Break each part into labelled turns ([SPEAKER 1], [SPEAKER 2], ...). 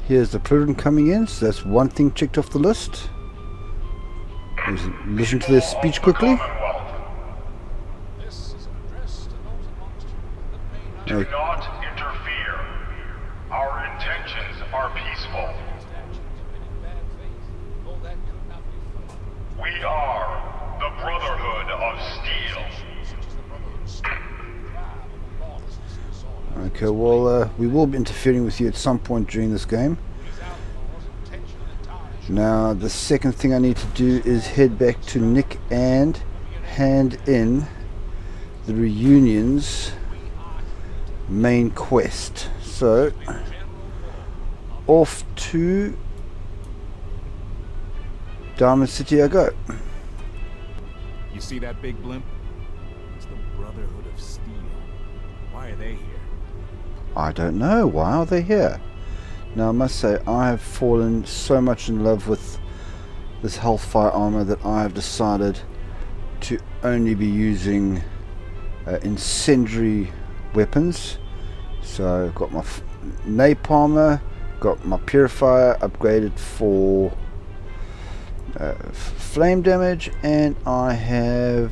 [SPEAKER 1] Here's the president coming in, so that's one thing checked off the list. Let's listen to their speech quickly.
[SPEAKER 2] Do not interfere. Our intentions are peaceful. We are the Brotherhood of Steel.
[SPEAKER 1] Okay, well, we will be interfering with you at some point during this game. Now, the second thing I need to do is head back to Nick and hand in the Reunion's main quest. So, off to Diamond City I go.
[SPEAKER 3] You see that big blimp? It's the Brotherhood of Steel. Why are they here?
[SPEAKER 1] I don't know. Why are they here? Now, I must say, I have fallen so much in love with this Hellfire armor that I have decided to only be using incendiary weapons. So, I've got my napalmer, got my purifier upgraded for flame damage, and I have,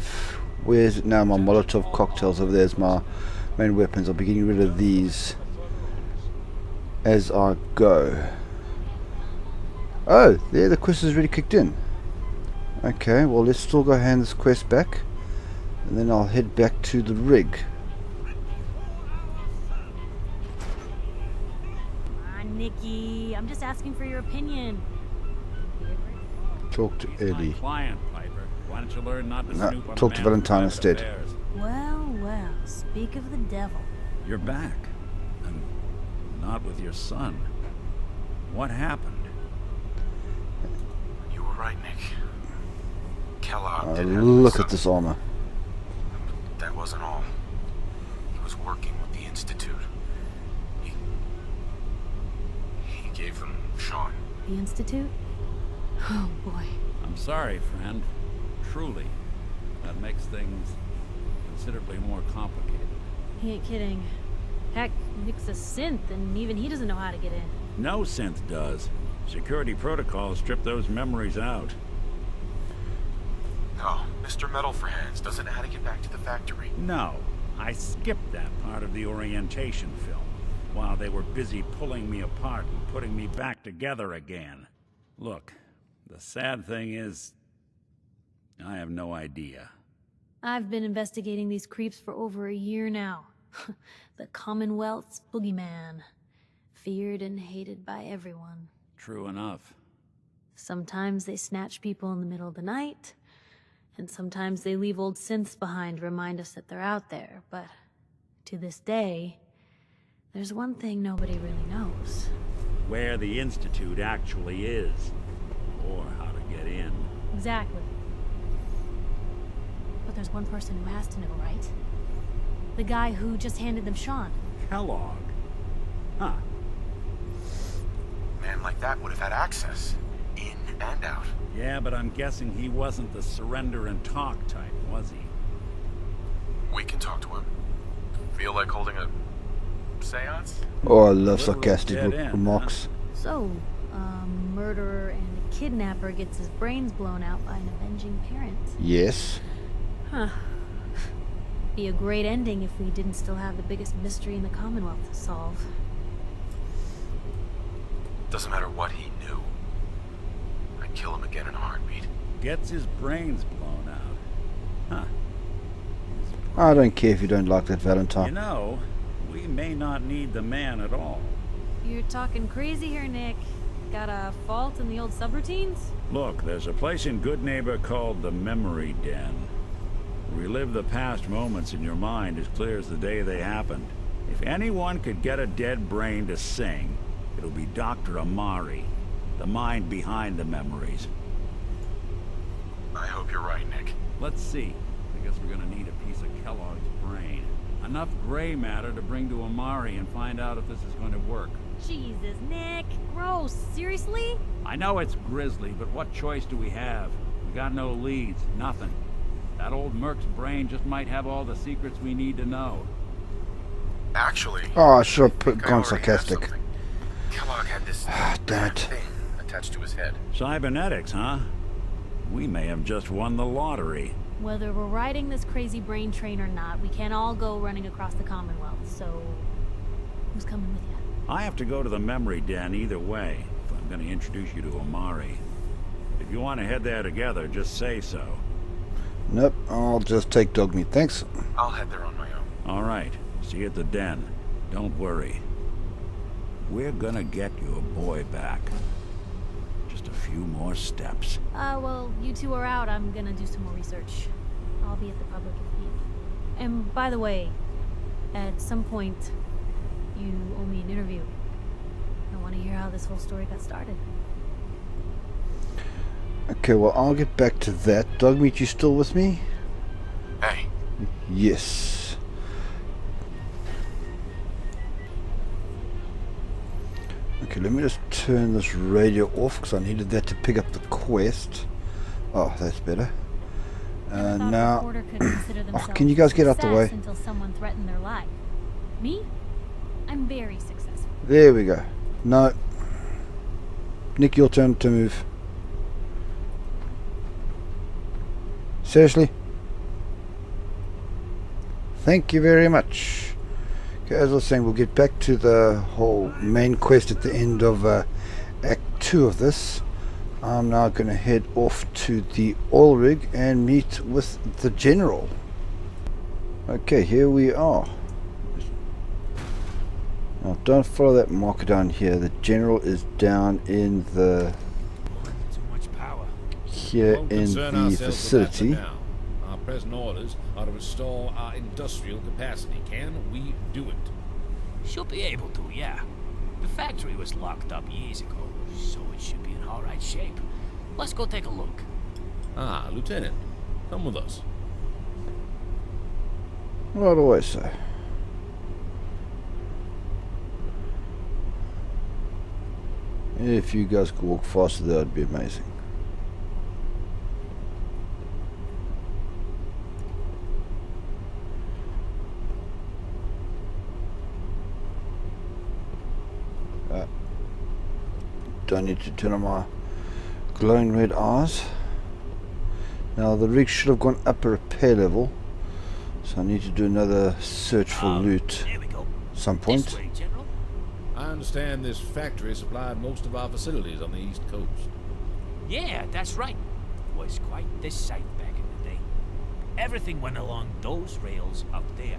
[SPEAKER 1] where's it now, my Molotov cocktails over there as my main weapons. I'll be getting rid of these as I go. Oh, there, the quest is already kicked in. Okay, well, let's still go hand this quest back, and then I'll head back to the rig.
[SPEAKER 4] Come on, Nikki, I'm just asking for your opinion.
[SPEAKER 1] Talk to Eddie.
[SPEAKER 5] Client, Piper. Why don't you learn not to snoop on
[SPEAKER 1] talk to Valentine instead.
[SPEAKER 4] Well, well, speak of the devil.
[SPEAKER 5] You're back. And not with your son. What happened?
[SPEAKER 3] You were right, Nick. Kellogg did
[SPEAKER 1] Look at this armor.
[SPEAKER 3] That wasn't all. He was working with the Institute. He gave them Sean.
[SPEAKER 4] The Institute? Oh, boy.
[SPEAKER 5] I'm sorry, friend. Truly. That makes things considerably more complicated.
[SPEAKER 4] He ain't kidding. Heck, Nick's a synth, and even he doesn't know how to get in.
[SPEAKER 5] No synth does. Security protocols strip those memories out.
[SPEAKER 3] No, Mr. Metal for Hands doesn't know how to get back to the factory.
[SPEAKER 5] No. I skipped that part of the orientation film while they were busy pulling me apart and putting me back together again. Look, the sad thing is, I have no idea.
[SPEAKER 4] I've been investigating these creeps for over a year now. The Commonwealth's boogeyman. Feared and hated by everyone.
[SPEAKER 5] True enough.
[SPEAKER 4] Sometimes they snatch people in the middle of the night, and sometimes they leave old synths behind to remind us that they're out there, but to this day, there's one thing nobody really knows.
[SPEAKER 5] Where the Institute actually is, or how to get in.
[SPEAKER 4] Exactly. But there's one person who has to know, right? The guy who just handed them Sean.
[SPEAKER 5] Kellogg? Huh.
[SPEAKER 3] Man like that would have had access. In and out.
[SPEAKER 5] Yeah, but I'm guessing he wasn't the surrender and talk type, was he?
[SPEAKER 3] We can talk to him. Feel like holding a seance?
[SPEAKER 1] Oh, I love
[SPEAKER 5] Little
[SPEAKER 1] sarcastic
[SPEAKER 5] dead end,
[SPEAKER 1] remarks.
[SPEAKER 4] So, a murderer and a kidnapper gets his brains blown out by an avenging parent.
[SPEAKER 1] Yes.
[SPEAKER 4] Huh. Be a great ending if we didn't still have the biggest mystery in the Commonwealth to solve.
[SPEAKER 3] Doesn't matter what he knew. I'd kill him again in a heartbeat.
[SPEAKER 5] Gets his brains blown out. Huh.
[SPEAKER 1] I don't care if you don't like that,
[SPEAKER 5] You
[SPEAKER 1] Valentine.
[SPEAKER 5] know, we may not need the man at all.
[SPEAKER 4] You're talking crazy here, Nick. Got a fault in the old subroutines?
[SPEAKER 5] Look, there's a place in Good Neighbor called the Memory Den. Relive the past moments in your mind as clear as the day they happened. If anyone could get a dead brain to sing, it'll be Dr. Amari, the mind behind the memories.
[SPEAKER 3] I hope you're right, Nick.
[SPEAKER 5] Let's see. I guess we're gonna need a piece of Kellogg's brain. Enough gray matter to bring to Amari and find out if this is going to work.
[SPEAKER 4] Jesus, Nick. Gross. Seriously?
[SPEAKER 5] I know it's grisly, but what choice do we have? We got no leads, nothing. That old Merc's brain just might have all the secrets we need to know.
[SPEAKER 3] Actually...
[SPEAKER 1] Oh, I should have
[SPEAKER 3] I think I
[SPEAKER 1] gone
[SPEAKER 3] already have
[SPEAKER 1] sarcastic.
[SPEAKER 3] something.
[SPEAKER 6] Kellogg had this
[SPEAKER 1] damn it.
[SPEAKER 6] thing attached to his head.
[SPEAKER 5] Cybernetics, huh? We may have just won the lottery.
[SPEAKER 4] Whether we're riding this crazy brain train or not, we can't all go running across the Commonwealth, so... who's coming with you?
[SPEAKER 5] I have to go to the memory den either way, if I'm going to introduce you to Omari. If you want to head there together, just say so.
[SPEAKER 1] Nope, I'll just take dog meat, thanks.
[SPEAKER 6] I'll head there on my own.
[SPEAKER 5] All right. See you at the den. Don't worry. We're gonna get your boy back. Just a few more steps.
[SPEAKER 4] Well, you two are out. I'm gonna do some more research. I'll be at the public if need. And by the way, at some point, you owe me an interview. I want to hear how this whole story got started.
[SPEAKER 1] Okay, well, I'll get back to that. Dogmeat, you still with me?
[SPEAKER 6] Hey.
[SPEAKER 1] Yes. Okay, let me just turn this radio off because I needed that to pick up the quest. Oh, that's better. Now, can you guys get out the way?
[SPEAKER 4] Until someone threatened their life. Me? I'm very successful.
[SPEAKER 1] There we go. No. Nick, your turn to move. Seriously? Thank you very much. Okay, as I was saying, we'll get back to the whole main quest at the end of Act 2 of this. I'm now going to head off to the oil rig and meet with the General. Okay, here we are. Now, don't follow that marker down here. The General is down in the...
[SPEAKER 7] Too much power.
[SPEAKER 1] here
[SPEAKER 7] Won't
[SPEAKER 1] in
[SPEAKER 7] concern
[SPEAKER 1] the
[SPEAKER 7] ourselves with that for
[SPEAKER 1] facility.
[SPEAKER 7] now. Our present orders are to restore our industrial capacity. Can we do it?
[SPEAKER 8] Should be able to, yeah. The factory was locked up years ago, so it should be in alright shape. Let's go take a look.
[SPEAKER 7] Ah, Lieutenant, come with us.
[SPEAKER 1] Right away, sir. If you guys could walk faster, that would be amazing. Don't need to turn on my glowing red eyes. Now the rig should have gone up a repair level, so I need to do another search for loot
[SPEAKER 8] There we go.
[SPEAKER 1] at some
[SPEAKER 8] This
[SPEAKER 1] point.
[SPEAKER 8] way, General.
[SPEAKER 7] I understand this factory supplied most of our facilities on the East Coast.
[SPEAKER 8] Yeah, that's right. It was quite this site back in the day. Everything went along those rails up there.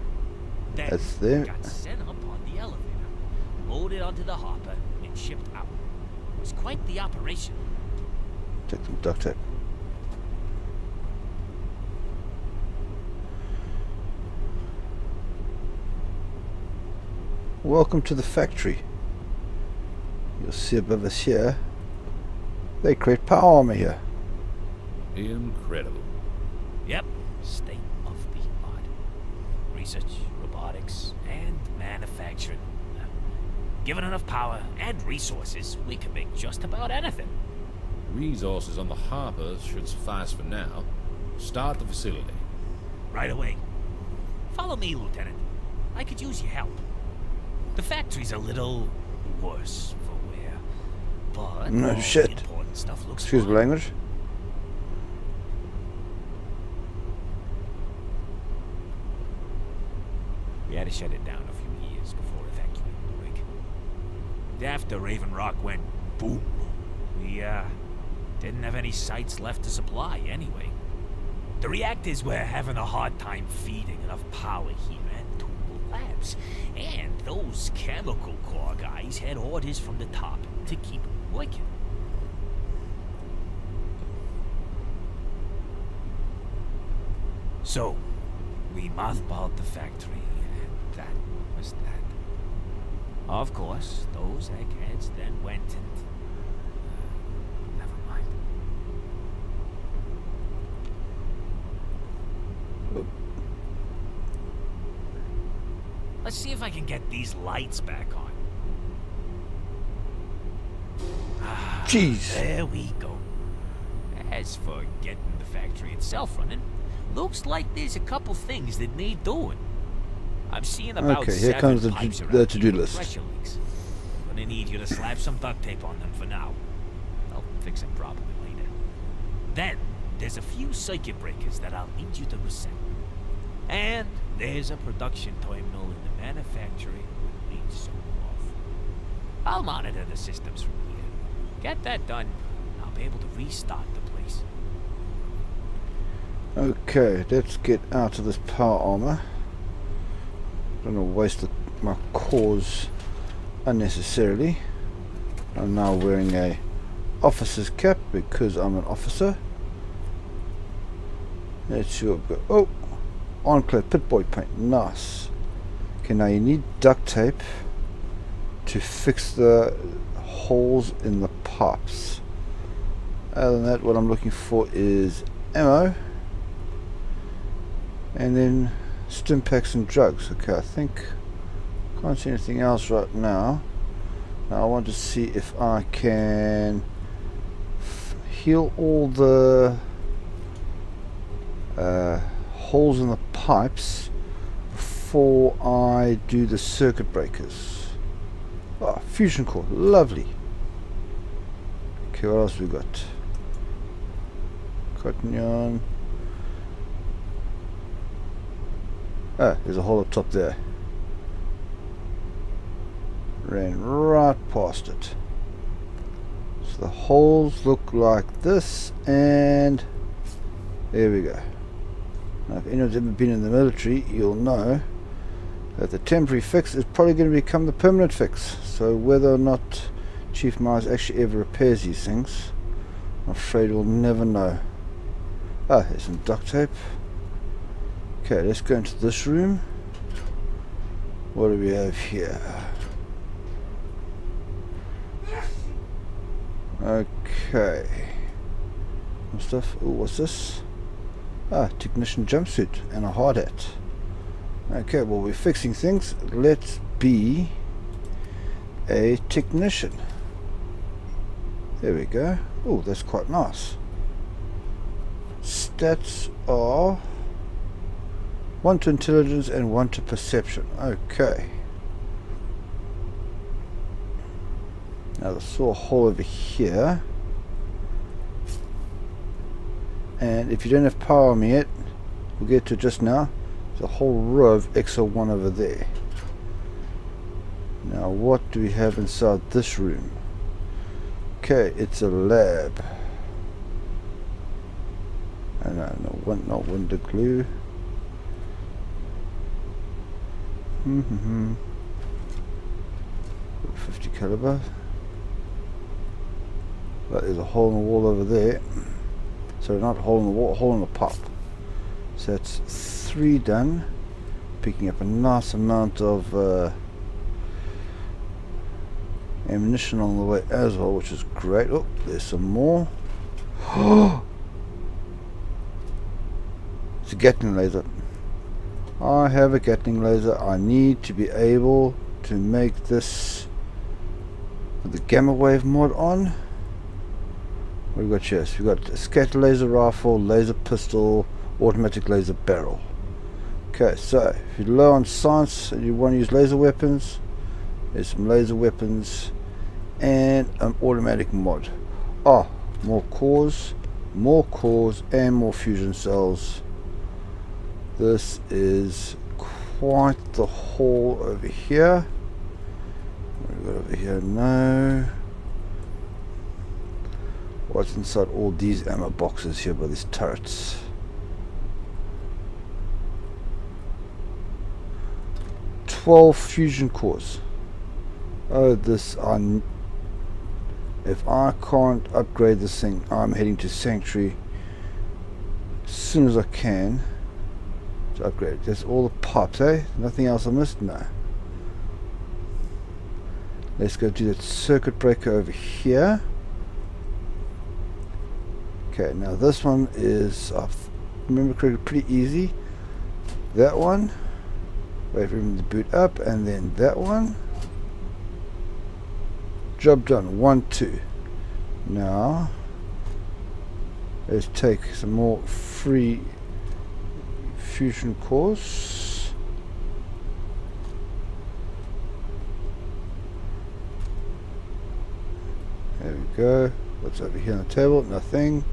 [SPEAKER 8] Then
[SPEAKER 1] That's there.
[SPEAKER 8] got sent up on the elevator, loaded onto the hopper, and shipped out. It was quite the operation.
[SPEAKER 1] Take some duct tape. Welcome to the factory. You'll see above us here, they create power armor here.
[SPEAKER 7] Incredible.
[SPEAKER 8] Yep, state of the art. Research, robotics, and manufacturing. Given enough power and resources, we can make just about anything.
[SPEAKER 7] Resources on the harbors should suffice for now. Start the facility.
[SPEAKER 8] Right away. Follow me, Lieutenant. I could use your help. The factory's a little worse for wear, but
[SPEAKER 1] No
[SPEAKER 8] all
[SPEAKER 1] shit.
[SPEAKER 8] the important stuff looks
[SPEAKER 1] Excuse
[SPEAKER 8] fine.
[SPEAKER 1] my language.
[SPEAKER 8] We had to shut it down a few years before evacuating the rig. After Raven Rock went boom, we didn't have any sites left to supply anyway. The reactors were having a hard time feeding enough power here at Tool Labs, and those chemical core guys had orders from the top to keep working. So, we mothballed the factory, and that was that. Of course, those eggheads then went and... never mind. Let's see if I can get these lights back on.
[SPEAKER 1] Jeez.
[SPEAKER 8] There we go. As for getting the factory itself running, looks like there's a couple things that need doing. I'm seeing about
[SPEAKER 1] Okay, here
[SPEAKER 8] 7
[SPEAKER 1] comes the
[SPEAKER 8] pipes
[SPEAKER 1] to-
[SPEAKER 8] around
[SPEAKER 1] the to-do
[SPEAKER 8] here with
[SPEAKER 1] list.
[SPEAKER 8] pressure leaks. Gonna need you to slap some duct tape on them for now. I'll fix them properly later. Then, there's a few circuit breakers that I'll need you to reset. And there's a production terminal in the manufacturing that needs some off. I'll monitor the systems from here. Get that done, and I'll be able to restart the place.
[SPEAKER 1] Okay, let's get out of this power armor. Don't want to waste my cores unnecessarily. I'm now wearing a officer's cap because I'm an officer. Let's see what we've got. Oh! Enclave pit boy paint. Nice. Okay, now you need duct tape to fix the holes in the pipes. Other than that, what I'm looking for is ammo. And then stim packs and drugs. Okay, I think can't see anything else right now. Now I want to see if I can heal all the holes in the pipes before I do the circuit breakers. Oh, fusion core, lovely. Okay, what else we got? Cotton yarn. Ah, there's a hole up top there. Ran right past it. So the holes look like this, and there we go. Now if anyone's ever been in the military, you'll know that the temporary fix is probably going to become the permanent fix. So whether or not Chief Myers actually ever repairs these things, I'm afraid we'll never know. Ah, there's some duct tape. Okay, let's go into this room. What do we have here? Okay. More stuff. Oh, what's this? Ah, technician jumpsuit and a hard hat. Okay, well, we're fixing things. Let's be a technician. There we go. Oh, that's quite nice. Stats are 1 to intelligence and 1 to perception. Okay. Now I saw a hole over here. And if you don't have power on me yet, we'll get to it just now. There's a whole row of XO1 over there. Now what do we have inside this room? Okay, it's a lab. And not window glue. 50 caliber. But there's a hole in the wall over there. So not a hole in the wall, a hole in the pipe. So that's 3 done. Picking up a nice amount of ammunition on the way as well, which is great. Oh, there's some more. It's a Gatling laser. I have a Gatling laser. I need to be able to make this with the gamma wave mod on. What have we got here? So we've got a scatter laser rifle, laser pistol, automatic laser barrel. Okay, so if you're low on science and you want to use laser weapons, there's some laser weapons and an automatic mod. Oh, more cores, and more fusion cells. This is quite the haul over here. What have we got over here? No. What's inside all these ammo boxes here by these turrets? "12 fusion cores. Oh, this if I can't upgrade this thing, I'm heading to Sanctuary as soon as I can to upgrade it. That's all the pipes, eh? Nothing else I missed? No. Let's go do that circuit breaker over here. Okay, now this one is, I remember correctly, pretty easy. That one, wait for him to boot up, and then that one. Job done. 1, 2. Now let's take some more free fusion cores. go. What's over here on the table? Nothing.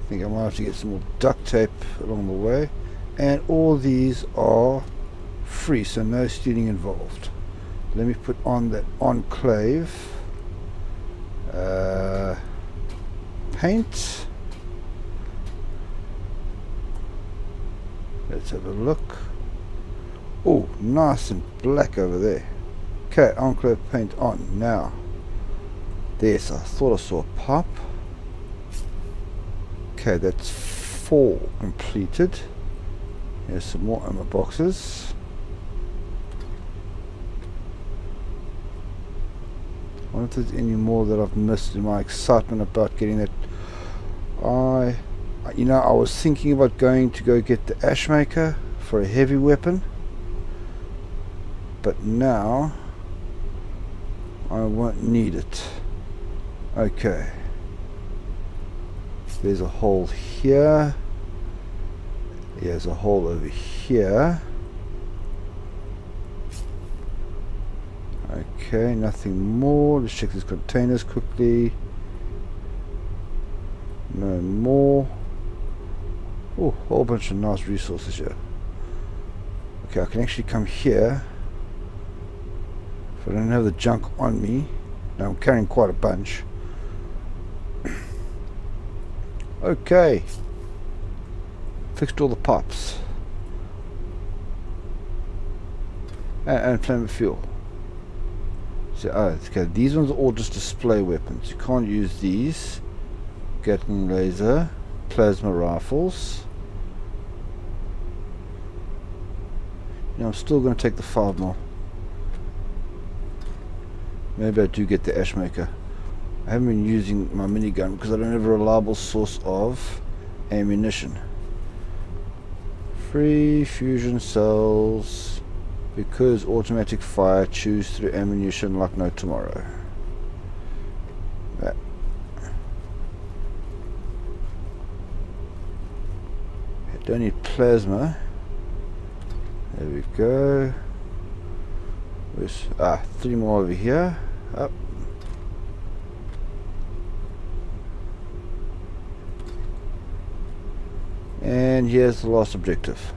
[SPEAKER 1] I think I might have to get some more duct tape along the way. And all these are free, so no stealing involved. Let me put on that Enclave paint. Let's have a look. Oh, nice and black over there. Okay, Enclave paint on now. Yes, I thought I saw a pop. Okay, that's 4 completed. Here's some more ammo boxes. I wonder if there's any more that I've missed in my excitement about getting that. I was thinking about going to go get the ash maker for a heavy weapon, but now I won't need it. Okay, there's a hole here. There's a hole over here. Okay, nothing more. Let's check these containers quickly. No more. Oh, a whole bunch of nice resources here. Okay, I can actually come here if I don't have the junk on me. Now I'm carrying quite a bunch. Okay, fixed all the pops and flame fuel. So, okay, these ones are all just display weapons. You can't use these. Gatling laser, plasma rifles. I'm still going to take the 5mm. Maybe I do get the ash maker. I haven't been using my minigun because I don't have a reliable source of ammunition. Free fusion cells. Because automatic fire, choose through ammunition like no tomorrow. That. I don't need plasma. There we go. Where's 3 more over here. Up. And here's the last objective.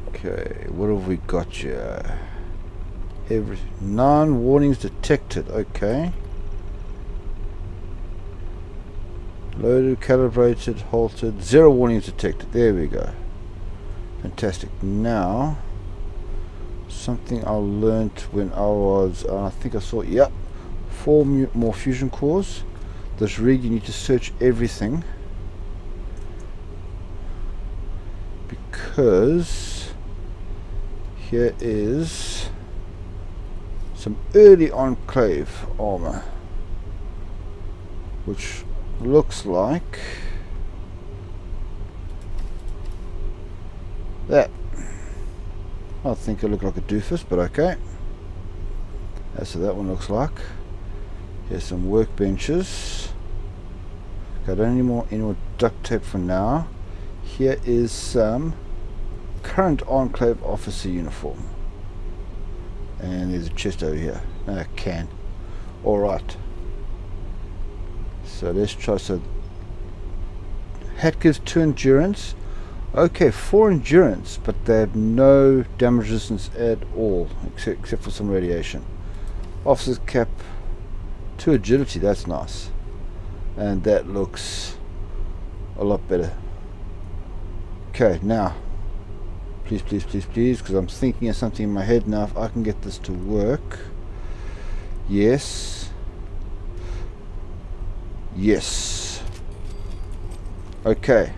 [SPEAKER 1] Okay, what have we got here? 9 warnings detected. Okay. Loaded, calibrated, halted. 0 warnings detected. There we go. Fantastic. Now, something I learned when I was, I think I saw, yep, 4 more fusion cores. This rig, you need to search everything because here is some early Enclave armor, which looks like that. I think I look like a doofus, but okay. That's what that one looks like. Here's some workbenches. Okay, I don't need any more duct tape for now. Here is some current Enclave officer uniform. And there's a chest over here. A can. Alright. So let's try. So hat gives 2 endurance. Okay, 4 endurance, but they have no damage resistance at all, except for some radiation. Officer's cap, 2 agility, that's nice. And that looks a lot better. Okay, now, please, please, please, please, because I'm thinking of something in my head now. If I can get this to work. Yes. Yes. Okay.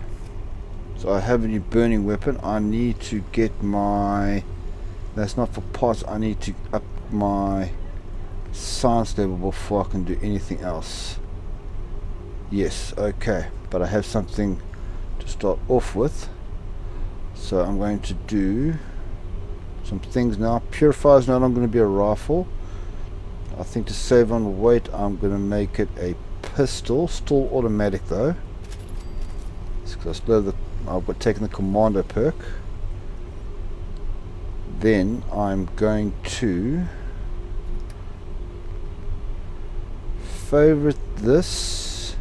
[SPEAKER 1] So I have a new burning weapon. I need to get my... That's not for parts. I need to up my science level before I can do anything else. Yes, okay. But I have something to start off with. So I'm going to do some things now. Purifier is no longer going to be a rifle. I think to save on weight, I'm going to make it a pistol. Still automatic though. I've taken the commando perk. then I'm going to favorite this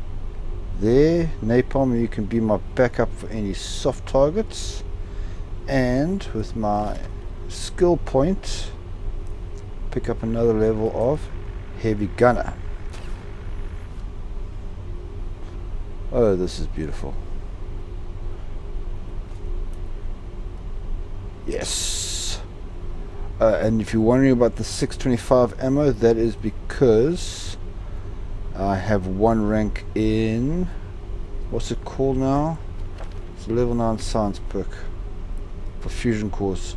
[SPEAKER 1] there. Napalm, you can be my backup for any soft targets, and with my skill point pick up another level of heavy gunner. Oh, this is beautiful. Yes. And if you're wondering about the 625 ammo, that is because I have one rank in, what's it called now? It's a level 9 science perk for fusion cores.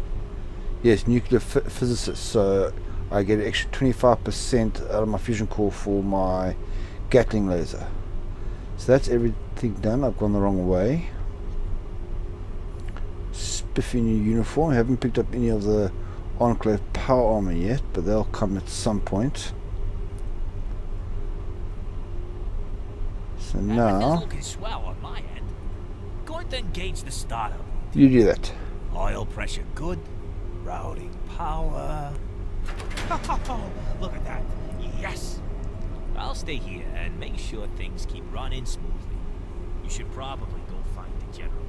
[SPEAKER 1] Yes, nuclear physicist. So I get an extra 25% out of my fusion core for my Gatling laser. So that's everything done. I've gone the wrong way. Spiffy new uniform. I haven't picked up any of the Enclave power armor yet, but they'll come at some point. So now,
[SPEAKER 8] Everything's looking swell on my end. Going to engage the startup.
[SPEAKER 1] you do that.
[SPEAKER 8] Oil pressure good. Routing power. Look at that. Yes. I'll stay here and make sure things keep running smoothly. You should probably go find the general.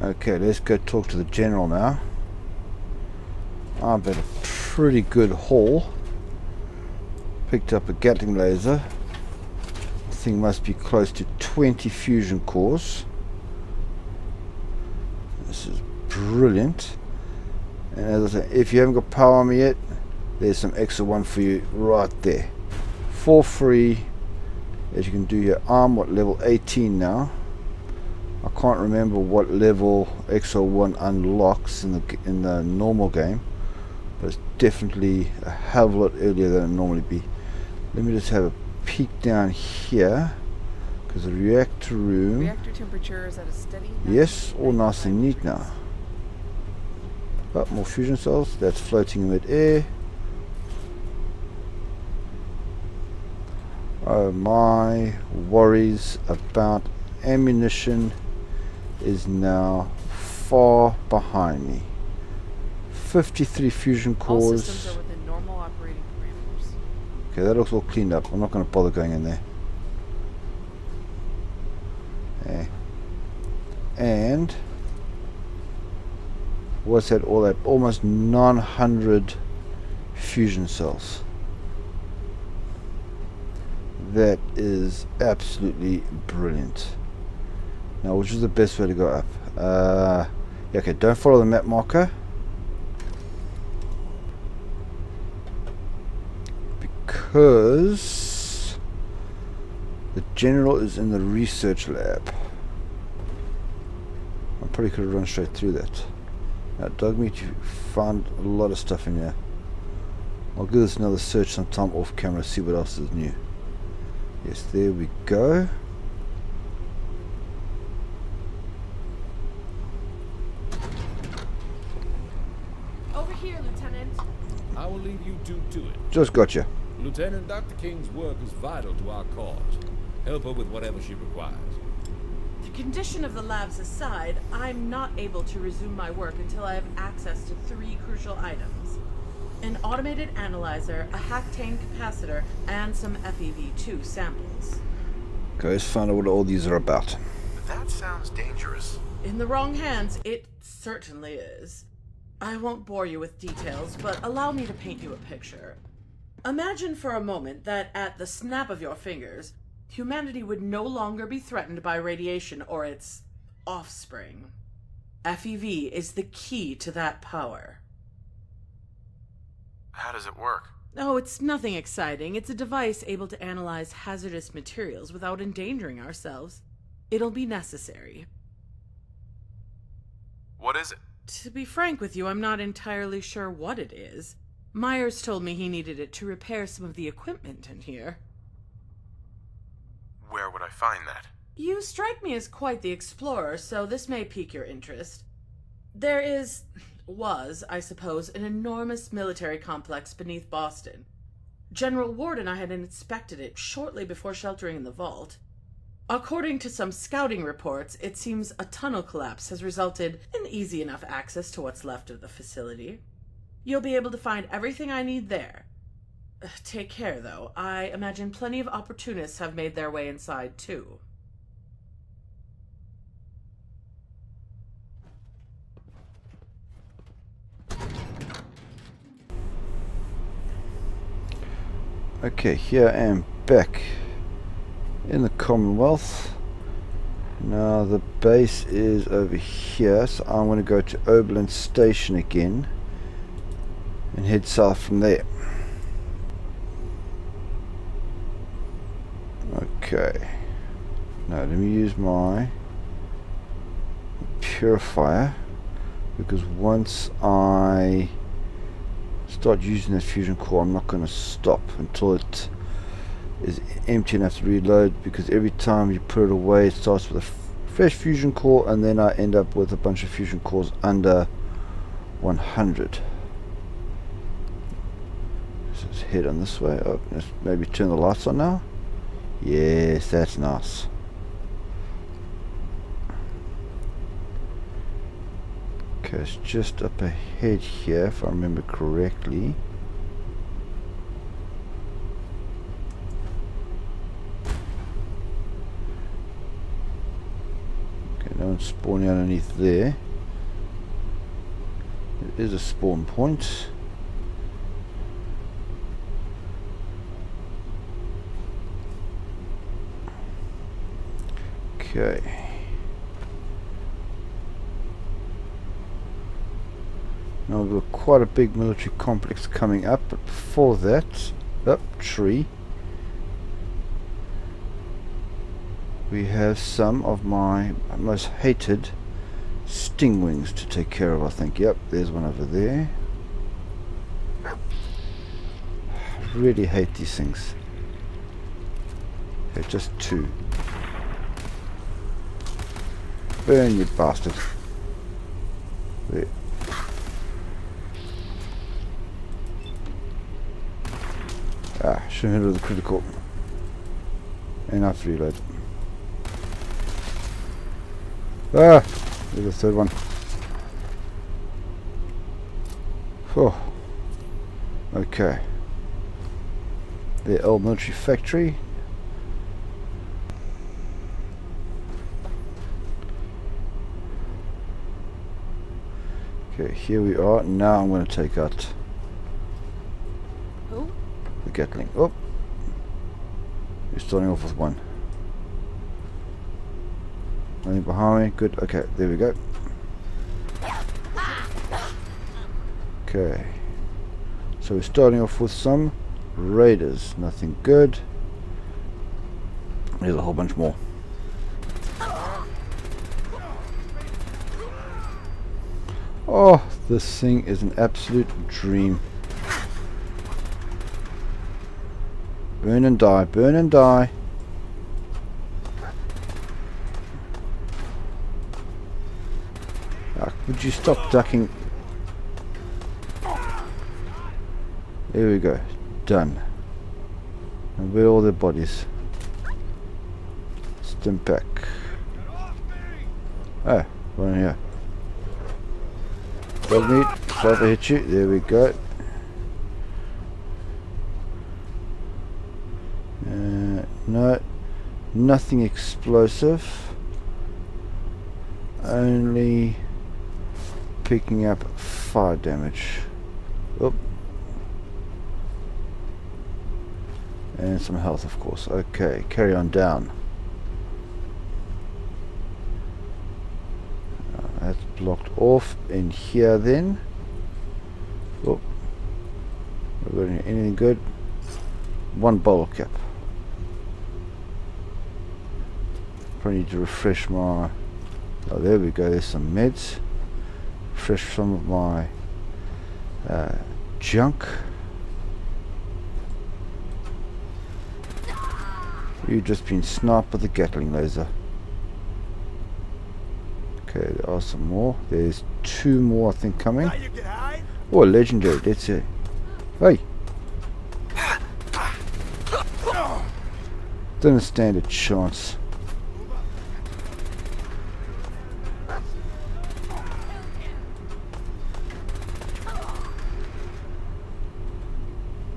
[SPEAKER 1] Okay, let's go talk to the general now. I've had a pretty good haul. Picked up a Gatling laser. The thing must be close to 20 fusion cores. This is brilliant. And as I say, if you haven't got power armor yet, there's some extra one for you right there. For free, as you can do here. I'm what, level 18 now. I can't remember what level XO1 unlocks in the normal game, but it's definitely a hell of a lot earlier than it normally be. Let me just have a peek down here, because the reactor room.
[SPEAKER 9] Reactor temperature is at a steady.
[SPEAKER 1] Yes, all nice and neat now. But more fusion cells. That's floating in mid-air. Oh, my worries about ammunition is now far behind me. 53 fusion
[SPEAKER 9] All
[SPEAKER 1] cores.
[SPEAKER 9] systems are within normal operating parameters.
[SPEAKER 1] Okay, that looks all cleaned up. I'm not going to bother going in there. Okay. And what's that? All that almost 900 fusion cells. That is absolutely brilliant. Now, which is the best way to go up? Yeah, okay, don't follow the map marker, because the general is in the research lab. I probably could have run straight through that. Now, Dogmeat, you found a lot of stuff in here. I'll give this another search sometime off camera, see what else is new. Yes, there we go.
[SPEAKER 9] Over here, Lieutenant.
[SPEAKER 7] I will leave you two to it.
[SPEAKER 1] Just got you.
[SPEAKER 7] Lieutenant, Dr. King's work is vital to our cause. Help her with whatever she requires.
[SPEAKER 9] The condition of the labs aside, I'm not able to resume my work until I have access to 3 crucial items. An automated analyzer, a hack tank capacitor, and some FEV2 samples.
[SPEAKER 1] Okay, let's find out what all these are about.
[SPEAKER 6] That sounds dangerous.
[SPEAKER 9] In the wrong hands, it certainly is. I won't bore you with details, but allow me to paint you a picture. Imagine for a moment that at the snap of your fingers, humanity would no longer be threatened by radiation or its offspring. FEV is the key to that power.
[SPEAKER 6] How does it work?
[SPEAKER 9] Oh, it's nothing exciting. It's a device able to analyze hazardous materials without endangering ourselves. It'll be necessary.
[SPEAKER 6] What is it?
[SPEAKER 9] To be frank with you, I'm not entirely sure what it is. Myers told me he needed it to repair some of the equipment in here.
[SPEAKER 6] Where would I find that?
[SPEAKER 9] You strike me as quite the explorer, so this may pique your interest. There was, I suppose, an enormous military complex beneath Boston. General Ward and I had inspected it shortly before sheltering in the vault. According to some scouting reports, it seems a tunnel collapse has resulted in easy enough access to what's left of the facility. You'll be able to find everything I need there. Take care, though. I imagine plenty of opportunists have made their way inside, too.
[SPEAKER 1] Okay, here I am back in the Commonwealth. Now the base is over here, so I'm going to go to Oberlin Station again and head south from there. Okay, now let me use my purifier, because once I start using that fusion core, I'm not going to stop until it is empty enough to reload, because every time you put it away it starts with a fresh fusion core, and then I end up with a bunch of fusion cores under 100. So let's head on this way. Oh, let's maybe turn the lights on now. Yes, that's nice. Okay, it's just up ahead here, if I remember correctly. Okay, no one's spawning underneath there. There is a spawn point. Okay. Now we've got quite a big military complex coming up, but before that, tree, we have some of my most hated stingwings to take care of, I think. Yep, there's one over there. I really hate these things. Okay, just two. Burn, you bastard. There. Ah, should have hit with the critical. And I have to reload. Ah! There's the third one. Oh. Okay. The old military factory. Okay, here we are. Now I'm going to take out the Gatling. Oh, you're starting off with one. Nothing behind me. Good. Okay, there we go. Okay, so we're starting off with some raiders. Nothing good. There's a whole bunch more. Oh, this thing is an absolute dream. Burn and die, burn and die. Would you stop ducking? There we go, done. And where are all their bodies? Stim pack. Oh, one in here. Dog meat, try to hit you. There we go. No, nothing explosive. Only picking up fire damage. Oop. And some health, of course. Okay, carry on down. That's blocked off in here then. Oh, we got anything good? One bottle cap. Probably need to refresh my. Oh, there we go. There's some meds. Refresh some of my junk. You've just been sniped with a Gatling laser. Okay, there are some more. There's two more, I think, coming. Oh, legendary. That's it. Hey! Didn't stand a chance.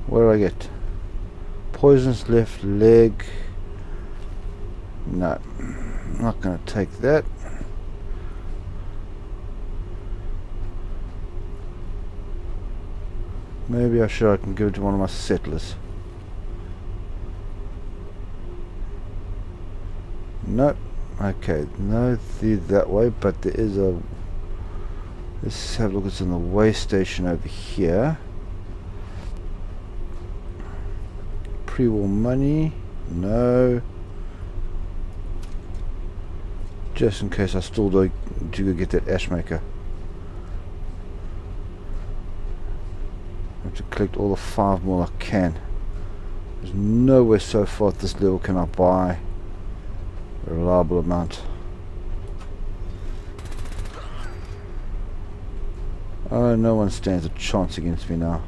[SPEAKER 1] What did I get? Poisonous left leg. No, I'm not going to take that. Maybe I can give it to one of my settlers. Nope. Okay, no, that way, but there is a... Let's have a look. It's in the way station over here. Pre-war money. No. Just in case I still do go get that ash maker. I have to collect all the 5 more I can. There's nowhere so far at this level can I buy a reliable amount. Oh, no one stands a chance against me now.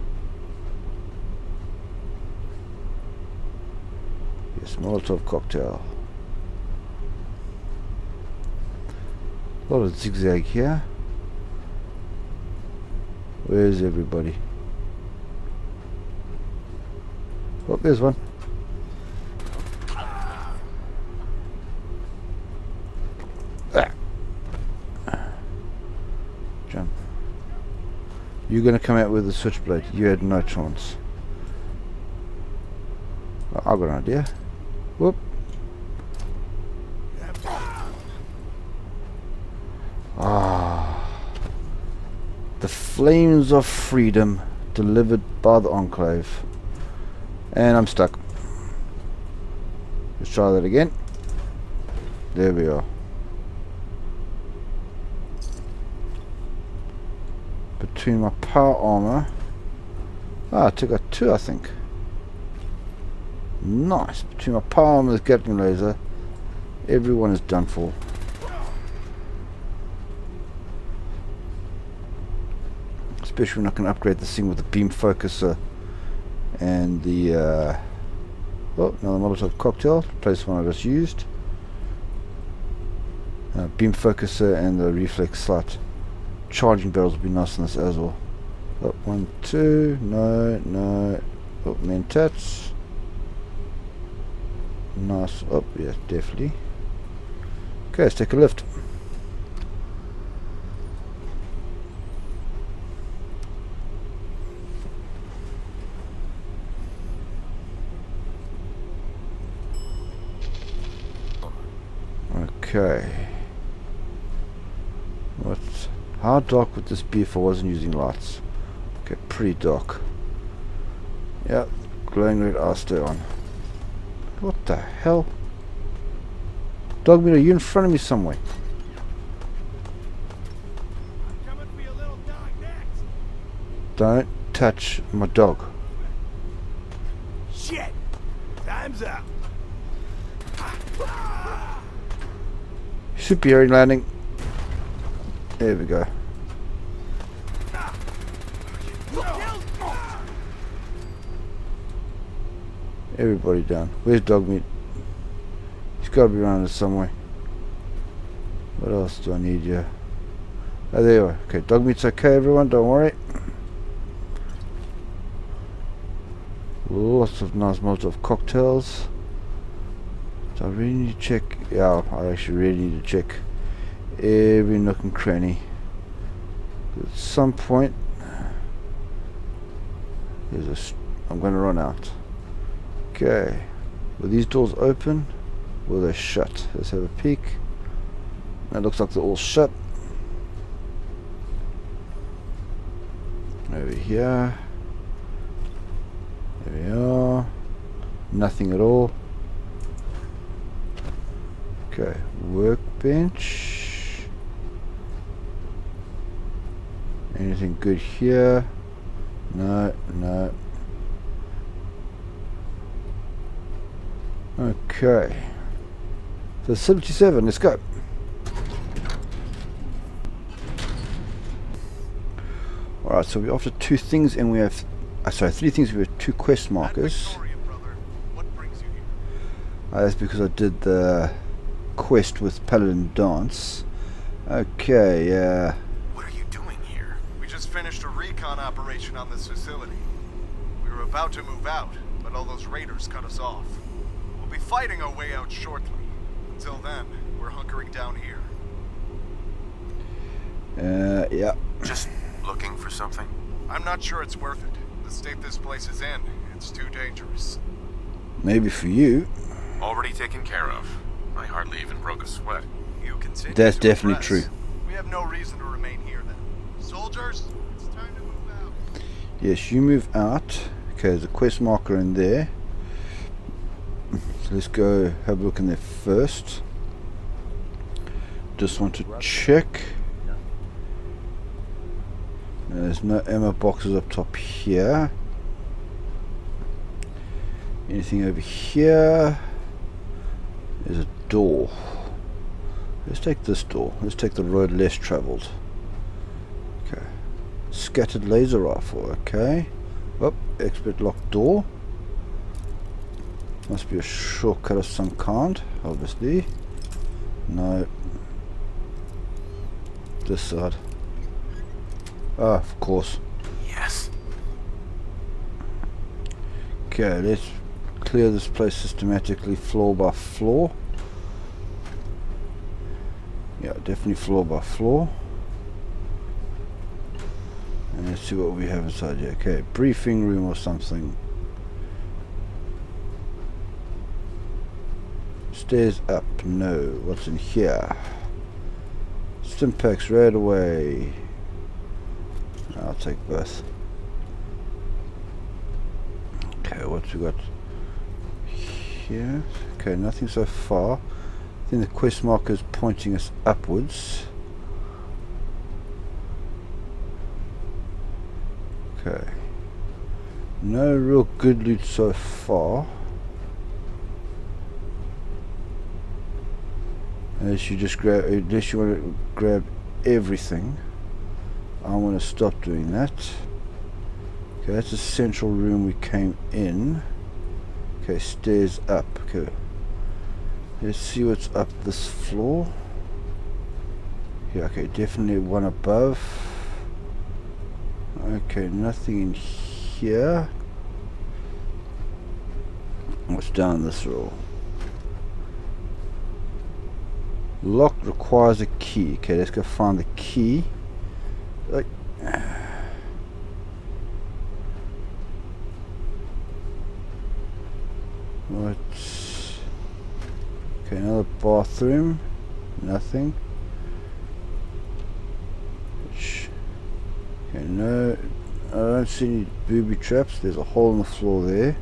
[SPEAKER 1] Yes, Molotov cocktail. A lot of zigzag here. Where's everybody? Oh, there's one. Ah. Jump. You're going to come out with the switchblade. You had no chance. Oh, I've got an idea. Whoop. Ah. The flames of freedom delivered by the Enclave. And I'm stuck. Let's try that again. There we are. Between my power armor. I took out 2, I think. Nice. Between my power armor and the Gatling laser, everyone is done for. Especially when I can upgrade this thing with the beam focuser and the oh, another Molotov cocktail, replace one I just used. Beam focuser and the reflex sight. Charging barrels would be nice on this as well. Oh, 1, 2, no. Oh, mentats. Nice. Oh, yeah, definitely. Okay, let's take a lift. Okay. How dark would this be if I wasn't using lights? Okay, pretty dark. Yep, glowing red eye stay on. What the hell? Dog meter, you in front of me somewhere. Don't touch my dog.
[SPEAKER 3] Shit! Time's up.
[SPEAKER 1] Superior landing. There we go. Everybody down. Where's dog meat? He's got to be around us somewhere. What else do I need here? Oh, there you are. Okay, dog meat's okay, everyone. Don't worry. Lots of nice Molotov cocktails. So I really need to check. Yeah, I actually really need to check every nook and cranny. At some point, I'm going to run out. Okay, were these doors open? Were they shut? Let's have a peek. It looks like they're all shut. Over here. There we are. Nothing at all. Okay, workbench. Anything good here? No. Okay. So 77, let's go. Alright, so we're after 2 things and we have 3 things. We have 2 quest markers. That's because I did the quest with Paladin Dance. Okay,
[SPEAKER 6] What are you doing here?
[SPEAKER 10] We just finished a recon operation on this facility. We We were about to move out, but all those raiders cut us off. We'll be fighting our way out shortly. Until then, we're hunkering down here.
[SPEAKER 1] Yeah.
[SPEAKER 6] Just looking for something?
[SPEAKER 10] I'm not sure it's worth it. The state this place is in, it's too dangerous.
[SPEAKER 1] Maybe for you.
[SPEAKER 6] Already taken care of. I hardly even broke a sweat.
[SPEAKER 10] You continue
[SPEAKER 1] That's
[SPEAKER 10] to
[SPEAKER 1] definitely
[SPEAKER 10] impress.
[SPEAKER 1] true.
[SPEAKER 10] We have no reason to remain here then. Soldiers, it's time to move out.
[SPEAKER 1] Yes, you move out. Okay, there's a quest marker in there. So let's go have a look in there first. Just want to check. There's no ammo boxes up top here. Anything over here? There's a door. Let's take this door. Let's take the road less traveled. Okay. Scattered laser rifle. Okay. Oh, expert locked door. Must be a shortcut of some kind, obviously. No. This side. Ah, of course.
[SPEAKER 6] Yes.
[SPEAKER 1] Okay, let's clear this place systematically, floor by floor. Yeah, definitely floor by floor. And let's see what we have inside here. Okay, briefing room or something. Stairs up. No. What's in here? Stimpaks right away. I'll take both. Okay, what we got here? Okay, nothing so far. I think the quest marker is pointing us upwards. Okay. No real good loot so far. Unless you just grab, unless you want to grab everything. I want to stop doing that. Okay, that's the central room we came in. Okay, stairs up. Okay, let's see what's up this floor. Yeah, okay, definitely one above. Okay, nothing in here. What's down this row? Lock requires a key. Okay, let's go find the key. Like, what? Okay, another bathroom. Nothing. Okay, no, I don't see any booby traps. There's a hole in the floor there.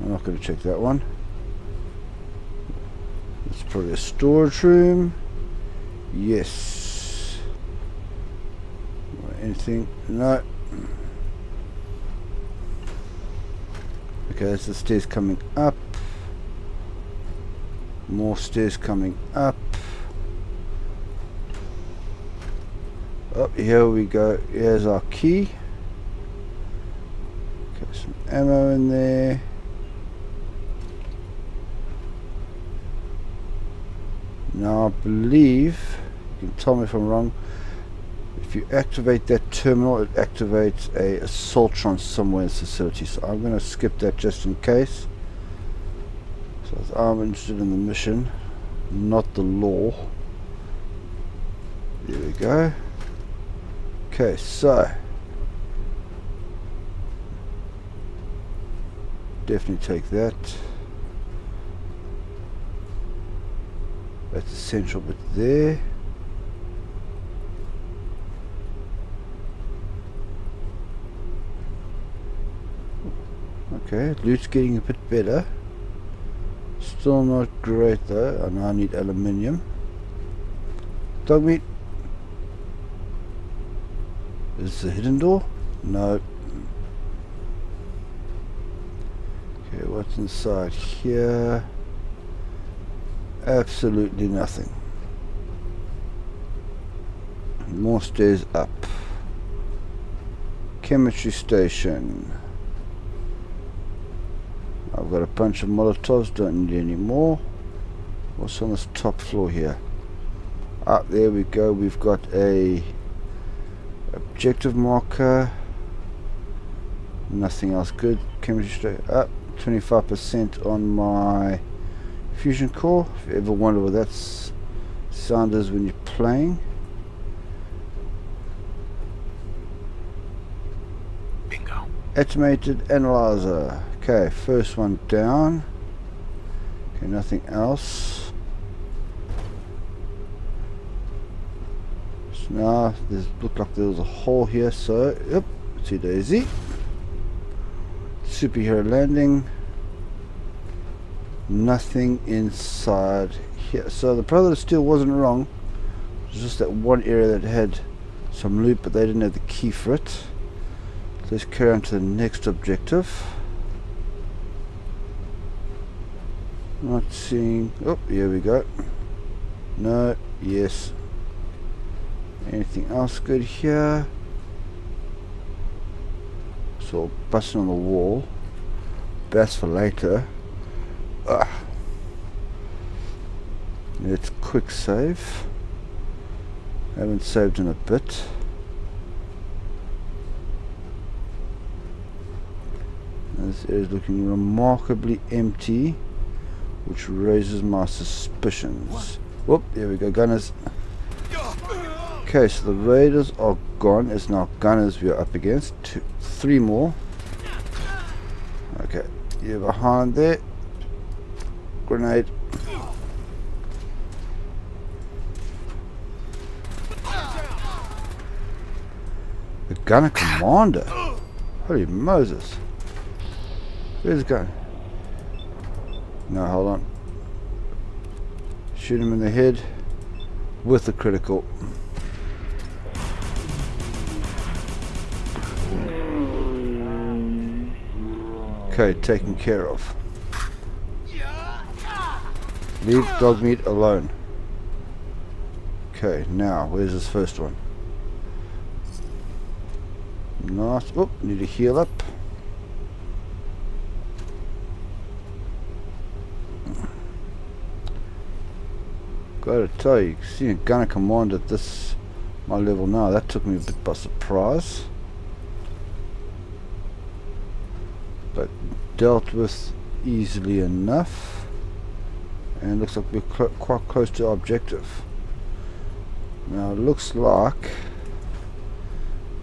[SPEAKER 1] I'm not going to check that one. It's probably a storage room. Yes. Anything? No. Okay, that's the stairs coming up. More stairs coming up. Oh, here we go. Here's our key. Okay, some ammo in there. Now I believe, you can tell me if I'm wrong, if you activate that terminal, it activates a assaultron somewhere in the facility. So I'm going to skip that just in case. So I'm interested in the mission, not the law. There we go. Okay, so definitely take that. That's the central bit there. Okay, loot's getting a bit better. Still not great though. I now need aluminium. Dog meat. Is this a hidden door? No. Okay, what's inside here? Absolutely nothing. More stairs up. Chemistry station. I've got a bunch of Molotovs, don't need any more. What's on this top floor here? Ah, there we go. We've got a objective marker. Nothing else good. Chemistry up 25% on my fusion core. If you ever wonder what that sound is when you're playing.
[SPEAKER 6] Bingo.
[SPEAKER 1] Automated analyzer. Okay, first one down. Okay, nothing else. So now there's looked like there was a hole here, so yep, see daisy. Superhero landing. Nothing inside here. So the Brother of Steel wasn't wrong. It was just that one area that had some loot, but they didn't have the key for it. So let's carry on to the next objective. Not seeing. Oh, here we go. No, yes. Anything else good here? So, button on the wall. Best for later. Let's quick save. Haven't saved in a bit. This area is looking remarkably empty, which raises my suspicions. Whoop, here we go, gunners. Okay, so the raiders are gone. It's now gunners we are up against. 3 more. Okay, you're behind there. Grenade. The gunner commander. Holy Moses. Where's the gun? No, hold on. Shoot him in the head with the critical. Okay, taken care of. Leave dog meat alone. Okay, now where's this first one? Nice. Oh, need to heal up. Gotta tell you, seeing a gunner command at this my level now, that took me a bit by surprise. But dealt with easily enough. And looks like we're quite close to our objective. Now it looks like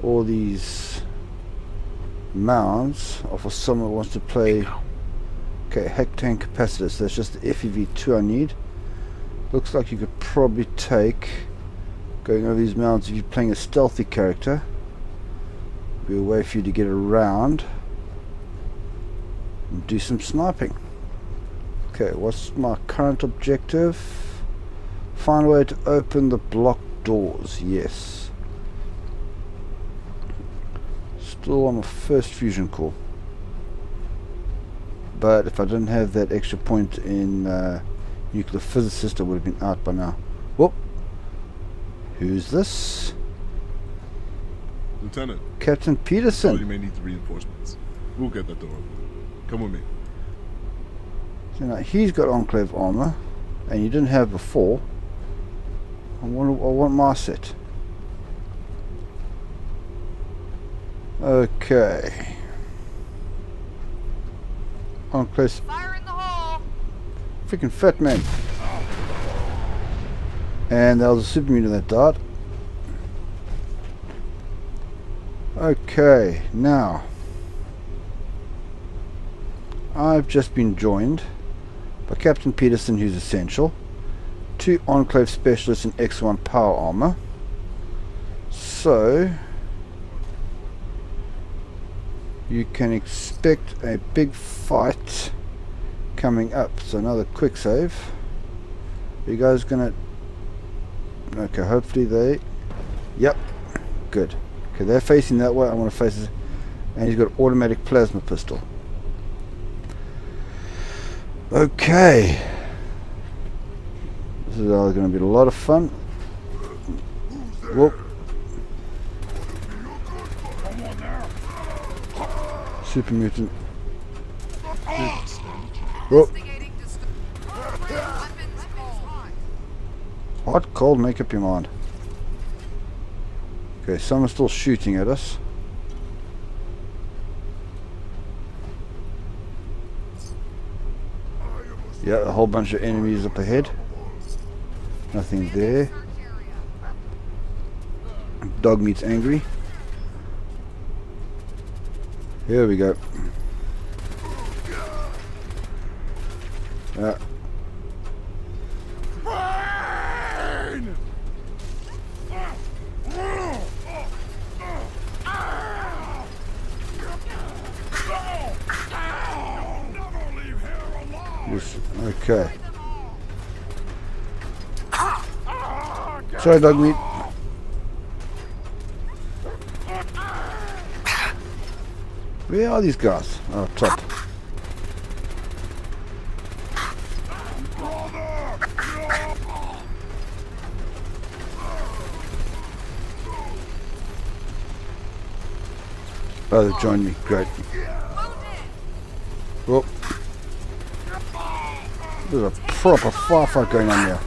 [SPEAKER 1] all these mounds are for someone who wants to play. Okay, hectane capacitors. That's just the FEV2 I need. Looks like you could probably take going over these mounds if you're playing a stealthy character. Be a way for you to get around and do some sniping. Okay, what's my current objective? Find a way to open the blocked doors. Yes. Still on the first fusion core. But if I didn't have that extra point in nuclear physicist, I would have been out by now. Whoop. Who's this?
[SPEAKER 11] Lieutenant.
[SPEAKER 1] Captain Peterson.
[SPEAKER 11] Oh, you may need reinforcements. We'll get that door open. Come with me.
[SPEAKER 1] So now he's got Enclave armor, and you didn't have before. I want my set. Okay. Enclave.
[SPEAKER 12] Fire in the hole.
[SPEAKER 1] Freaking fat man. And there was a super mutant that died. Okay, now I've just been joined by Captain Peterson, who's essential, 2 Enclave specialists in X1 power armor. So you can expect a big fight coming up. So another quick save. Are you guys gonna? Okay, hopefully they. Yep, good. Okay, they're facing that way. I want to face it. And he's got automatic plasma pistol. Okay. This is going to be a lot of fun. Whoop. Super mutant. Whoop. Hot, cold, make up your mind. Okay, someone's still shooting at us. Yeah, a whole bunch of enemies up ahead. Nothing there. Dog meets angry. Here we go. Yes, okay. Sorry, dog meat. Where are these guys? Oh, top. Oh, they've joined me. Great. Oh. There's a proper firefight going on here.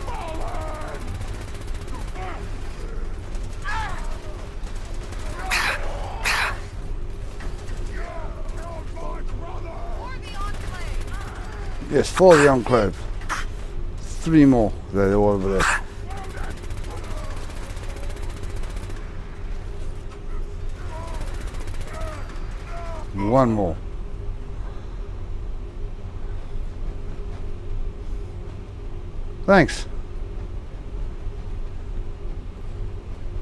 [SPEAKER 1] Yes, for the Enclave. 3 more. They're all over there. One more. Thanks.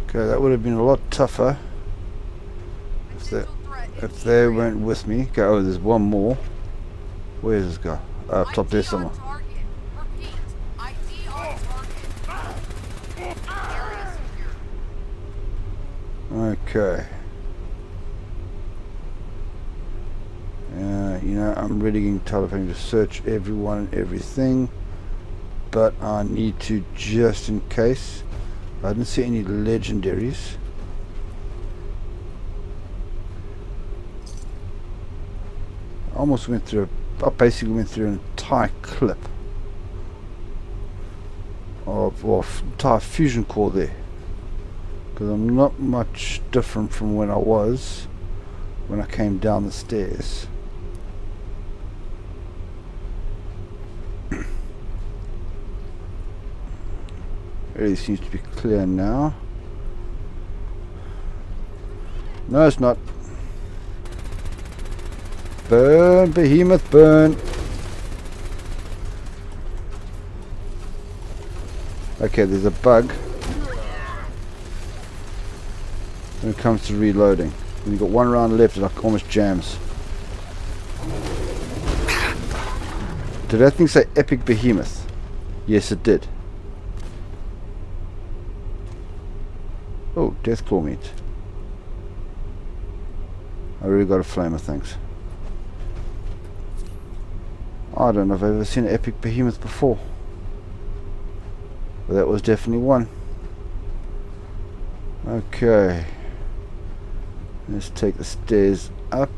[SPEAKER 1] Okay, that would have been a lot tougher if they weren't with me. Okay, oh, there's one more. Where's this guy? Up top there somewhere. Okay. You know, I'm really getting tired of having to search everyone and everything, but I need to, just in case. I didn't see any legendaries. I almost went through, I basically went through an entire clip of, well, entire fusion core there, because I'm not much different from when I was when I came down the stairs. Really seems to be clear now. No, it's not. Burn, behemoth, burn. Okay, there's a bug when it comes to reloading. When you've got 1 round left, it like almost jams. Did that thing say epic behemoth? Yes, it did. Oh, death claw meat. I really got a flamer, thanks. I don't know if I've ever seen an epic behemoth before, but that was definitely one. Okay, let's take the stairs up.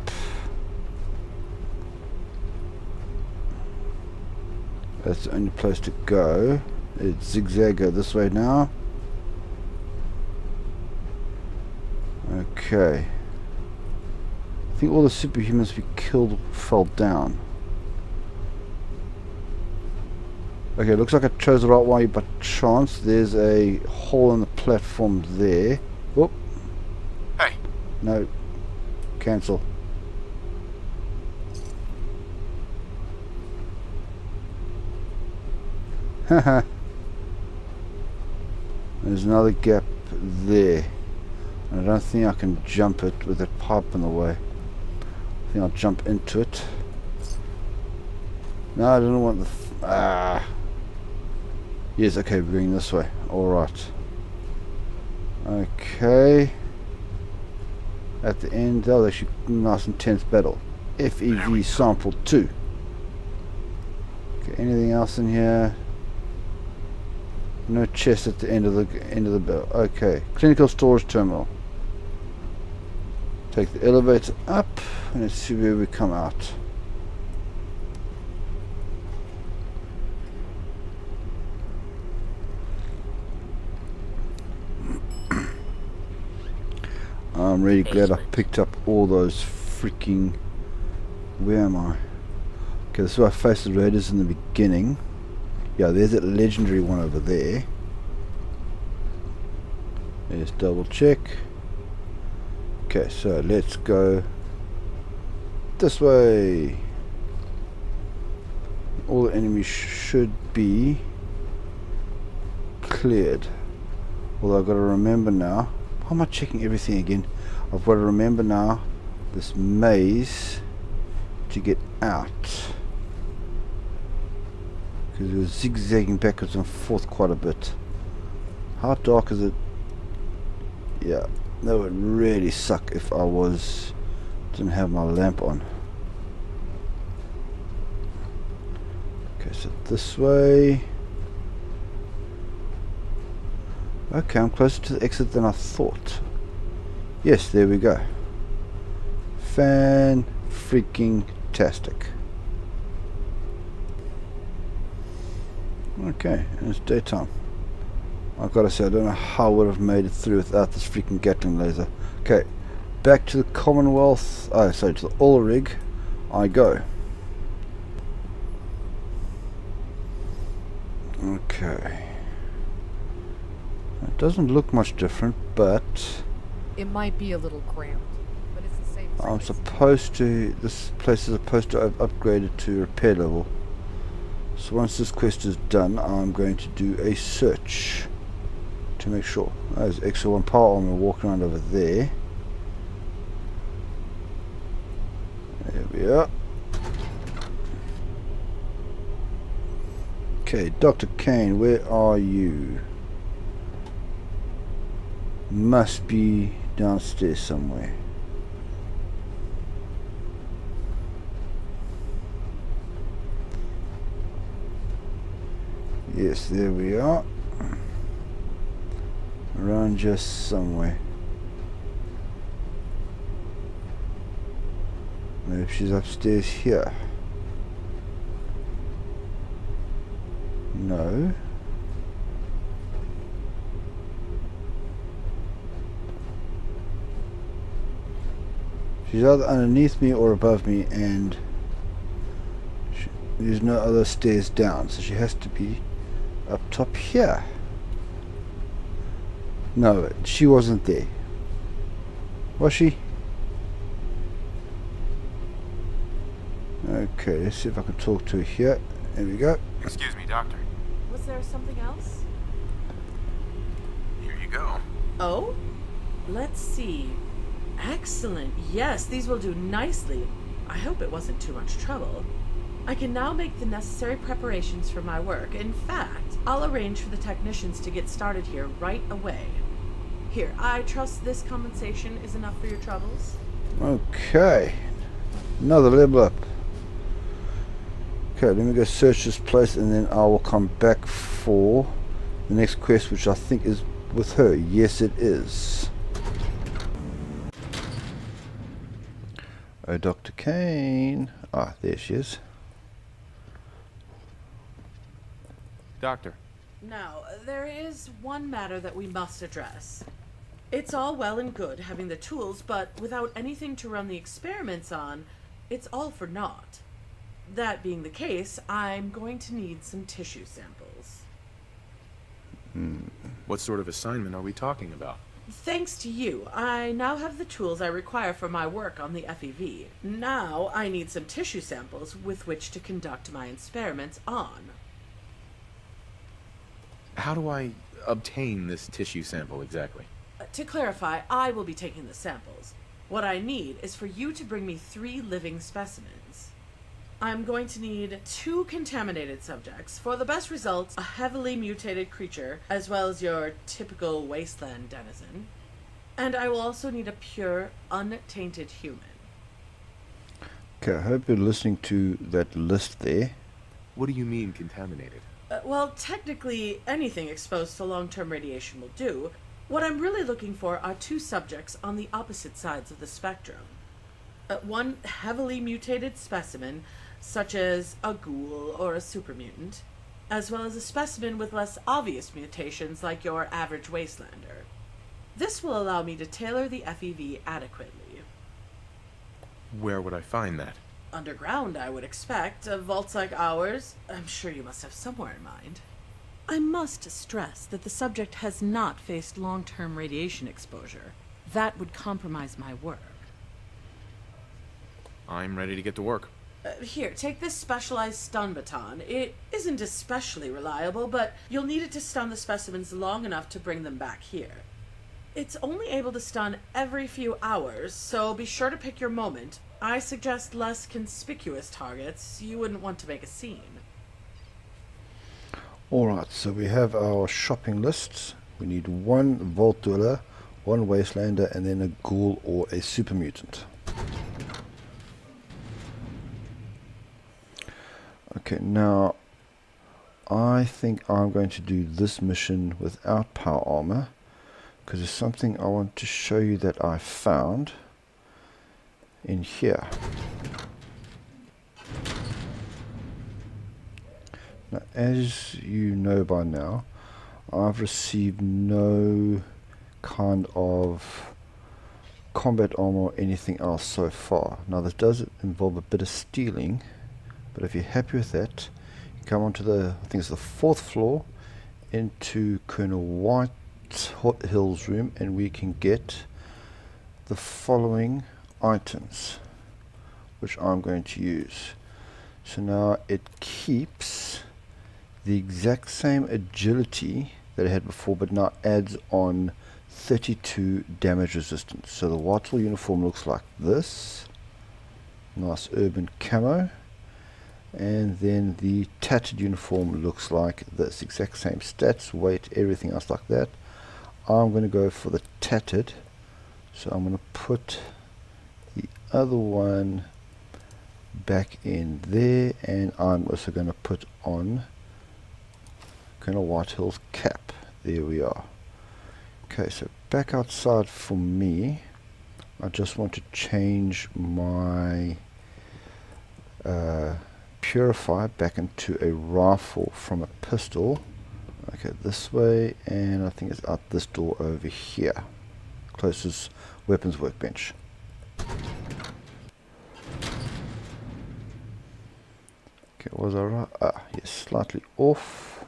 [SPEAKER 1] That's the only place to go. It's zigzag, go this way now. Okay, I think all the superhumans we killed fell down. Okay, looks like I chose the right way by chance. There's a hole in the platform there. Whoop.
[SPEAKER 6] Hey.
[SPEAKER 1] No. Cancel. Haha. There's another gap there. I don't think I can jump it with that pipe in the way. I think I'll jump into it. No, I don't want the... Yes, okay, we're going this way. Alright. Okay. At the end, that was actually a nice intense battle. FEV sample 2. Okay, anything else in here? No chest at the end of the bill. Okay, clinical storage terminal. Take the elevator up and let's see where we come out. I'm really glad I picked up all those freaking... Where am I? Okay, this is where I faced the raiders in the beginning. beginning. Yeah, there's that legendary one over there. Let's double check. Okay, so let's go this way. All the enemies should be cleared. Although I've got to remember now. How am I checking everything again? I've got to remember now this maze to get out. Because it was zigzagging backwards and forth quite a bit. How dark is it? Yeah, that would really suck if I didn't have my lamp on. Okay, so this way. Okay, I'm closer to the exit than I thought. Yes, there we go. Fan-freaking-tastic. Okay, and it's daytime. I've got to say, I don't know how I would have made it through without this freaking Gatling laser. Okay, back to the Commonwealth. Oh, sorry, to the oil rig I go. Okay. It doesn't look much different, but
[SPEAKER 12] it might be a little cramped, but it's the same.
[SPEAKER 1] I'm supposed to. This place is supposed to have upgraded to repair level. So once this quest is done, I'm going to do a search to make sure. There's extra 1 power armor walking around over there. There we are. Okay, Dr. Kane, where are you? Must be downstairs somewhere. Yes, there we are. Around just somewhere. Maybe she's upstairs here. No. She's either underneath me or above me, and there's no other stairs down, so she has to be up top here. No, she wasn't there. Was she? Okay, let's see if I can talk to her here. There we go.
[SPEAKER 6] Excuse me, Doctor.
[SPEAKER 9] Was there something else?
[SPEAKER 6] Here you go.
[SPEAKER 9] Oh? Let's see. Excellent. Yes, these will do nicely. I hope it wasn't too much trouble. I can now make the necessary preparations for my work. In fact, I'll arrange for the technicians to get started here right away. Here, I trust this compensation is enough for your troubles?
[SPEAKER 1] Okay. Another level up. Okay, let me go search this place, and then I will come back for the next quest, which I think is with her. Yes, it is. Oh, Dr. Kane. Ah, there she is.
[SPEAKER 6] Doctor.
[SPEAKER 9] Now, there is one matter that we must address. It's all well and good having the tools, but without anything to run the experiments on, it's all for naught. That being the case, I'm going to need some tissue samples.
[SPEAKER 6] What sort of assignment are we talking about?
[SPEAKER 9] Thanks to you, I now have the tools I require for my work on the FEV. Now I need some tissue samples with which to conduct my experiments on.
[SPEAKER 6] How do I obtain this tissue sample exactly?
[SPEAKER 9] To clarify, I will be taking the samples. What I need is for you to bring me 3 living specimens. I'm going to need 2 contaminated subjects. For the best results, a heavily mutated creature, as well as your typical wasteland denizen. And I will also need a pure, untainted human.
[SPEAKER 1] Okay, I hope you're listening to that list there.
[SPEAKER 6] What do you mean contaminated?
[SPEAKER 9] Well, technically, anything exposed to long-term radiation will do. What I'm really looking for are 2 subjects on the opposite sides of the spectrum. One heavily mutated specimen, such as a ghoul or a supermutant, as well as a specimen with less obvious mutations like your average wastelander. This will allow me to tailor the FEV adequately.
[SPEAKER 6] Where would I find that?
[SPEAKER 9] underground, I would expect. Vaults like ours, I'm sure you must have somewhere in mind. I must stress that the subject has not faced long-term radiation exposure. That would compromise my work.
[SPEAKER 6] I'm ready to get to work.
[SPEAKER 9] Here, take this specialized stun baton. It isn't especially reliable, but you'll need it to stun the specimens long enough to bring them back here. It's only able to stun every few hours, so be sure to pick your moment. I suggest less conspicuous targets. You wouldn't want to make a scene.
[SPEAKER 1] Alright, so we have our shopping lists. We need one Vault Dweller, one Wastelander, and then a Ghoul or a Super Mutant. Okay, now I think I'm going to do this mission without power armor, because there's something I want to show you that I found in here. Now, as you know by now, I've received no kind of combat armor or anything else so far. Now this does involve a bit of stealing, but if you're happy with that, you come onto the, I think it's the 4th floor, into Colonel Whitehill's room, and we can get the following items, which I'm going to use. So now it keeps the exact same agility that I had before, but now adds on 32 damage resistance. So the Whitehall uniform looks like this, nice urban camo. And then the tattered uniform looks like this, exact same stats, weight, everything else like that. I'm going to go for the tattered, so I'm going to put the other one back in there, and I'm also going to put on Colonel Whitehill's cap. There we are. Okay, so back outside for me, I just want to change my Purify back into a rifle from a pistol. Okay, this way, and I think it's out this door over here, closest weapons workbench. Okay, was I right? Ah, yes, slightly off.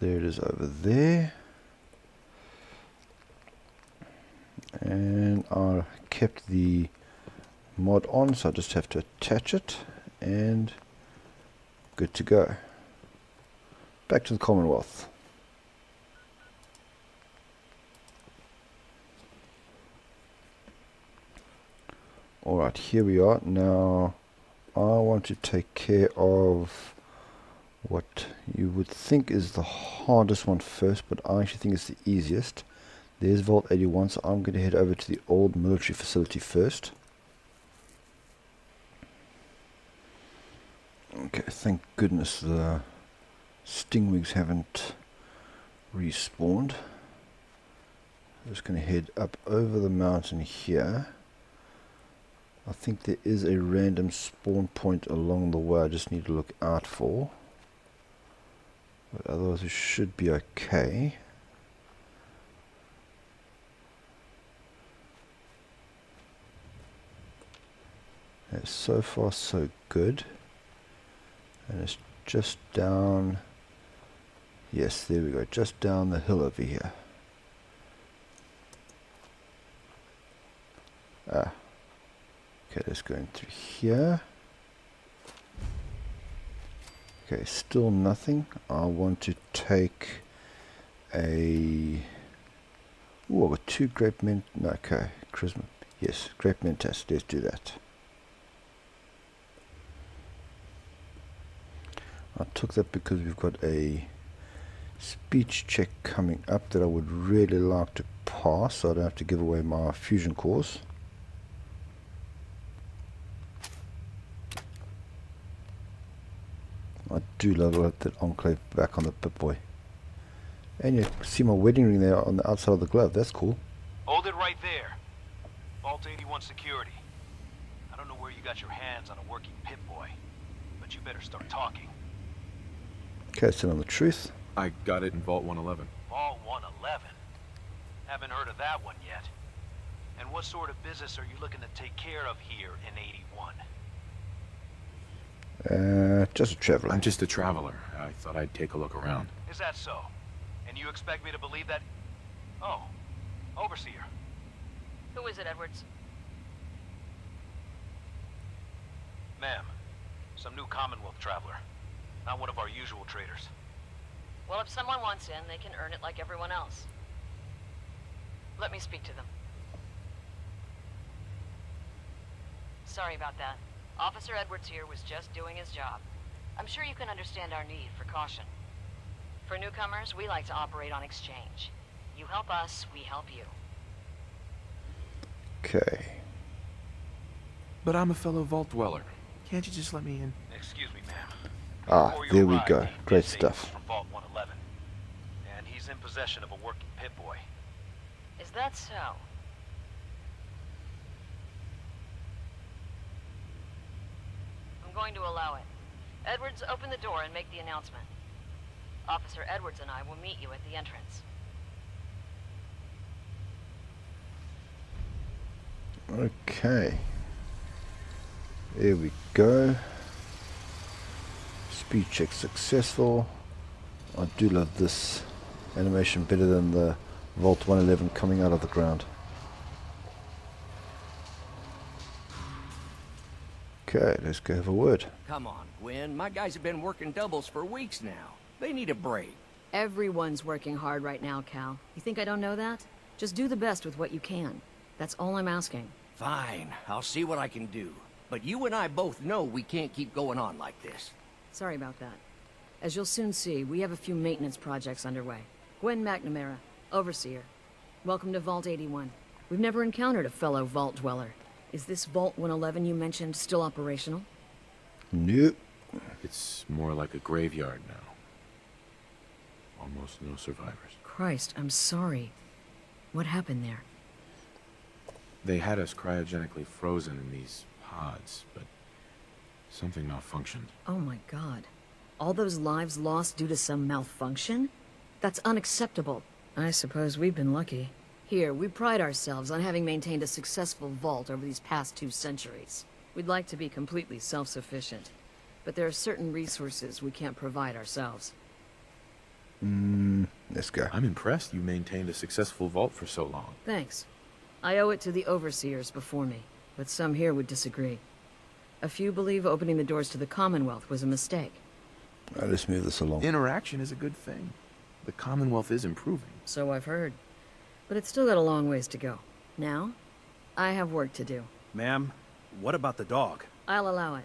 [SPEAKER 1] There it is over there. And I kept the mod on, so I just have to attach it, and good to go. Back to the Commonwealth. Alright, here we are. Now I want to take care of what you would think is the hardest one first, but I actually think it's the easiest. There's Vault 81, so I'm going to head over to the old military facility first. Okay, thank goodness the Stingwigs haven't respawned. I'm just going to head up over the mountain here. I think there is a random spawn point along the way I just need to look out for. But otherwise we should be okay. Okay, so far so good. And it's just down, yes, there we go, just down the hill over here. Ah, okay, let's go in through here. Okay, still nothing. I want to take a, ooh, I've got 2 grape mint, no, okay, charisma, yes, grape mint test, let's do that. I took that because we've got a speech check coming up that I would really like to pass, so I don't have to give away my fusion cores. I do love that Enclave back on the Pip-Boy. And you see my wedding ring there on the outside of the glove, that's cool.
[SPEAKER 13] Hold it right there. Vault 81 security. I don't know where you got your hands on a working Pip-Boy, but you better start talking.
[SPEAKER 1] Okay, still on the truth.
[SPEAKER 11] I got it in Vault 111.
[SPEAKER 13] Vault 111? Haven't heard of that one yet. And what sort of business are you looking to take care of here in 81?
[SPEAKER 1] Just a traveler.
[SPEAKER 6] I'm just a traveler. I thought I'd take a look around.
[SPEAKER 13] Is that so? And you expect me to believe that? Oh, Overseer.
[SPEAKER 14] Who is it, Edwards?
[SPEAKER 13] Ma'am, some new Commonwealth traveler. Not one of our usual traders.
[SPEAKER 14] Well, if someone wants in, they can earn it like everyone else. Let me speak to them. Sorry about that. Officer Edwards here was just doing his job. I'm sure you can understand our need for caution. For newcomers, we like to operate on exchange. You help us, we help you.
[SPEAKER 1] Okay.
[SPEAKER 6] But I'm a fellow Vault Dweller. Can't you just let me in?
[SPEAKER 13] Excuse me, ma'am.
[SPEAKER 1] Ah,
[SPEAKER 13] Before you
[SPEAKER 1] there we
[SPEAKER 13] arrived,
[SPEAKER 1] go.
[SPEAKER 13] he
[SPEAKER 1] Great
[SPEAKER 13] did say he
[SPEAKER 1] stuff.
[SPEAKER 13] was from Vault 111. And he's in possession of a working pit-boy.
[SPEAKER 14] Is that so? I'm going to allow it. Edwards, open the door and make the announcement. Officer Edwards and I will meet you at the entrance.
[SPEAKER 1] Okay. There we go. Speed check successful. I do love this animation better than the Vault 111 coming out of the ground. Okay, let's go have a word.
[SPEAKER 15] Come on, Gwen. My guys have been working doubles for weeks now. They need a break.
[SPEAKER 14] Everyone's working hard right now, Cal. You think I don't know that? Just do the best with what you can. That's all I'm asking.
[SPEAKER 15] Fine, I'll see what I can do. But you and I both know we can't keep going on like this.
[SPEAKER 14] Sorry about that. As you'll soon see, we have a few maintenance projects underway. Gwen McNamara, Overseer. Welcome to Vault 81. We've never encountered a fellow Vault Dweller. Is this Vault 111 you mentioned still operational?
[SPEAKER 1] Nope.
[SPEAKER 6] It's more like a graveyard now. Almost no survivors.
[SPEAKER 14] Christ, I'm sorry. What happened there?
[SPEAKER 6] They had us cryogenically frozen in these pods, but something malfunctioned.
[SPEAKER 14] Oh my god. All those lives lost due to some malfunction? That's unacceptable. I suppose we've been lucky. Here, we pride ourselves on having maintained a successful vault over these past 2 centuries. We'd like to be completely self-sufficient, but there are certain resources we can't provide ourselves.
[SPEAKER 1] Let's go.
[SPEAKER 6] I'm impressed you maintained a successful vault for so long.
[SPEAKER 14] Thanks. I owe it to the overseers before me, but some here would disagree. A few believe opening the doors to the Commonwealth was a mistake.
[SPEAKER 1] Let's move this along.
[SPEAKER 6] Interaction is a good thing. The Commonwealth is improving.
[SPEAKER 14] So I've heard. But it's still got a long ways to go. Now, I have work to do.
[SPEAKER 13] Ma'am, what about the dog?
[SPEAKER 14] I'll allow it.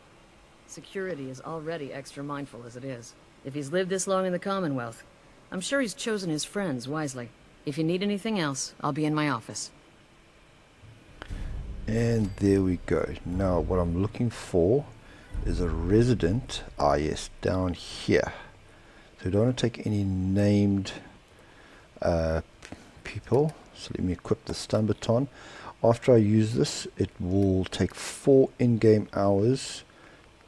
[SPEAKER 14] Security is already extra mindful as it is. If he's lived this long in the Commonwealth, I'm sure he's chosen his friends wisely. If you need anything else, I'll be in my office.
[SPEAKER 1] And there we go. Now what I'm looking for is a resident. Ah yes, down here. So we don't want to take any named people. So let me equip the stun baton. After I use this, it will take 4 in-game hours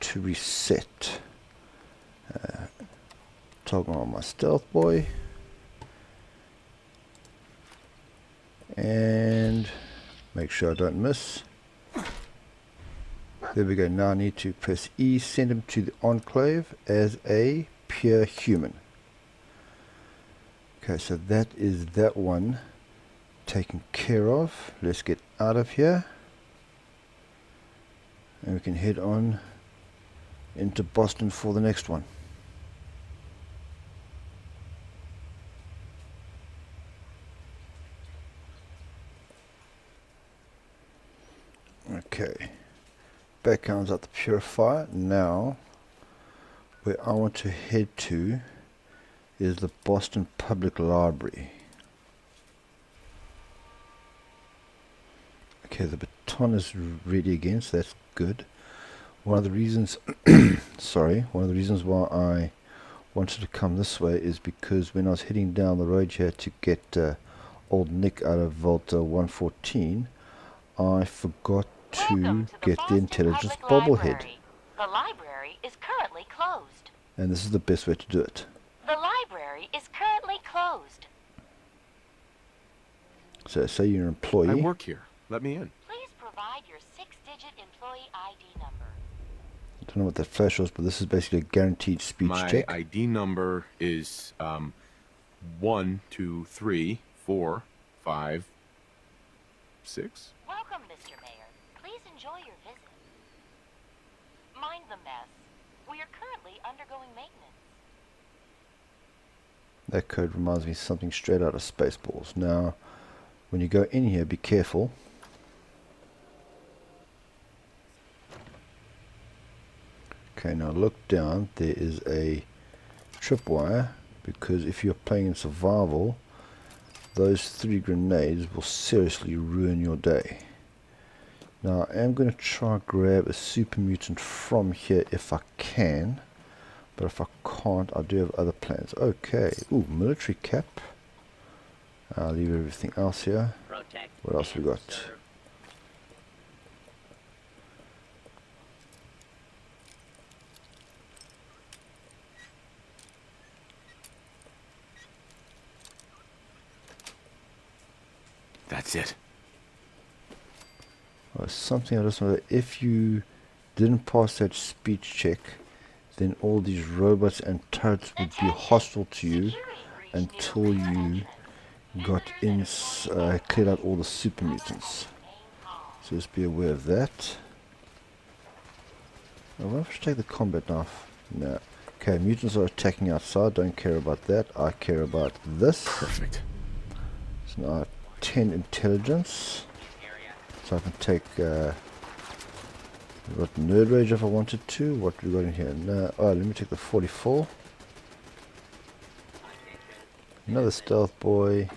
[SPEAKER 1] to reset. Toggle on my stealth boy. And make sure I don't miss. There we go. Now I need to press E, send him to the Enclave as a pure human. Okay, so that is that one taken care of. Let's get out of here. And we can head on into Boston for the next one. Okay, back comes out the purifier. Now where I want to head to is the Boston Public Library. Okay, the baton is ready again, so that's good. One of the reasons one of the reasons why I wanted to come this way is because when I was heading down the road here to get old Nick out of Vault 114, I forgot to get the intelligence bobblehead.
[SPEAKER 14] The library is currently closed.
[SPEAKER 1] And this is the best way to do it.
[SPEAKER 14] The library is currently closed.
[SPEAKER 1] So say you're an employee.
[SPEAKER 6] I work here. Let me in.
[SPEAKER 14] Please provide your 6-digit employee ID number.
[SPEAKER 1] don't know what that flash was, but this is basically a guaranteed speech check.
[SPEAKER 6] My ID number is 1, 2, 3, 4, 5, 6.
[SPEAKER 16] Welcome, Mr. Mayor. Please enjoy your visit. Mind the mess. We are currently undergoing maintenance.
[SPEAKER 1] That code reminds me of something straight out of Spaceballs. Now, when you go in here, be careful. Okay, now look down. There is a tripwire, because if you're playing in survival, those 3 grenades will seriously ruin your day. Now, I am going to try and grab a super mutant from here if I can. But if I can't, I do have other plans. Okay. Ooh, military cap. I'll leave everything else here. What else we got?
[SPEAKER 6] That's it.
[SPEAKER 1] Oh, something I just want to... If you didn't pass that speech check, then all these robots and turrets would be hostile to you until you got in, cleared out all the super mutants. So just be aware of that. I wonder if I should take the combat knife. No. Okay, mutants are attacking outside. Don't care about that. I care about this.
[SPEAKER 6] Perfect.
[SPEAKER 1] So now I have 10 intelligence. So I can take... I've got Nerd Rage if I wanted to. What do we got in here? No. Oh, let me take the 44. Another stealth boy.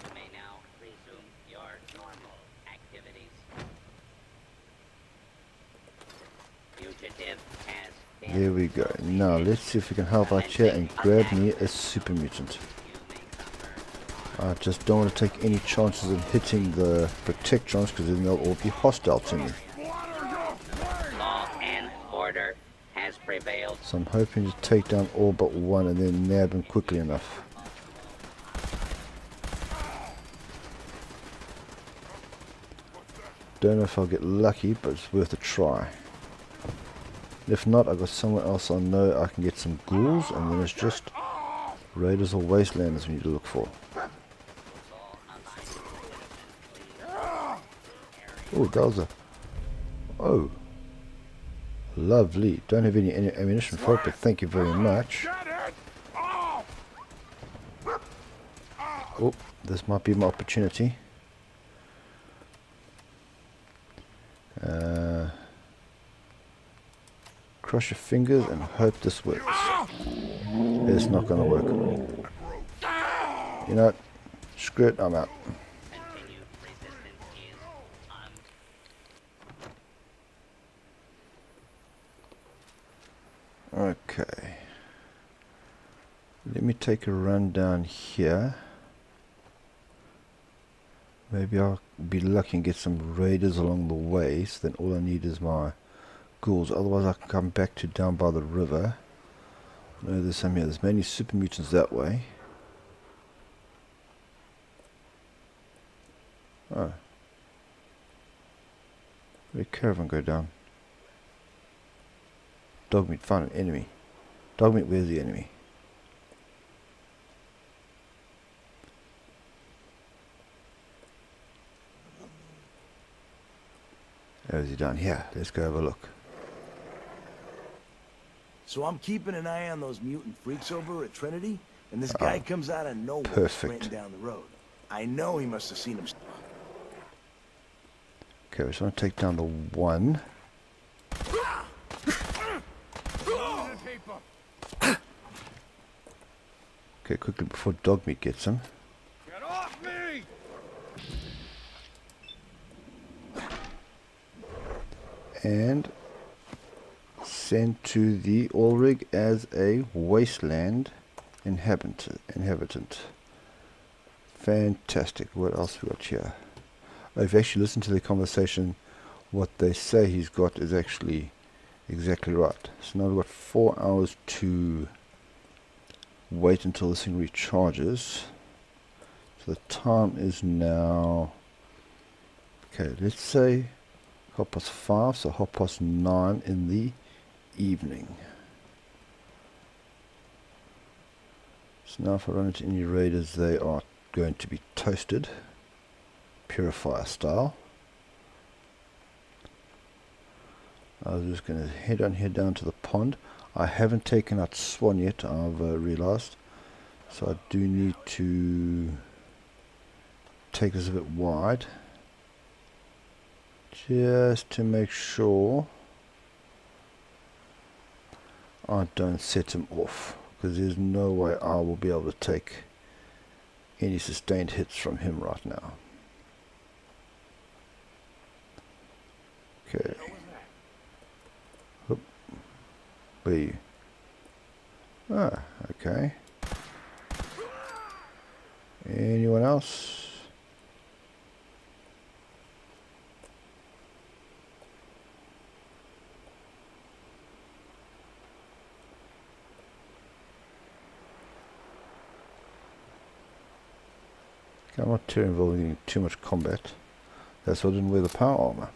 [SPEAKER 1] There we go. Now let's see if we can help out here and grab me a super mutant. I just don't want to take any chances of hitting the protectrons, because then they'll all be hostile to me. So I'm hoping to take down all but one and then nab him quickly enough. Don't know if I'll get lucky, but it's worth a try. If not, I've got somewhere else I know I can get some ghouls, and then it's just raiders or wastelanders we need to look for. Oh, that was a... Oh. Lovely. Don't have any ammunition for it, but thank you very much. Oh, this might be my opportunity. Cross your fingers and hope this works. It's not going to work. You know what? Screw it, I'm out. Okay. Let me take a run down here. Maybe I'll be lucky and get some raiders along the way, so then all I need is my ghouls. Otherwise I can come back to down by the river. No, there's some here. There's many super mutants that way. Oh. Where did caravan go down? Dogmeat, found an enemy. Dogmeat, where's the enemy? Oh, is he down here? Let's go have a look.
[SPEAKER 17] So I'm keeping an eye on those mutant freaks over at Trinity, and this guy comes out of nowhere sprinting down the road. I know he must have seen him.
[SPEAKER 1] Okay, we just want to take down the one. Okay, quickly before Dogmeat gets him.
[SPEAKER 2] Get off me!
[SPEAKER 1] And sent to the Ulrig as a wasteland inhabitant. Fantastic. What else we got here? Oh, if you actually listen to the conversation, what they say he's got is actually exactly right. So now we've got 4 hours to wait until this thing recharges. So the time is now, okay, let's say 5:30, so 9:30 in the evening. So now if I run into any raiders, they are going to be toasted, purifier style. I was just going to head on here down to the pond. I haven't taken out Swan yet, I've realized. So I do need to take this a bit wide, just to make sure I don't set him off, because there's no way I will be able to take any sustained hits from him right now. Okay. Oop. Where are you? Ah, okay. Anyone else? I'm not too involved in too much combat. That's why I didn't wear the power armor.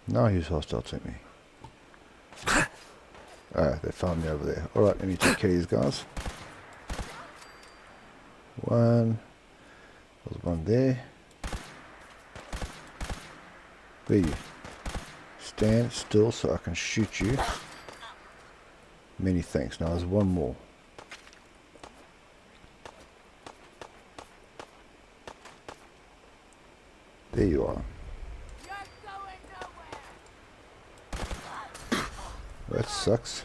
[SPEAKER 1] Now he's hostile to me. Ah, they found me over there. Alright, let me take care of these guys. One. There's one there. Where are you? Stand still so I can shoot you. Many thanks. Now there's one more. There you are. That sucks.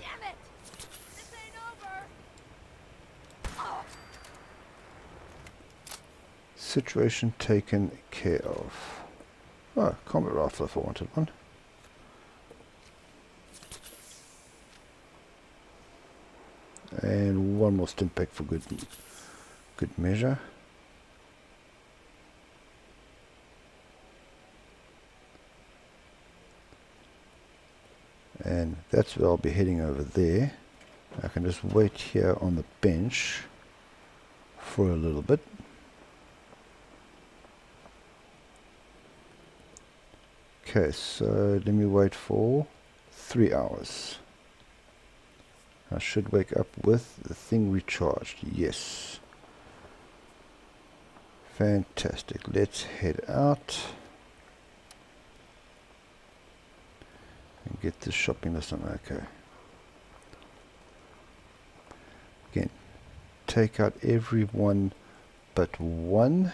[SPEAKER 1] Situation taken care of. Oh, combat rifle if I wanted one. And one more stim pack for good measure. And that's where I'll be heading over there. I can just wait here on the bench for a little bit. Okay, so let me wait for 3 hours. I should wake up with the thing recharged. Yes. Fantastic. Let's head out and get this shopping list on. Okay. Again, take out everyone but one,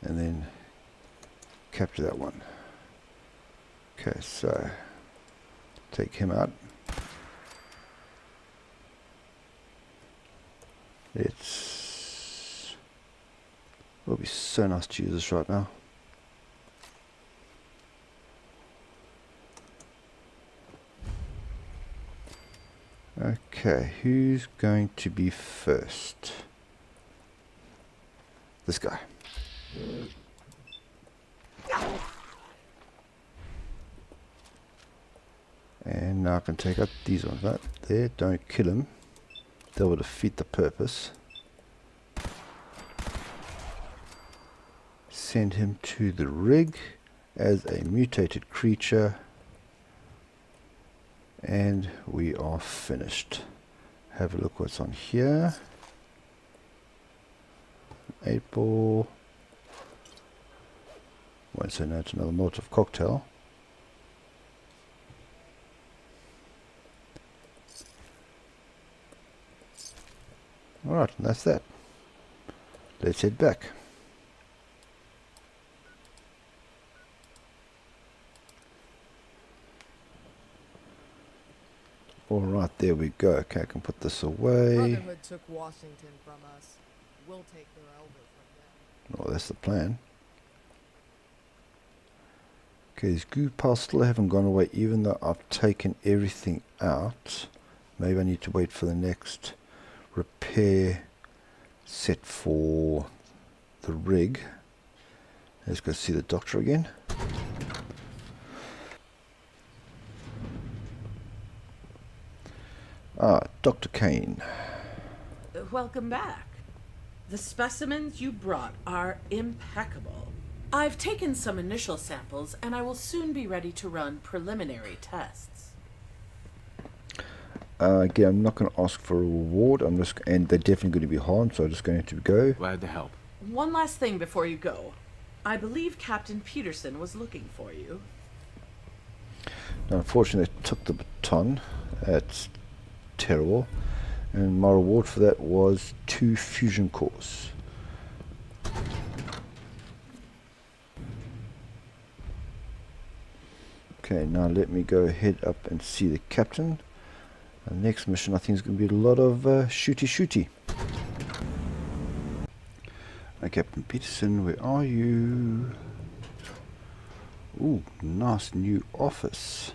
[SPEAKER 1] and then capture that one. Okay, so take him out. It'll be so nice to use this right now. Okay, who's going to be first? This guy. And now I can take out these ones. Right there, don't kill him. That will defeat the purpose. Send him to the rig as a mutated creature. And we are finished. Have a look what's on here. 8 ball. Won't say no to another Molotov cocktail. Alright, and that's that. Let's head back. Alright, there we go. Okay, I can put this away.
[SPEAKER 12] Brotherhood took Washington from us. We'll take their elder from them.
[SPEAKER 1] Oh, that's the plan. Okay, these goo piles still haven't gone away even though I've taken everything out. Maybe I need to wait for the next repair set for the rig. Let's go see the doctor again.
[SPEAKER 9] Dr.
[SPEAKER 1] Kane.
[SPEAKER 9] welcome back. The specimens you brought are impeccable. I've taken some initial samples, and I will soon be ready to run preliminary tests.
[SPEAKER 1] Again, I'm not going to ask for a reward. And they're definitely going to be harmed, so I'm just going to go.
[SPEAKER 6] Glad to help.
[SPEAKER 9] One last thing before you go. I believe Captain Peterson was looking for you.
[SPEAKER 1] Now, unfortunately, I took the baton. That's terrible. And my reward for that was 2 fusion cores. Okay, now let me go head up and see the captain. The next mission I think is going to be a lot of shooty. Captain Peterson, where are you? Ooh, nice new office.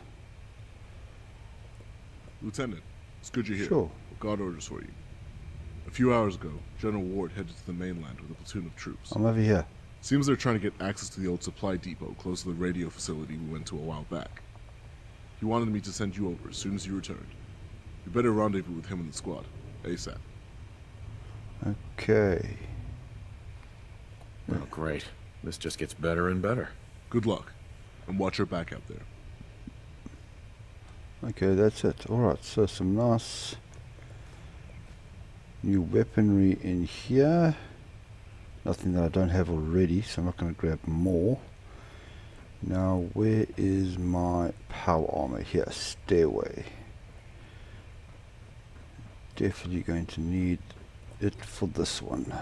[SPEAKER 11] Lieutenant, it's good you're here.
[SPEAKER 1] Sure.
[SPEAKER 11] I've got orders for you. A few hours ago, General Ward headed to the mainland with a platoon of troops.
[SPEAKER 1] I'm over here.
[SPEAKER 11] Seems they're trying to get access to the old supply depot close to the radio facility we went to a while back. He wanted me to send you over as soon as you returned. You better rendezvous with him and the squad, ASAP.
[SPEAKER 1] Okay.
[SPEAKER 6] Oh, great. This just gets better and better.
[SPEAKER 11] Good luck, and watch your back out there.
[SPEAKER 1] Okay, that's it. Alright, so some nice new weaponry in here. Nothing that I don't have already, so I'm not going to grab more. Now, where is my power armor? Here, stairway. Definitely going to need it for this one.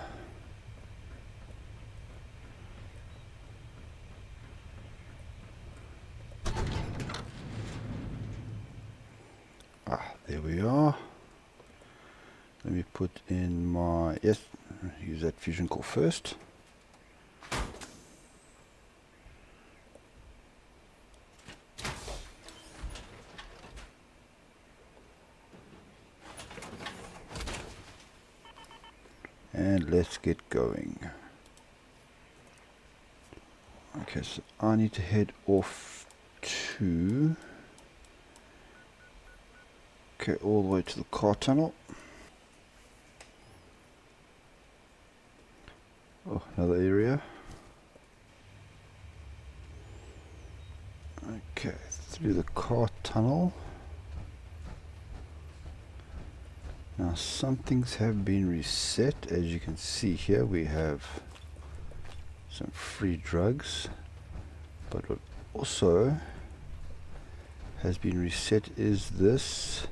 [SPEAKER 1] There we are. Let me put in my, yes, use that fusion core first. And let's get going. Okay, so I need to head off to, okay, all the way to the car tunnel. Oh, another area. Okay, through the car tunnel. Now some things have been reset. As you can see here, we have some free drugs, but what also has been reset is this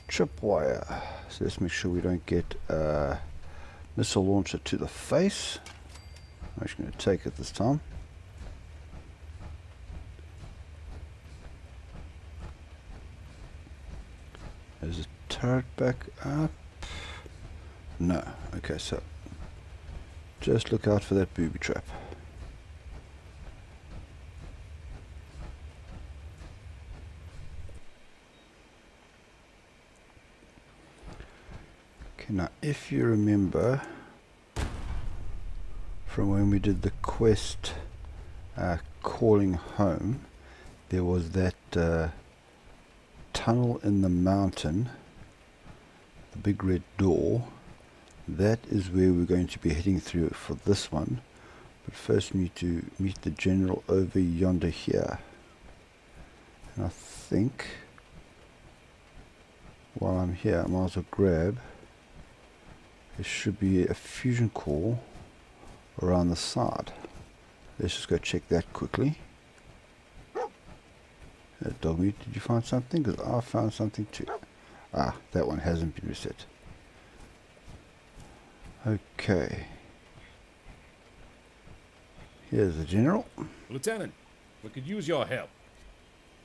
[SPEAKER 1] tripwire. So let's make sure we don't get a missile launcher to the face. I'm actually going to take it this time. Is the turret back up? No. Okay, so just look out for that booby trap. Okay, now if you remember from when we did the quest calling home, there was that tunnel in the mountain, the big red door. That is where we're going to be heading through for this one, but first we need to meet the general over yonder here. And I think while I'm here I might as well grab, there should be a fusion core around the side. Let's just go check that quickly. Dogmeat, did you find something? Because I found something too. Ah, that one hasn't been reset. Okay. Here's the general.
[SPEAKER 7] Lieutenant, we could use your help.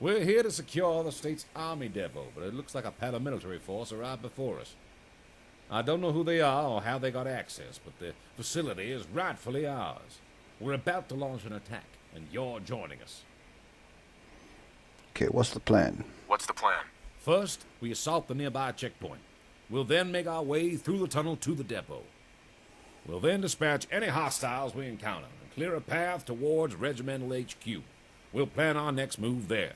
[SPEAKER 7] We're here to secure the state's army depot, but it looks like a paramilitary force arrived before us. I don't know who they are or how they got access, but the facility is rightfully ours. We're about to launch an attack, and you're joining us.
[SPEAKER 1] Okay, what's the plan?
[SPEAKER 6] What's the plan?
[SPEAKER 7] First, we assault the nearby checkpoint. We'll then make our way through the tunnel to the depot. We'll then dispatch any hostiles we encounter and clear a path towards Regimental HQ. We'll plan our next move there.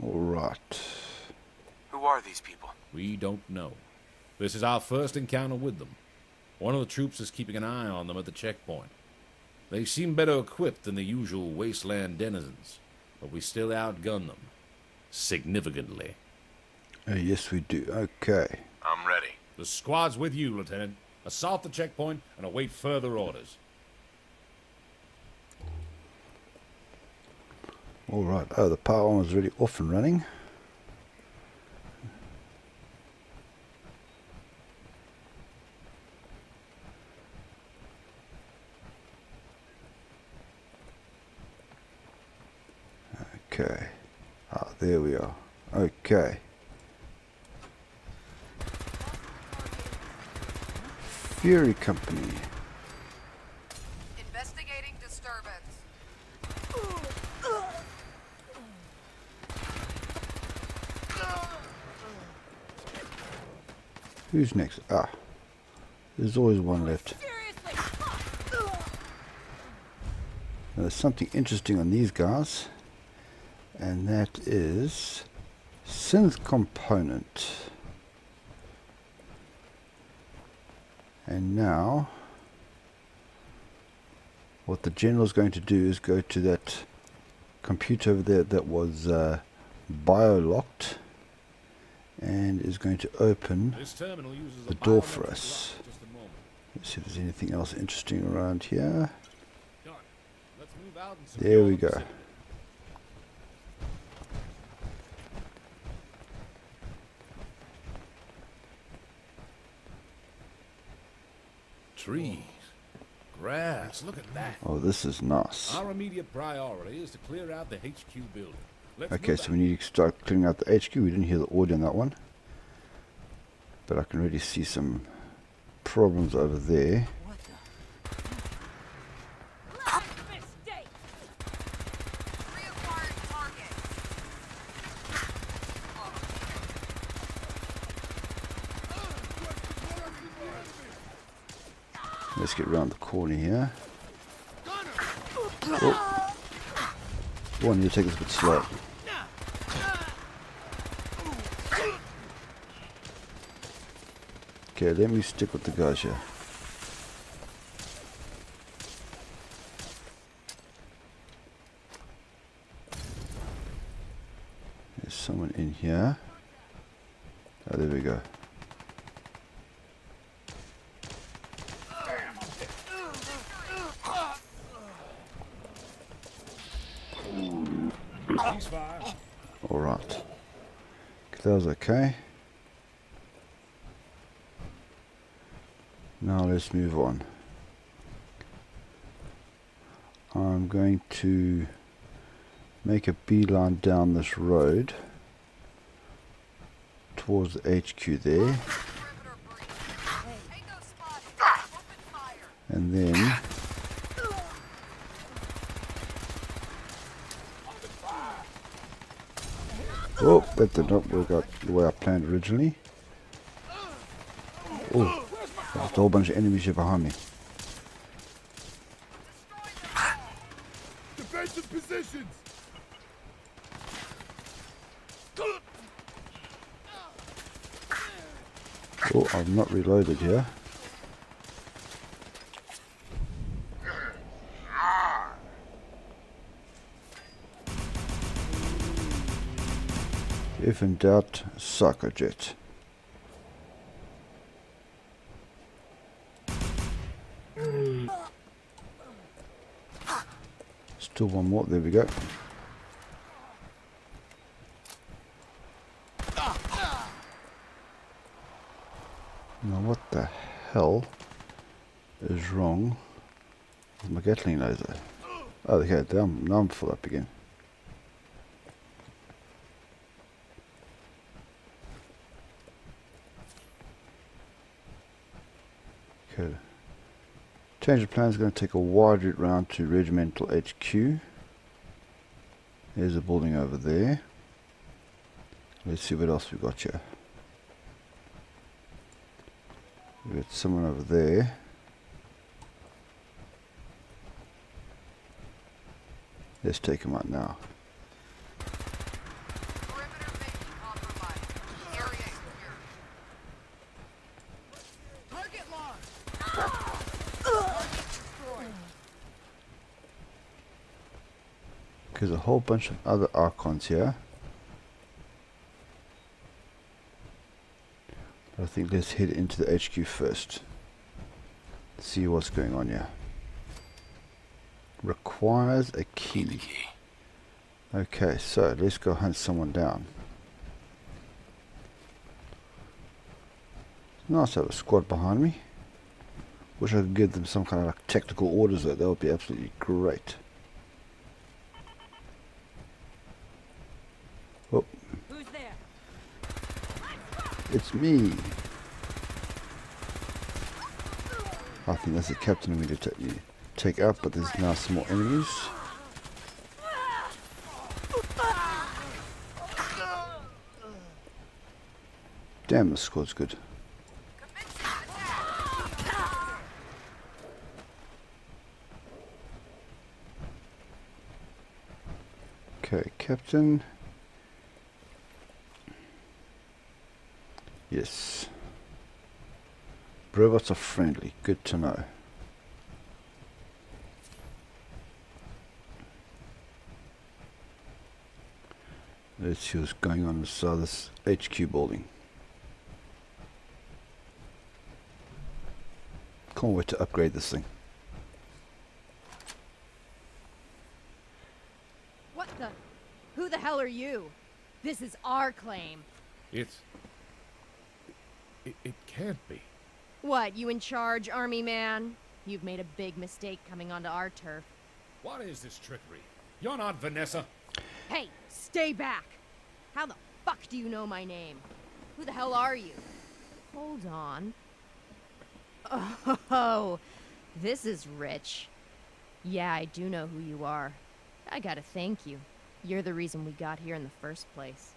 [SPEAKER 1] Alright.
[SPEAKER 6] Who are are these people?
[SPEAKER 7] We don't know. This is our first encounter with them. One of the troops is keeping an eye on them at the checkpoint. They seem better equipped than the usual wasteland denizens, but we still outgun them. Significantly.
[SPEAKER 1] Yes, we do. Okay.
[SPEAKER 6] I'm ready.
[SPEAKER 7] The squad's with you, Lieutenant. Assault the checkpoint and await further orders.
[SPEAKER 1] Alright. Oh, the power armor is really off and running. Okay. Ah, there we are. Okay. Fury Company.
[SPEAKER 12] Investigating disturbance.
[SPEAKER 1] Who's next? Ah. There's always one left. Now, there's something interesting on these guys, and that is synth component. And now what the general's going to do is go to that computer over there that was bio-locked and is going to open the door for us. Let's see if there's anything else interesting around here. There we go.
[SPEAKER 7] Trees, grass, look at that.
[SPEAKER 1] Oh, this is nice.
[SPEAKER 7] Our immediate priority is to clear out the HQ building.
[SPEAKER 1] Okay, so we need to start clearing out the HQ. We didn't hear the audio on that one, but I can really see some problems over there. Let's get around the corner here. Oh. Oh, I need to take this a bit slow. Okay, let me stick with the guys here. There's someone in here. Oh, there we go. Alright. That was okay. Now let's move on. I'm going to make a beeline down this road towards the HQ there. And then oh, that did not work out the way I planned originally. Oh, there's a whole bunch of enemies here behind me.
[SPEAKER 2] Defensive positions!
[SPEAKER 1] Oh, I'm not reloaded here. If in doubt, sucker jet. Still one more, there we go. Now what the hell is wrong with my Gatling laser? Oh, okay, now I'm full up again. Okay. Change of plan is going to take a wide route round to Regimental HQ. There's a building over there. Let's see what else we've got here. We've got someone over there. Let's take him out now.
[SPEAKER 12] Perimeter may be compromised. Area
[SPEAKER 1] there's a whole bunch of other Archons here. But I think let's head into the HQ first. See what's going on here. Requires a key. Okay, so let's go hunt someone down. It's nice to have a squad behind me. Wish I could give them some kind of like tactical orders though. That would be absolutely great. Oh.
[SPEAKER 16] Who's there?
[SPEAKER 1] It's me. I think that's the captain we need to take out, but there's now some more enemies. Damn, the squad's good. Okay, Captain. Yes. Robots are friendly. Good to know. Let's see what's going on inside this HQ building. Can't wait to upgrade this thing.
[SPEAKER 18] What the? Who the hell are you? This is our claim.
[SPEAKER 7] It can't be.
[SPEAKER 18] What, you in charge, army man? You've made a big mistake coming onto our turf.
[SPEAKER 7] What is this trickery? You're not Vanessa.
[SPEAKER 18] Hey, stay back! How the fuck do you know my name? Who the hell are you? Hold on. Oh, this is rich. Yeah, I do know who you are. I gotta thank you. You're the reason we got here in the first place.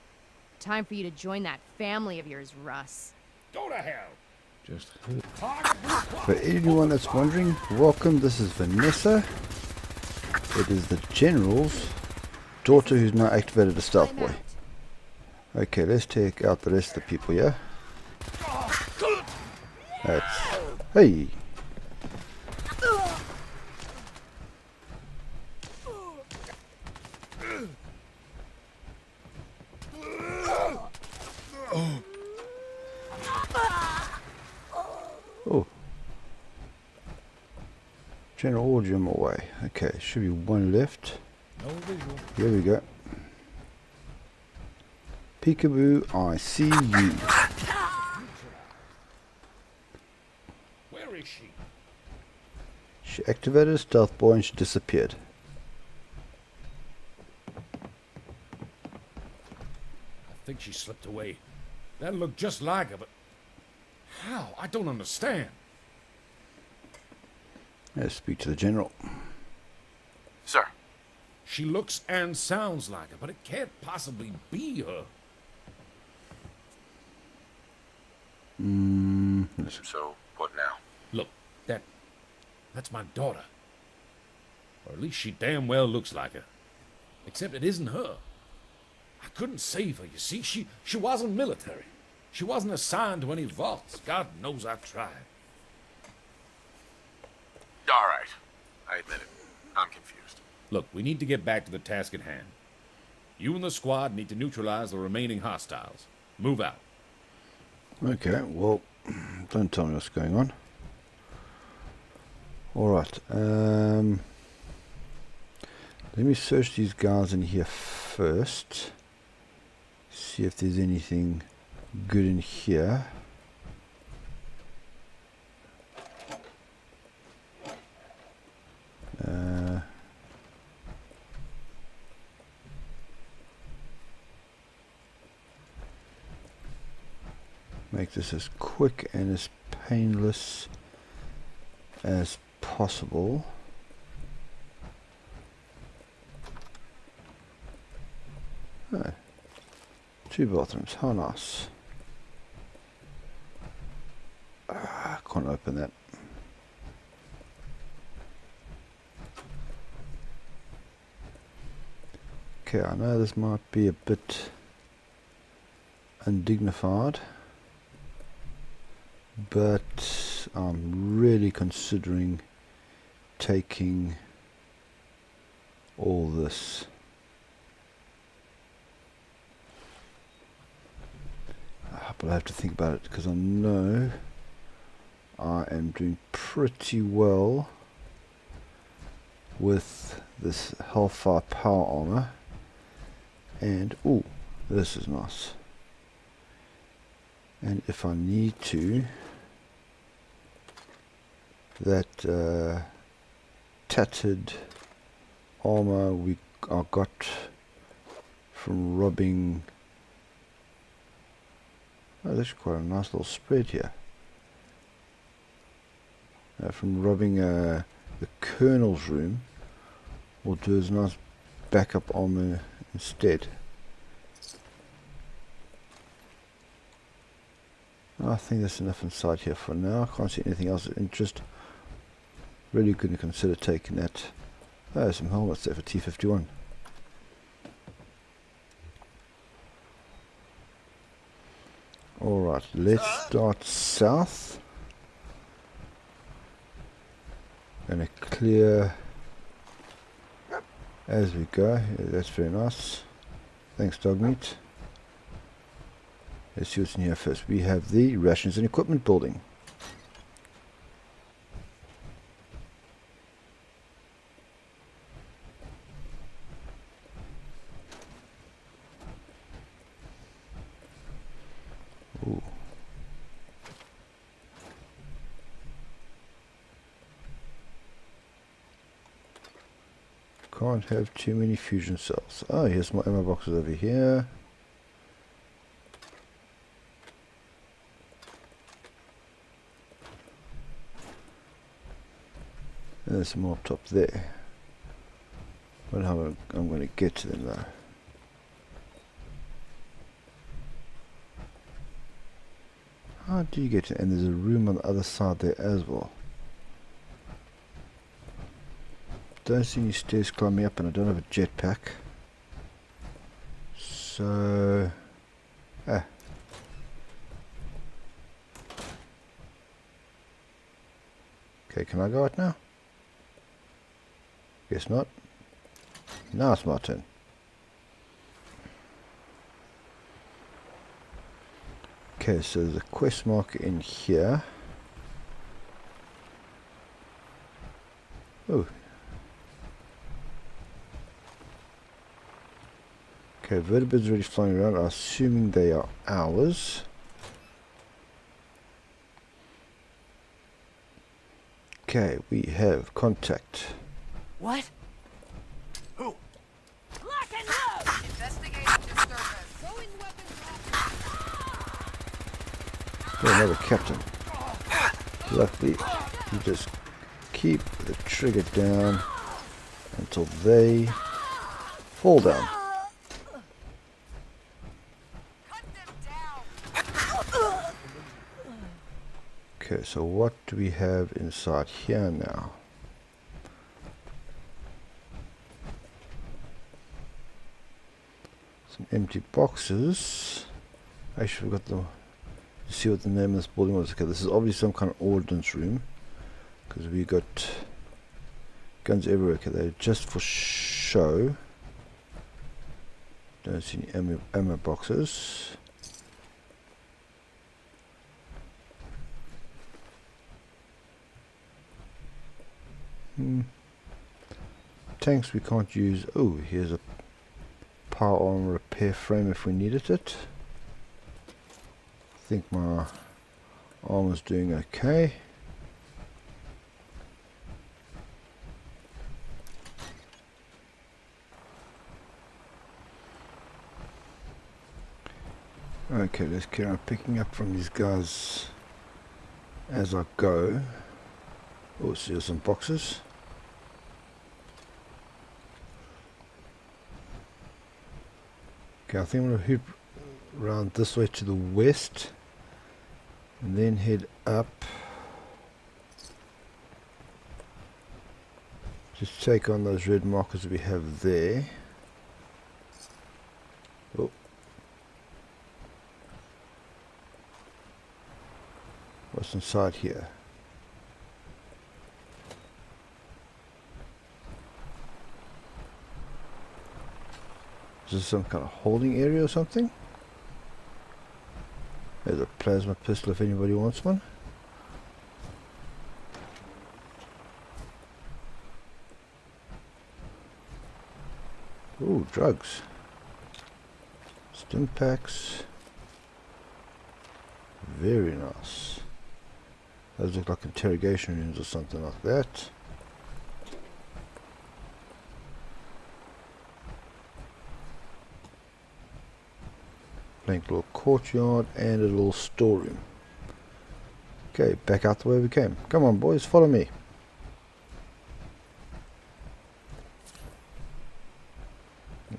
[SPEAKER 18] Time for you to join that family of yours, Russ.
[SPEAKER 7] Go to hell!
[SPEAKER 6] Just
[SPEAKER 1] For anyone that's wondering, welcome, this is Vanessa. It is the General's daughter who's now activated a stealth boy. Okay, let's take out the rest of the people, yeah? That's... Hey! Oh. General order him away. Okay, should be one left.
[SPEAKER 7] No visual.
[SPEAKER 1] Here we go. Peekaboo, I see you.
[SPEAKER 7] Where is she?
[SPEAKER 1] She activated a stealth boy and she disappeared.
[SPEAKER 7] I think she slipped away. That looked just like her, but how? I don't understand.
[SPEAKER 1] Let's speak to the General.
[SPEAKER 7] Sir. She looks and sounds like her, but it can't possibly be her.
[SPEAKER 6] So, what now?
[SPEAKER 7] Look, that's my daughter. Or at least she damn well looks like her. Except it isn't her. I couldn't save her, you see. She wasn't military. She wasn't assigned to any vaults. God knows I tried.
[SPEAKER 6] All right. I admit it. I'm confused.
[SPEAKER 7] Look, we need to get back to the task at hand. You and the squad need to neutralize the remaining hostiles. Move out.
[SPEAKER 1] Okay, well, don't tell me what's going on. Alright, let me search these guys in here first. See if there's anything good in here. Make this as quick and as painless as possible. Oh, 2 bathrooms, how nice. I can't open that. Okay, I know this might be a bit undignified, but I'm really considering taking all this. But I have to think about it because I know I am doing pretty well with this Hellfire power armor. And ooh, this is nice. And if I need to, that tattered armor I got from robbing. Oh, that's quite a nice little spread here. From robbing the Colonel's room, we'll do as nice backup armor instead. I think that's enough inside here for now. I can't see anything else of interest. Really couldn't consider taking that. Oh, some helmets there for T-51. Alright, let's start south. Gonna clear as we go. Yeah, that's very nice. Thanks, dog meat. Let's see what's in here first. We have the rations and equipment building. Ooh. Can't have too many fusion cells. Oh, here's my ammo boxes over here. And there's some more up top there. But how I'm going to get to them though. How do you get to? And there's a room on the other side there as well. Don't see any stairs climbing up, and I don't have a jetpack. So, okay, can I go out now? Guess not. Now it's my turn. Okay, so there's a quest marker in here. Oh. Okay, vertebrates already flying around. I'm assuming they are ours. Okay, we have contact.
[SPEAKER 15] What? Who?
[SPEAKER 12] Lock and load! Investigating disturbance. Going
[SPEAKER 1] Oh, another captain. Luckily, you just keep the trigger down until they fall down. Okay, so what do we have inside here now? Some empty boxes. I actually forgot to see what the name of this building was. Okay, this is obviously some kind of ordnance room, because we got guns everywhere. Okay, they're just for show. Don't see any ammo boxes. Tanks we can't use. Oh, here's a power armor repair frame if we needed it. I think my armor's doing okay. Okay, let's carry on picking up from these guys as I go. Oh, see some boxes. Okay, I think I'm going to hoop around this way to the west and then head up. Just take on those red markers we have there. Oh. What's inside here? Is this some kind of holding area or something? There's a plasma pistol if anybody wants one. Ooh, drugs. Stim packs. Very nice. Those look like interrogation rooms or something like that. Blank little courtyard and a little storeroom. Okay, back out the way we came. Come on, boys, follow me.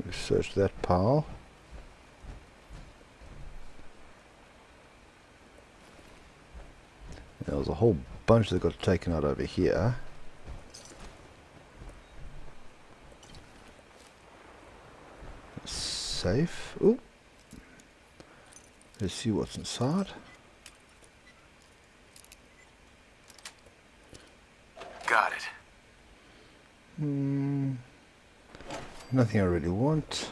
[SPEAKER 1] We've searched that pile. There was a whole bunch that got taken out over here. Safe. Ooh. Let's see what's inside.
[SPEAKER 6] Got it.
[SPEAKER 1] Nothing I really want.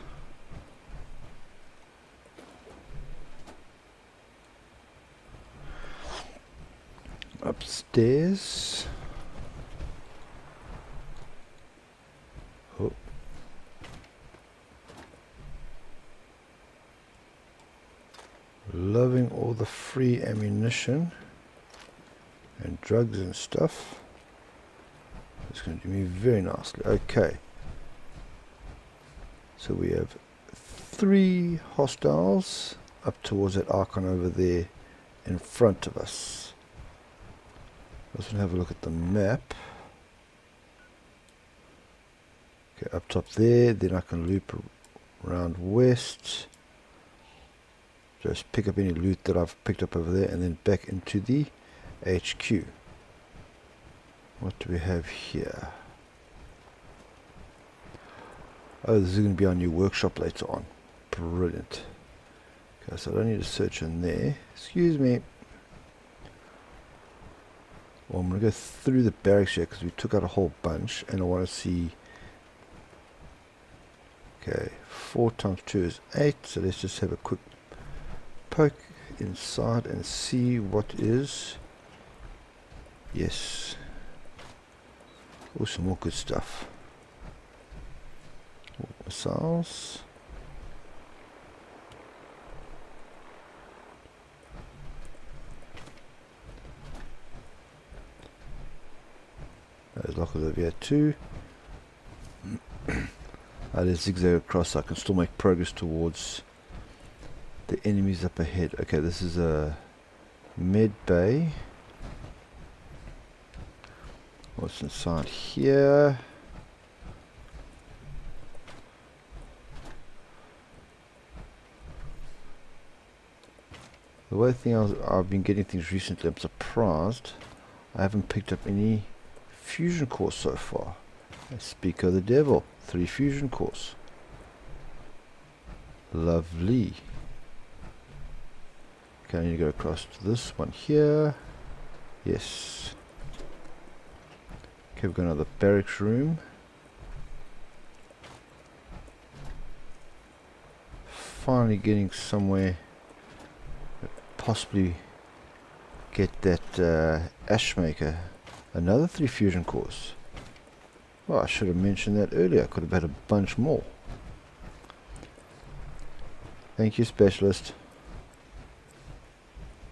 [SPEAKER 1] Upstairs. Oh. Loving all the free ammunition and drugs and stuff. It's going to do me very nicely. Okay. So we have 3 hostiles up towards that icon over there in front of us. Let's have a look at the map. Okay, up top there, then I can loop around west. Just pick up any loot that I've picked up over there and then back into the HQ. What do we have here? Oh, this is going to be our new workshop later on. Brilliant. Okay, so I don't need to search in there. Excuse me. Well, I'm going to go through the barracks here because we took out a whole bunch and I want to see. Okay, 4 times 2 is 8, so let's just have a quick poke inside and see what is. Yes. Oh, some more good stuff. More missiles. There's lockers over here too. Let's zigzag across so I can still make progress towards the enemies up ahead. Okay, this is a med bay. What's inside here? The way I've been getting things recently, I'm surprised I haven't picked up any fusion cores so far. Speak of the devil, 3 fusion cores. Lovely. Okay, I need to go across to this one here. Yes. Okay, we've got another barracks room. Finally getting somewhere. Possibly get that ash maker. Another 3 fusion cores. Well, I should have mentioned that earlier. I could have had a bunch more. Thank you, Specialist.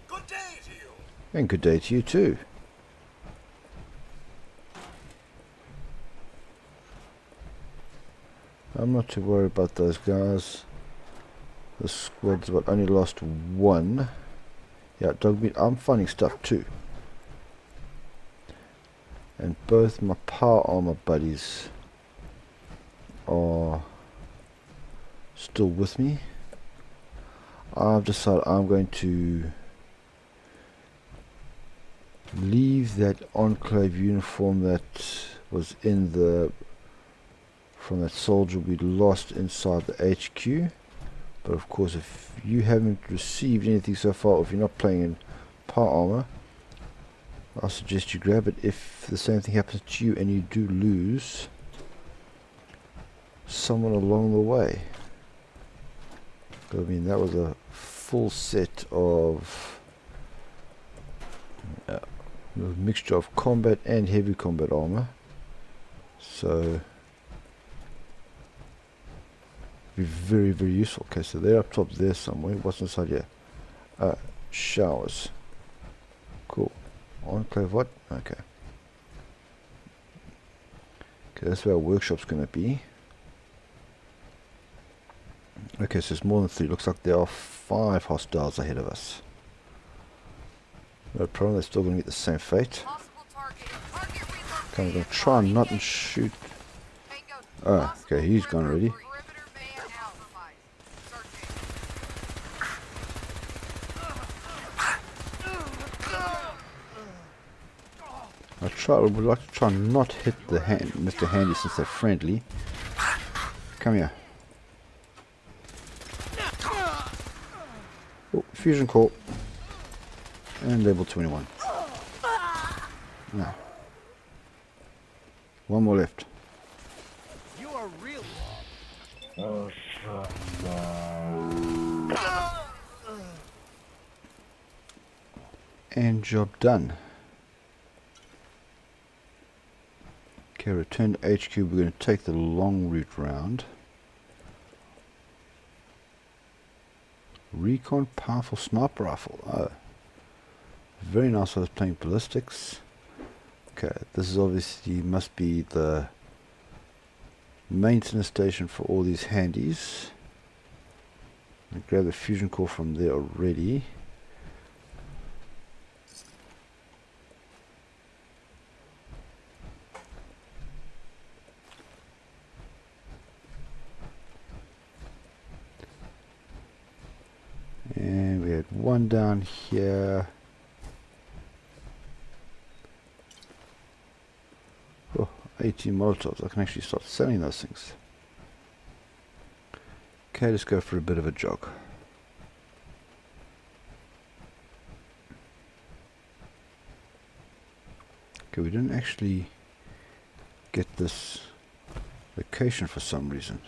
[SPEAKER 17] Good day to you.
[SPEAKER 1] And good day to you too. I'm not too worried about those guys. The squad's about only lost 1. Yeah, dog meat. I'm finding stuff too. And both my power armor buddies are still with me. I've decided I'm going to leave that Enclave uniform that was in the from that soldier we lost inside the HQ. But of course, if you haven't received anything so far, or if you're not playing in power armor, I suggest you grab it. If the same thing happens to you and you do lose someone along the way. I mean, that was a full set of a mixture of combat and heavy combat armor, so be very, very useful. Okay, so they're up top there somewhere. What's inside here? Showers. Cool. Enclave what? Okay. Okay, that's where our workshop's going to be. Okay, so it's more than 3. Looks like there are 5 hostiles ahead of us. No problem, they're still going to get the same fate. Okay, I'm going to try not and shoot. Oh, okay, he's gone already. Would like to try and not hit the Mr. Handy since they're friendly. Come here. Oh, fusion core. And level 21. No. One more left.
[SPEAKER 15] You are real.
[SPEAKER 1] And job done. Okay, return to HQ. We're going to take the long route round. Recon powerful sniper rifle. Oh, very nice. I was playing ballistics. Okay, this is obviously must be the maintenance station for all these handies. I grab the fusion core from there already. And we had one down here. Oh, 18 Molotovs. I can actually start selling those things. Okay, let's go for a bit of a jog. Okay, we didn't actually get this location for some reason.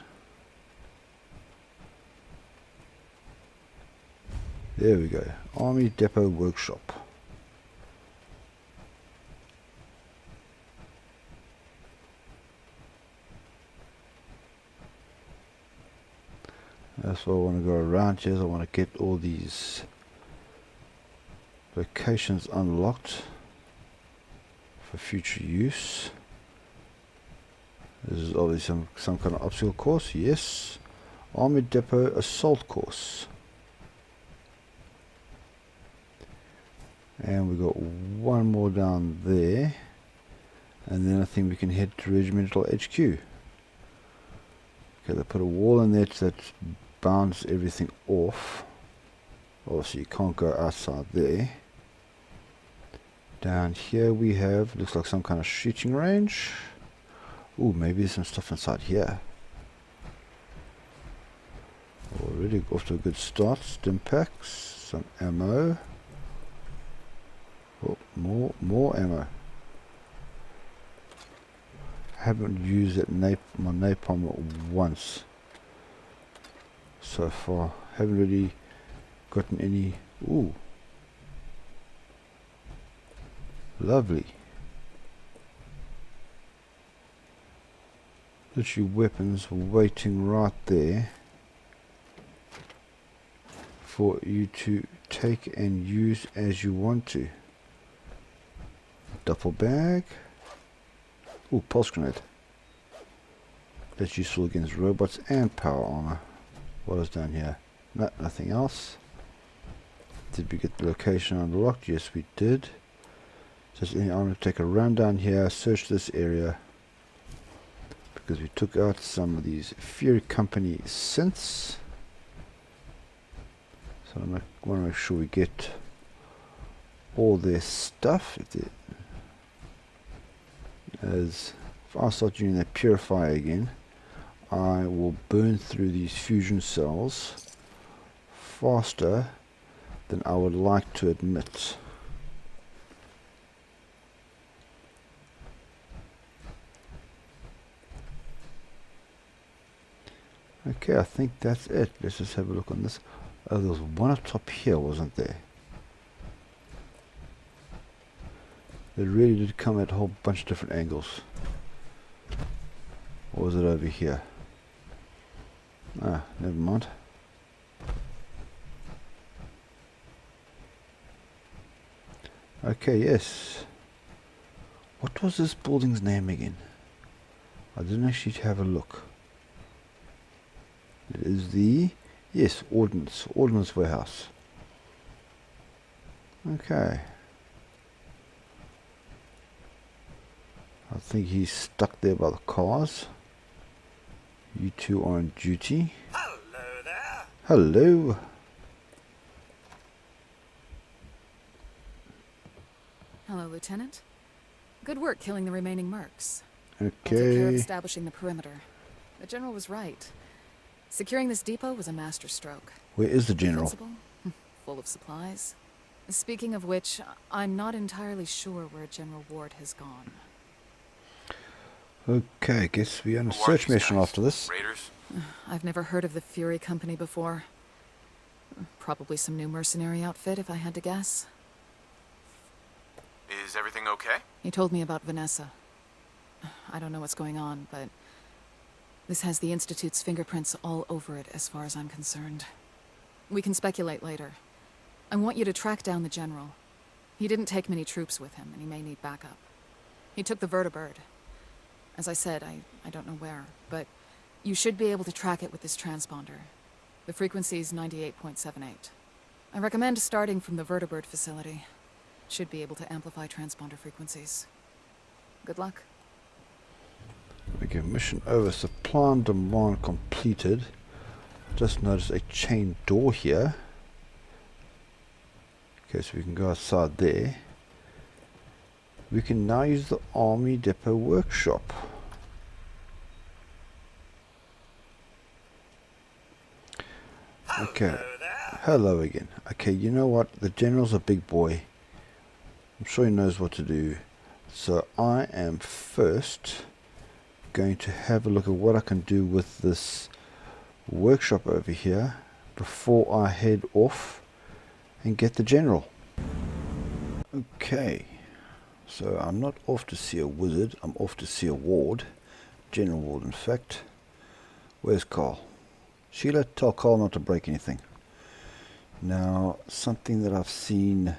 [SPEAKER 1] There we go. Army Depot Workshop. That's why I want to go around here. I want to get all these locations unlocked for future use. This is obviously some kind of obstacle course. Yes. Army Depot Assault Course. And we got one more down there, and then I think we can head to Regimental HQ. Okay, they put a wall in there that bounds everything off. Obviously you can't go outside there. Down here we have, looks like some kind of shooting range. Ooh, maybe there's some stuff inside here. Already off to a good start. Stim packs, some ammo. Oh, more ammo. Haven't used that my napalm once so far. Haven't really gotten any. Ooh, lovely. Literally weapons waiting right there for you to take and use as you want to. Duffel bag. Ooh, pulse grenade. That's useful against robots and power armor. What is down here? No, nothing else. Did we get the location unlocked? Yes, we did. So I'm going to take a run down here, search this area, because we took out some of these Fury Company synths. So I want to make sure we get all their stuff. As if I start doing that purifier again, I will burn through these fusion cells faster than I would like to admit. Okay, I think that's it. Let's just have a look on this. Oh, there was one up top here, wasn't there? It really did come at a whole bunch of different angles. Or was it over here? Ah, never mind. Okay, yes. What was this building's name again? I didn't actually have a look. It is the... Yes, Ordnance Warehouse. Okay. I think he's stuck there by the cars. You two are on duty.
[SPEAKER 2] Hello there.
[SPEAKER 1] Hello.
[SPEAKER 19] Hello, Lieutenant. Good work killing the remaining mercs.
[SPEAKER 1] Okay.
[SPEAKER 19] I'll take care of establishing the perimeter. The General was right. Securing this depot was a masterstroke.
[SPEAKER 1] Where is the General?
[SPEAKER 19] Defensible, full of supplies. Speaking of which, I'm not entirely sure where General Ward has gone.
[SPEAKER 1] Okay, guess we're on a search mission after this.
[SPEAKER 6] Raiders?
[SPEAKER 19] I've never heard of the Fury Company before. Probably some new mercenary outfit, if I had to guess.
[SPEAKER 6] Is everything okay?
[SPEAKER 19] He told me about Vanessa. I don't know what's going on, but this has the Institute's fingerprints all over it as far as I'm concerned. We can speculate later. I want you to track down the General. He didn't take many troops with him, and he may need backup. He took the vertibird. As I said, I don't know where, but you should be able to track it with this transponder. The frequency is 98.78. I recommend starting from the vertibird facility. Should be able to amplify transponder frequencies. Good luck.
[SPEAKER 1] Okay, mission over. Supply and demand completed. Just noticed a chain door here. Okay, so we can go outside there. We can now use the Army Depot workshop. Okay. Hello again. Okay, you know what? The General's a big boy. I'm sure he knows what to do. So I am first going to have a look at what I can do with this workshop over here before I head off and get the General. Okay. So I'm not off to see a wizard, I'm off to see a ward. General Ward, in fact. Where's Carl? Sheila, tell Carl not to break anything. Now, something that I've seen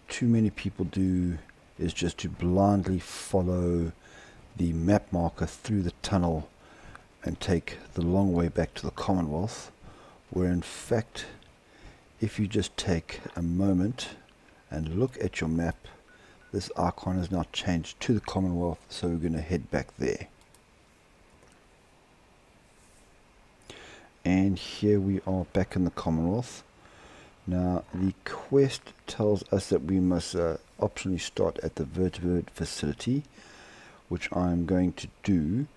[SPEAKER 1] too many people do is just to blindly follow the map marker through the tunnel and take the long way back to the Commonwealth, where in fact, if you just take a moment and look at your map, this icon has now changed to the Commonwealth, so we're going to head back there. And here we are back in the Commonwealth. Now the quest tells us that we must optionally start at the vertibird facility, which I'm going to do,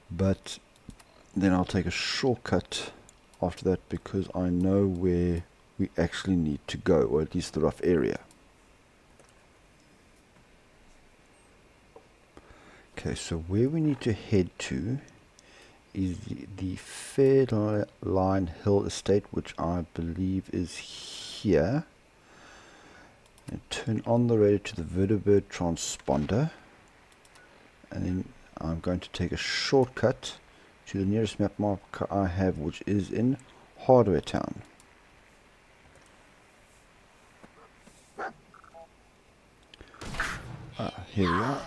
[SPEAKER 1] but then I'll take a shortcut after that because I know where we actually need to go, or at least the rough area. Okay, so where we need to head to is the Fairline Hill Estate, which I believe is here. And turn on the radio to the vertibird transponder. And then I'm going to take a shortcut to the nearest map marker I have, which is in Hardware Town. Here we are.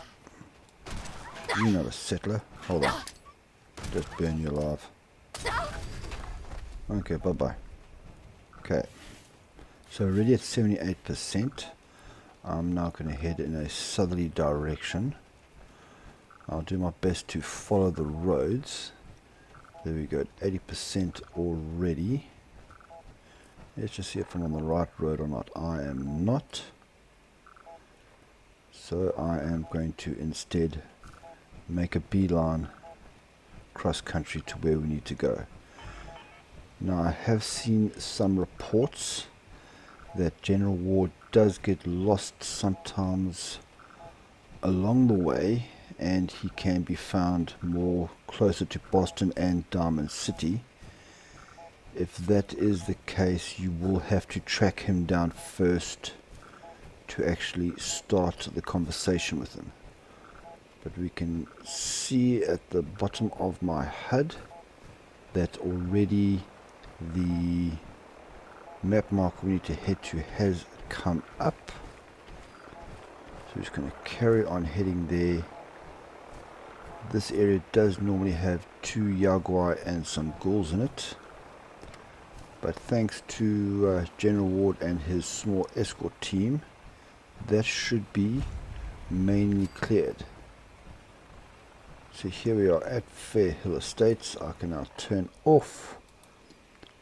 [SPEAKER 1] You're not a settler. Hold on. Just burn you alive. Okay, bye-bye. Okay. So already at 78%. I'm now going to head in a southerly direction. I'll do my best to follow the roads. There we go, at 80% already. Let's just see if I'm on the right road or not. I am not. So I am going to instead make a beeline cross country to where we need to go. Now I have seen some reports that General Ward does get lost sometimes along the way, and he can be found more closer to Boston and Diamond City. If that is the case, you will have to track him down first to actually start the conversation with him. But we can see at the bottom of my HUD that already the map marker we need to head to has come up. So we're just going to carry on heading there. This area does normally have 2 Jaguar and some ghouls in it. But thanks to General Ward and his small escort team, that should be mainly cleared. So here we are at Fair Hill Estates. I can now turn off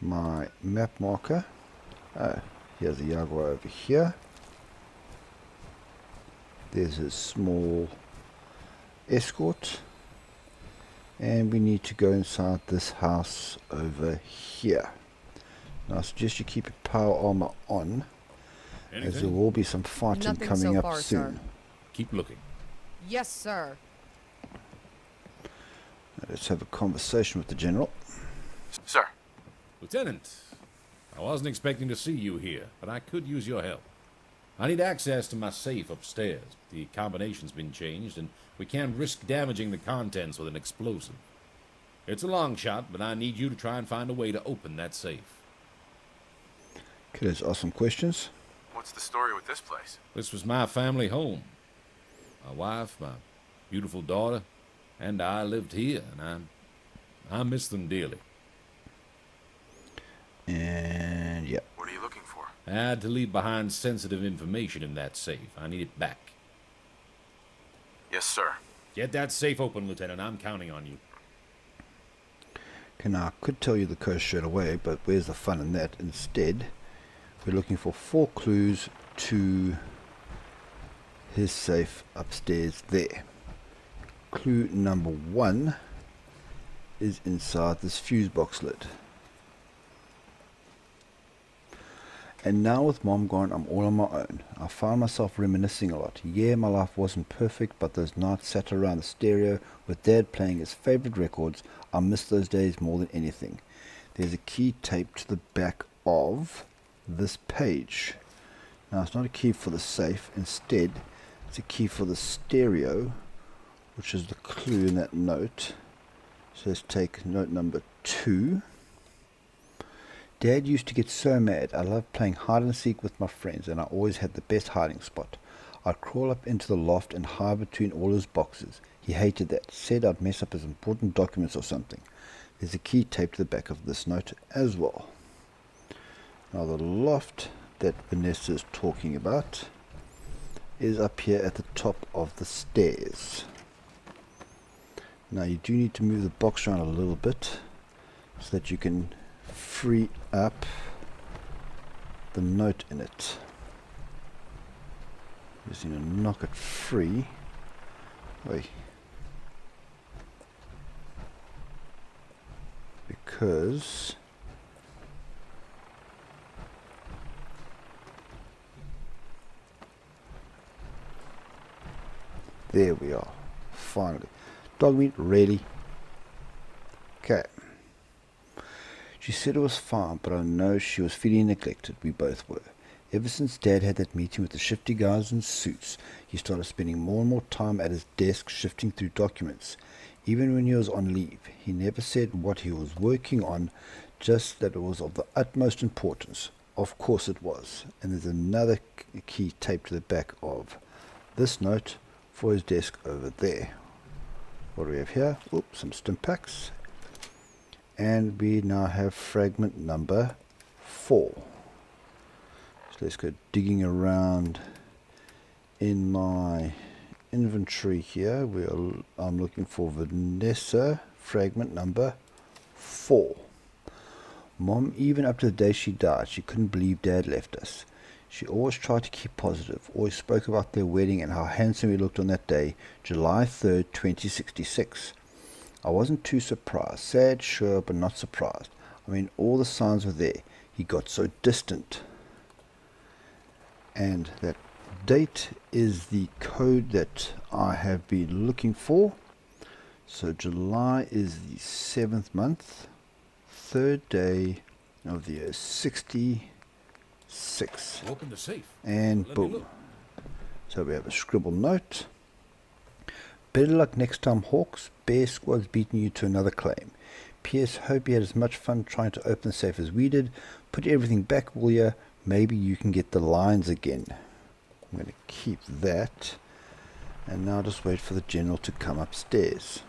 [SPEAKER 1] my map marker. Here's a Jaguar over here. There's a small escort. And we need to go inside this house over here. Now I suggest you keep your power armor on, as there will be some fighting
[SPEAKER 12] Nothing
[SPEAKER 1] coming
[SPEAKER 12] so
[SPEAKER 1] up
[SPEAKER 12] far,
[SPEAKER 1] soon.
[SPEAKER 12] sir.
[SPEAKER 7] Keep looking.
[SPEAKER 12] Yes, sir.
[SPEAKER 1] Now let's have a conversation with the General.
[SPEAKER 6] Sir.
[SPEAKER 7] Lieutenant, I wasn't expecting to see you here, but I could use your help. I need access to my safe upstairs. The combination's been changed, and we can't risk damaging the contents with an explosive. It's a long shot, but I need you to try and find a way to open that safe.
[SPEAKER 1] Okay, let's ask some questions.
[SPEAKER 6] What's the story with this place?
[SPEAKER 7] This was my family home. My wife, my beautiful daughter, and I lived here, and I miss them dearly.
[SPEAKER 1] And yeah.
[SPEAKER 6] What are you looking for?
[SPEAKER 7] I had to leave behind sensitive information in that safe. I need it back.
[SPEAKER 6] Yes, sir.
[SPEAKER 7] Get that safe open, Lieutenant. I'm counting on you.
[SPEAKER 1] Okay, now I could tell you the code straight away, but where's the fun in that? Instead, we're looking for 4 clues to his safe upstairs there. Clue number 1 is inside this fuse box lid. And now with Mom gone, I'm all on my own. I found myself reminiscing a lot. Yeah, my life wasn't perfect, but those nights sat around the stereo with Dad playing his favorite records, I miss those days more than anything. There's a key taped to the back of this page. Now it's not a key for the safe, instead it's a key for the stereo, which is the clue in that note. So let's take note number 2. Dad used to get so mad. I loved playing hide and seek with my friends, and I always had the best hiding spot. I'd crawl up into the loft and hide between all his boxes. He hated that, said I'd mess up his important documents or something. There's a key taped to the back of this note as well. Now the loft that Vanessa is talking about is up here at the top of the stairs. Now you do need to move the box around a little bit so that you can free up the note in it. Just need to knock it free. Wait. Because there we are. Finally. Dog meat ready. Okay. She said it was fine, but I know she was feeling neglected. We both were. Ever since Dad had that meeting with the shifty guys in suits, he started spending more and more time at his desk shifting through documents. Even when he was on leave, he never said what he was working on, just that it was of the utmost importance. Of course it was. And there's another key taped to the back of this note for his desk over there. What do we have here? Oops, some stim packs. And we now have fragment number 4. So let's go digging around in my inventory here. I'm looking for Vanessa, fragment number 4. Mom, even up to the day she died, she couldn't believe Dad left us. She always tried to keep positive, always spoke about their wedding and how handsome he looked on that day, July 3rd, 2066. I wasn't too surprised. Sad, sure, but not surprised. I mean, all the signs were there. He got so distant. And that date is the code that I have been looking for. So July is the 7th month, 3rd day of the year 66.
[SPEAKER 7] Open the safe.
[SPEAKER 1] And
[SPEAKER 7] Let me
[SPEAKER 1] boom.
[SPEAKER 7] look.
[SPEAKER 1] So we have a scribbled note. Better luck next time, Hawks. Bear Squad's beaten you to another claim. P.S. Hope you had as much fun trying to open the safe as we did. Put everything back, will ya? Maybe you can get the lines again. I'm going to keep that. And now just wait for the general to come upstairs.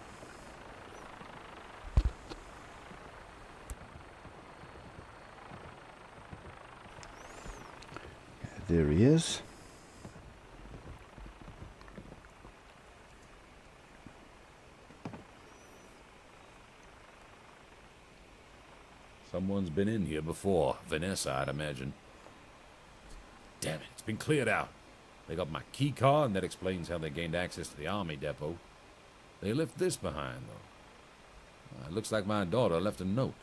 [SPEAKER 1] There he is.
[SPEAKER 7] Someone's been in here before. Vanessa, I'd imagine. Damn it, it's been cleared out. They got my key card, and that explains how they gained access to the army depot. They left this behind, though. It looks like my daughter left a note.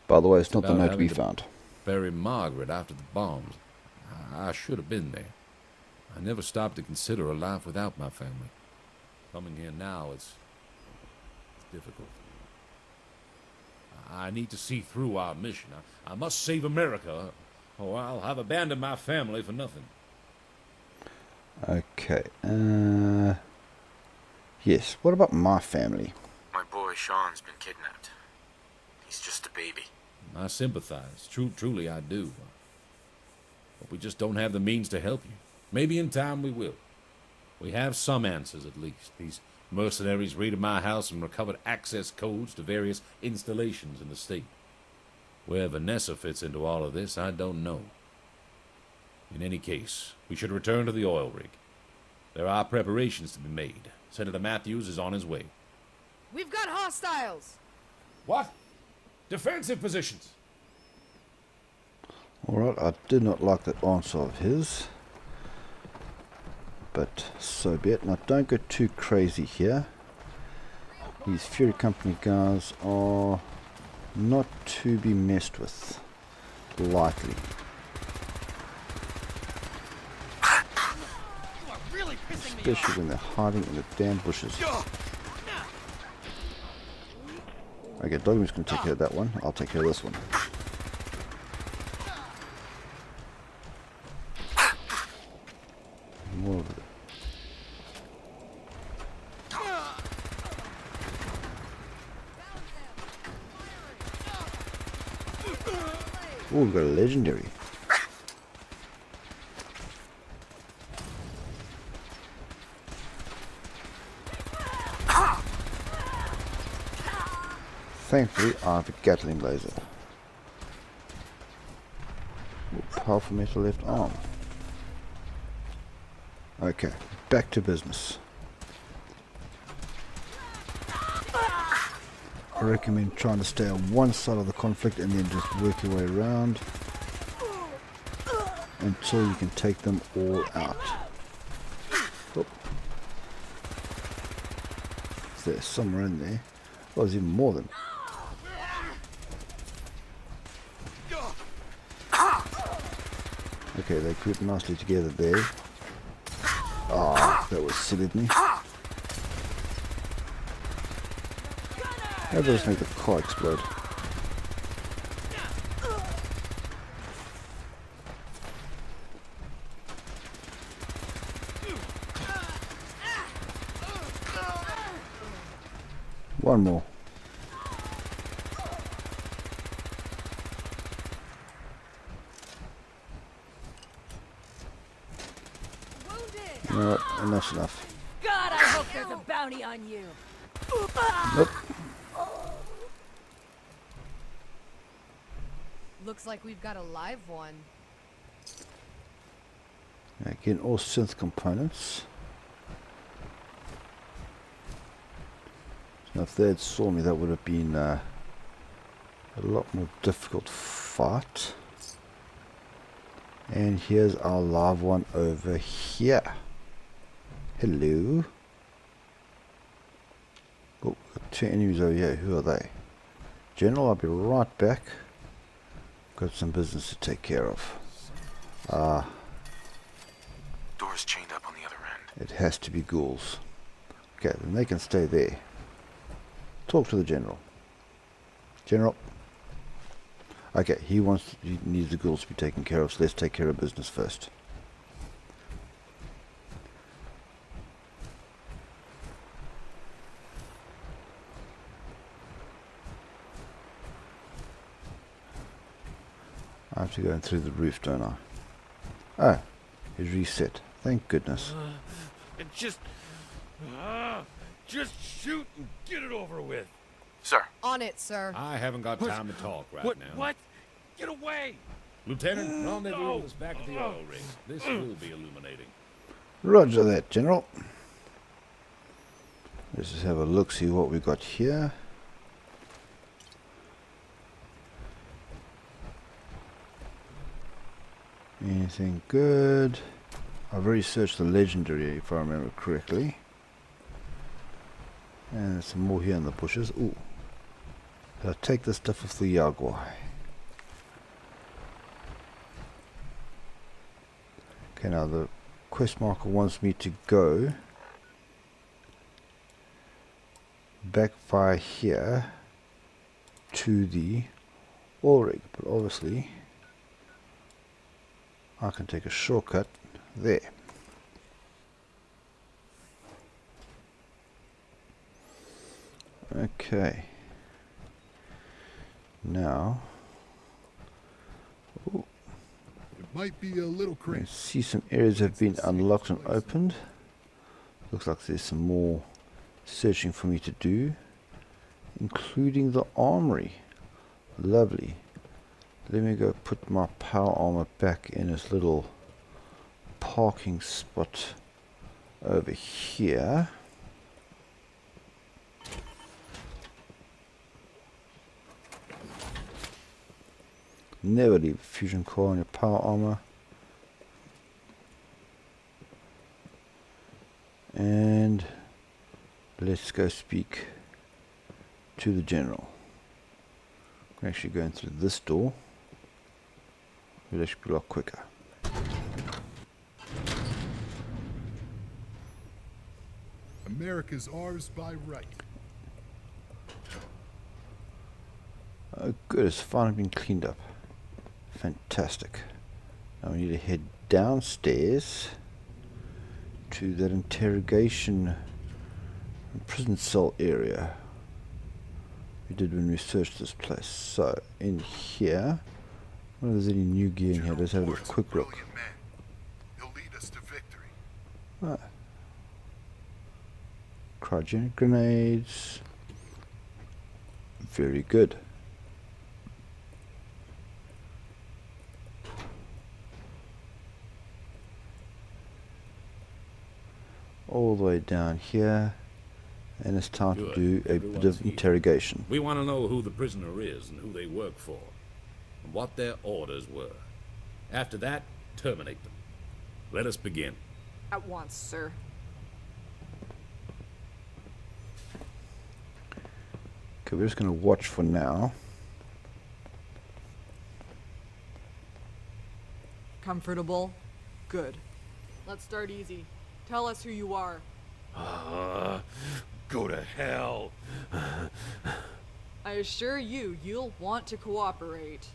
[SPEAKER 1] By the way, it's not the
[SPEAKER 7] About
[SPEAKER 1] note we
[SPEAKER 7] having to
[SPEAKER 1] found.
[SPEAKER 7] Bury Margaret after the bombs. I should have been there. I never stopped to consider a life without my family. Coming here now, it's difficult. I need to see through our mission. I must save America, or I'll have abandoned my family for nothing.
[SPEAKER 1] Okay. Yes, what about my family?
[SPEAKER 6] My boy Sean's been kidnapped. He's just a baby.
[SPEAKER 7] I sympathize. Truly I do. But we just don't have the means to help you. Maybe in time we will. We have some answers, at least. These mercenaries raided my house and recovered access codes to various installations in the state. Where Vanessa fits into all of this, I don't know. In any case, we should return to the oil rig. There are preparations to be made. Senator Matthews is on his way.
[SPEAKER 12] We've got hostiles!
[SPEAKER 7] What? Defensive positions!
[SPEAKER 1] Alright, I did not like that answer of his. But so be it. Now don't go too crazy here. These Fury Company guys are not to be messed with lightly. Especially when they're hiding in the damn bushes. Okay, Dogman's going to take care of that one. I'll take care of this one. More of it. Oh, we've got a legendary. Thankfully, I have a Gatling laser. Powerful metal left arm. Okay, back to business. I recommend trying to stay on one side of the conflict and then just work your way around until you can take them all out. Oh. There's somewhere in there. Oh, there's even more than. Okay, they grouped nicely together there. Ah, that was silly of me. How does make the car explode? One more. No, enough's enough.
[SPEAKER 12] God, I hope there's a bounty on you.
[SPEAKER 1] Nope.
[SPEAKER 12] Looks like we've got a live one.
[SPEAKER 1] Again, all synth components. Now, if they had saw me, that would have been a lot more difficult fight. And here's our live one over here. Hello. Oh, got two enemies over here. Who are they? General, I'll be right back. Got some business to take care of.
[SPEAKER 6] Door's chained up on the other end.
[SPEAKER 1] It has to be ghouls. Okay, then they can stay there. Talk to the general. General. Okay, he needs the ghouls to be taken care of, so let's take care of business first. I have to go in through the roof, don't I? Oh, he's reset. Thank goodness.
[SPEAKER 2] Just shoot and get it over with.
[SPEAKER 15] Sir.
[SPEAKER 12] On it, sir.
[SPEAKER 7] I haven't got time to talk right now.
[SPEAKER 2] What? Get away!
[SPEAKER 7] Lieutenant, rendezvous with us back at the oil rig. This will be illuminating.
[SPEAKER 1] Roger that, General. Let's just have a look, see what we got here. Anything good? I've already searched the legendary, if I remember correctly. And there's some more here in the bushes. Ooh. I'll take the stuff off the Jaguar. Okay, now the quest marker wants me to go back via here to the oil rig, but obviously I can take a shortcut there. Okay. Now, ooh,
[SPEAKER 11] it might be a little crazy.
[SPEAKER 1] See some areas have been unlocked and opened. Looks like there's some more searching for me to do, including the armory. Lovely. Let me go put my power armor back in its little parking spot over here. Never leave a fusion core on your power armor. And let's go speak to the general. I'm actually going through this door. It'll actually be a lot quicker.
[SPEAKER 11] America's ours by right.
[SPEAKER 1] Oh good, it's finally been cleaned up. Fantastic. Now we need to head downstairs to that interrogation prison cell area we did when we searched this place. So in here, I wonder if there's any new gear in here. Let's have a quick look.
[SPEAKER 11] He'll lead us to victory.
[SPEAKER 1] Ah. Cryogenic grenades. Very good. All the way down here, and it's time to do a bit of interrogation.
[SPEAKER 7] We want to know who the prisoner is and who they work for, and what their orders were. After that, terminate them. Let us begin.
[SPEAKER 12] At once, sir.
[SPEAKER 1] Okay, we're just going to watch for now.
[SPEAKER 12] Comfortable? Good. Let's start easy. Tell us who you are.
[SPEAKER 2] Go to hell.
[SPEAKER 12] I assure you, you'll want to cooperate.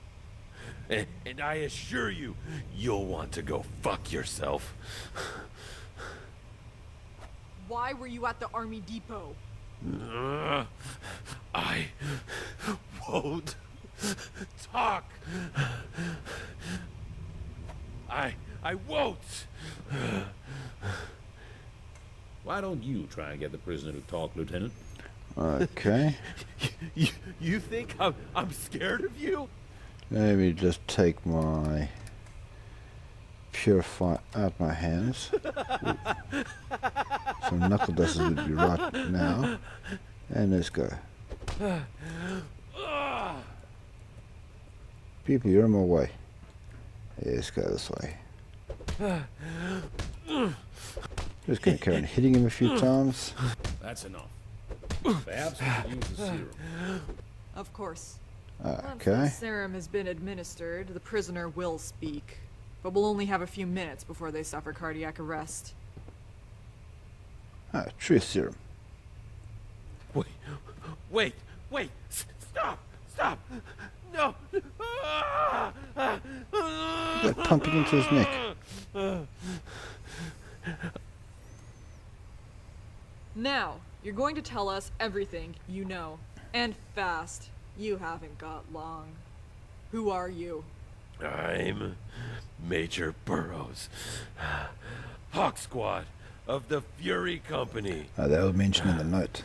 [SPEAKER 2] And I assure you, you'll want to go fuck yourself.
[SPEAKER 12] Why were you at the Army Depot?
[SPEAKER 2] I won't talk. I won't.
[SPEAKER 7] Why don't you try and get the prisoner to talk, Lieutenant?
[SPEAKER 1] Okay.
[SPEAKER 2] You think I'm scared of you?
[SPEAKER 1] Let me just take my purify out my hands. Some knuckle dusters would be right now. And let's go. People, you're in my way. Let's go this way. Just going to carry on hitting him a few times.
[SPEAKER 7] That's enough. Perhaps we could use the serum.
[SPEAKER 12] Of course.
[SPEAKER 1] Okay.
[SPEAKER 12] Once the serum has been administered, the prisoner will speak. But we'll only have a few minutes before they suffer cardiac arrest.
[SPEAKER 1] Truth serum.
[SPEAKER 2] Wait! Stop! No!
[SPEAKER 1] They're pumping into his neck.
[SPEAKER 12] Now, you're going to tell us everything you know. And fast. You haven't got long. Who are you?
[SPEAKER 2] I'm Major Burroughs. Hawk Squad of the Fury Company.
[SPEAKER 1] They were mentioned in the note.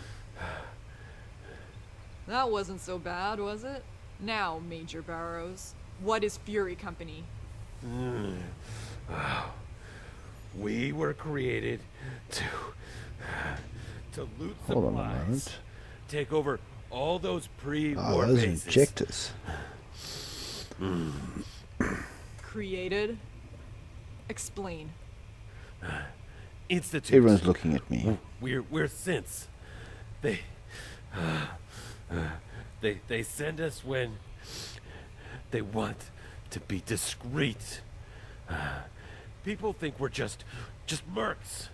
[SPEAKER 12] That wasn't so bad, was it? Now, Major Burroughs, what is Fury Company?
[SPEAKER 2] We were created to loot
[SPEAKER 1] Hold on a
[SPEAKER 2] supplies,
[SPEAKER 1] moment.
[SPEAKER 2] take over all those pre-war
[SPEAKER 1] Those
[SPEAKER 2] bases.
[SPEAKER 1] injectors.
[SPEAKER 12] Created? Explain.
[SPEAKER 2] Institute.
[SPEAKER 1] Everyone's looking at me.
[SPEAKER 2] We're synths. They send us when they want to be discreet. People think we're just mercs.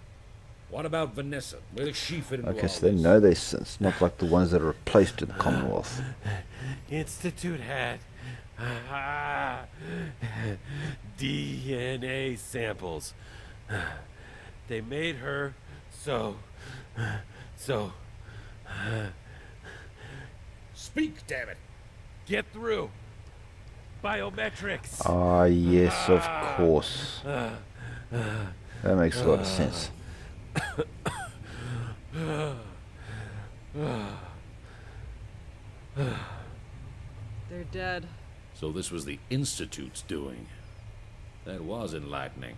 [SPEAKER 7] What about Vanessa? Where does she fit into
[SPEAKER 1] Okay,
[SPEAKER 7] all
[SPEAKER 1] so they
[SPEAKER 7] this?
[SPEAKER 1] know they're synths, not like the ones that are replaced in the Commonwealth.
[SPEAKER 2] Institute had DNA samples. They made her so.
[SPEAKER 7] Speak, damn it!
[SPEAKER 2] Get through. Biometrics.
[SPEAKER 1] Ah, yes, of course. That makes a lot of sense.
[SPEAKER 12] They're dead.
[SPEAKER 7] So this was the Institute's doing. That was enlightening.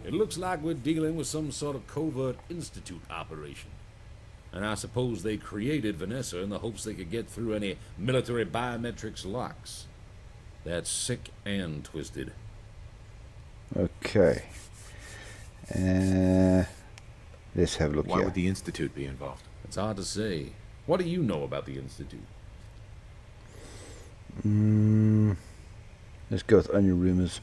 [SPEAKER 7] It looks like we're dealing with some sort of covert Institute operation. And I suppose they created Vanessa in the hopes they could get through any military biometrics locks. That's sick and twisted.
[SPEAKER 1] Okay. Let's have a look
[SPEAKER 6] Why
[SPEAKER 1] here.
[SPEAKER 6] would the Institute be involved?
[SPEAKER 7] It's hard to say. What do you know about the Institute?
[SPEAKER 1] Let's go with only rumors.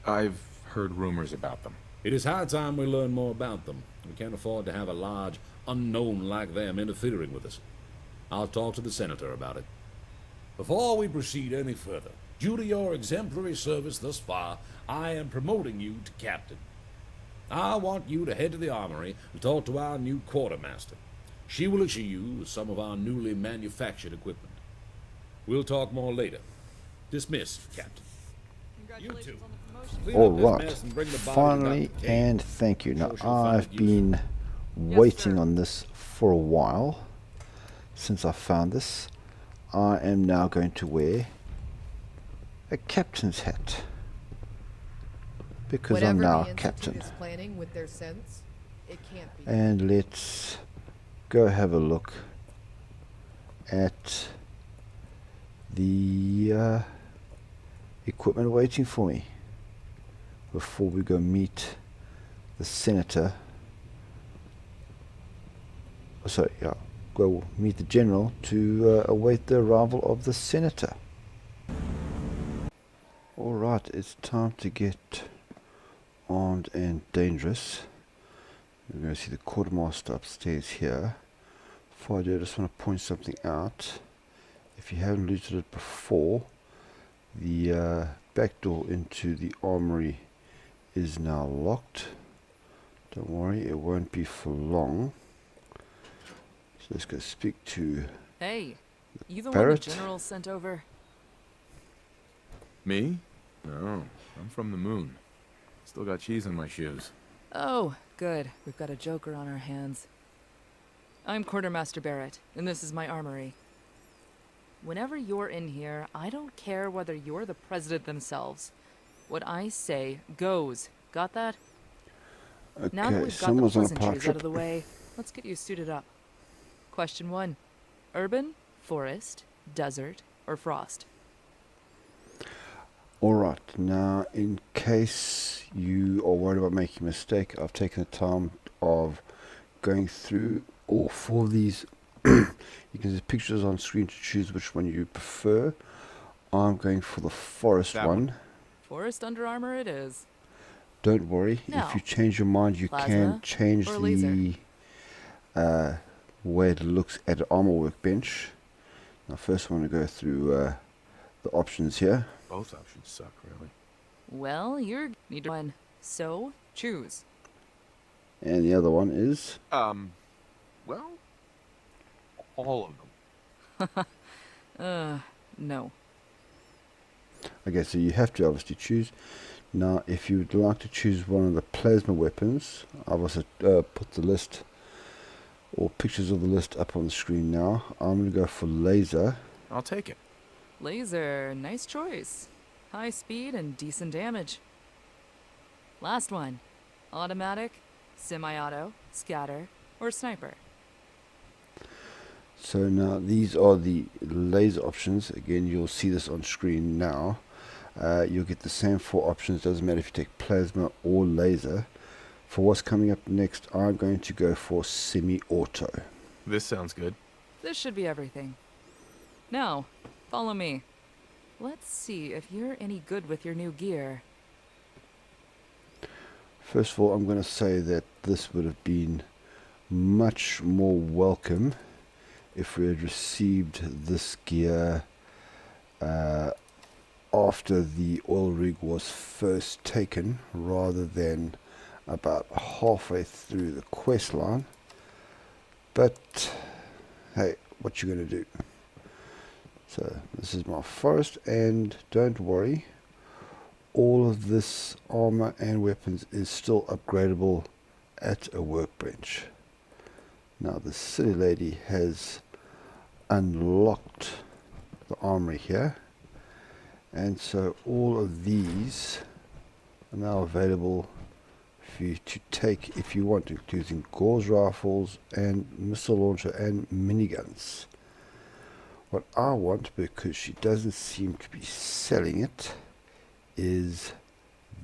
[SPEAKER 6] I've heard rumors about them.
[SPEAKER 7] It is high time we learn more about them. We can't afford to have a large unknown like them interfering with us. I'll talk to the Senator about it. Before we proceed any further, due to your exemplary service thus far, I am promoting you to captain. I want you to head to the armory and talk to our new quartermaster. She will issue you with some of our newly manufactured equipment. We'll talk more later. Dismissed, Captain. You two.
[SPEAKER 1] All right. Finally, and thank you. Now, I've been waiting on this for a while. Since I found this, I am now going to wear a captain's hat. Because I'm now a captain.
[SPEAKER 20] Is planning with their sense, it can't be.
[SPEAKER 1] And let's go have a look at the equipment waiting for me before we go meet the senator. Sorry, yeah, go meet the general to await the arrival of the senator. Alright, it's time to get armed and dangerous. We're going to see the quartermaster upstairs here. Before I do, I just want to point something out. If you haven't looted it before, the back door into the armory is now locked. Don't worry, it won't be for long. So let's go speak to
[SPEAKER 19] Hey, you the
[SPEAKER 1] Barrett.
[SPEAKER 19] one the general sent over?
[SPEAKER 6] Me? No, I'm from the moon. Still got cheese in my shoes.
[SPEAKER 19] Oh, good. We've got a joker on our hands. I'm Quartermaster Barrett, and this is my armory. Whenever you're in here, I don't care whether you're the president themselves. What I say goes. Got that? Now that
[SPEAKER 1] Okay,
[SPEAKER 19] we've got the
[SPEAKER 1] someone's on a power
[SPEAKER 19] pleasantries out of
[SPEAKER 1] trip.
[SPEAKER 19] the way, let's get you suited up. Question 1. Urban, forest, desert, or frost?
[SPEAKER 1] Alright, now in case you are worried about making a mistake, I've taken the time of going through all four of these. You can see pictures on screen to choose which one you prefer. I'm going for the forest one.
[SPEAKER 19] Forest Under Armour it is.
[SPEAKER 1] Don't worry,
[SPEAKER 19] Now,
[SPEAKER 1] if you change your mind, you
[SPEAKER 19] plasma
[SPEAKER 1] can change
[SPEAKER 19] or laser?
[SPEAKER 1] the way it looks at an armor workbench. Now first I want to go through the options here.
[SPEAKER 6] Both options suck, really.
[SPEAKER 21] Well, you're need one, so choose.
[SPEAKER 1] And the other one is?
[SPEAKER 6] Well, all of them.
[SPEAKER 21] No.
[SPEAKER 1] Okay, so you have to obviously choose. Now, if you would like to choose one of the plasma weapons, I've also put the list or pictures of the list up on the screen now. I'm going to go for laser.
[SPEAKER 6] I'll take it.
[SPEAKER 21] Laser, nice choice. High speed and decent damage. Last one. Automatic, semi-auto, scatter, or sniper.
[SPEAKER 1] So now these are the laser options. Again, you'll see this on screen now. You'll get the same 4 options. Doesn't matter if you take plasma or laser. For what's coming up next, I'm going to go for semi-auto.
[SPEAKER 6] This sounds good.
[SPEAKER 21] This should be everything. Now, follow me. Let's see if you're any good with your new gear.
[SPEAKER 1] First of all, I'm going to say that this would have been much more welcome if we had received this gear after the oil rig was first taken, rather than about halfway through the quest line. But hey, what you gonna do? So this is my forest, and don't worry, all of this armor and weapons is still upgradable at a workbench. Now the silly lady has unlocked the armory here, and so all of these are now available for you to take if you want, including gauze rifles and missile launcher and miniguns. What I want, because she doesn't seem to be selling it, is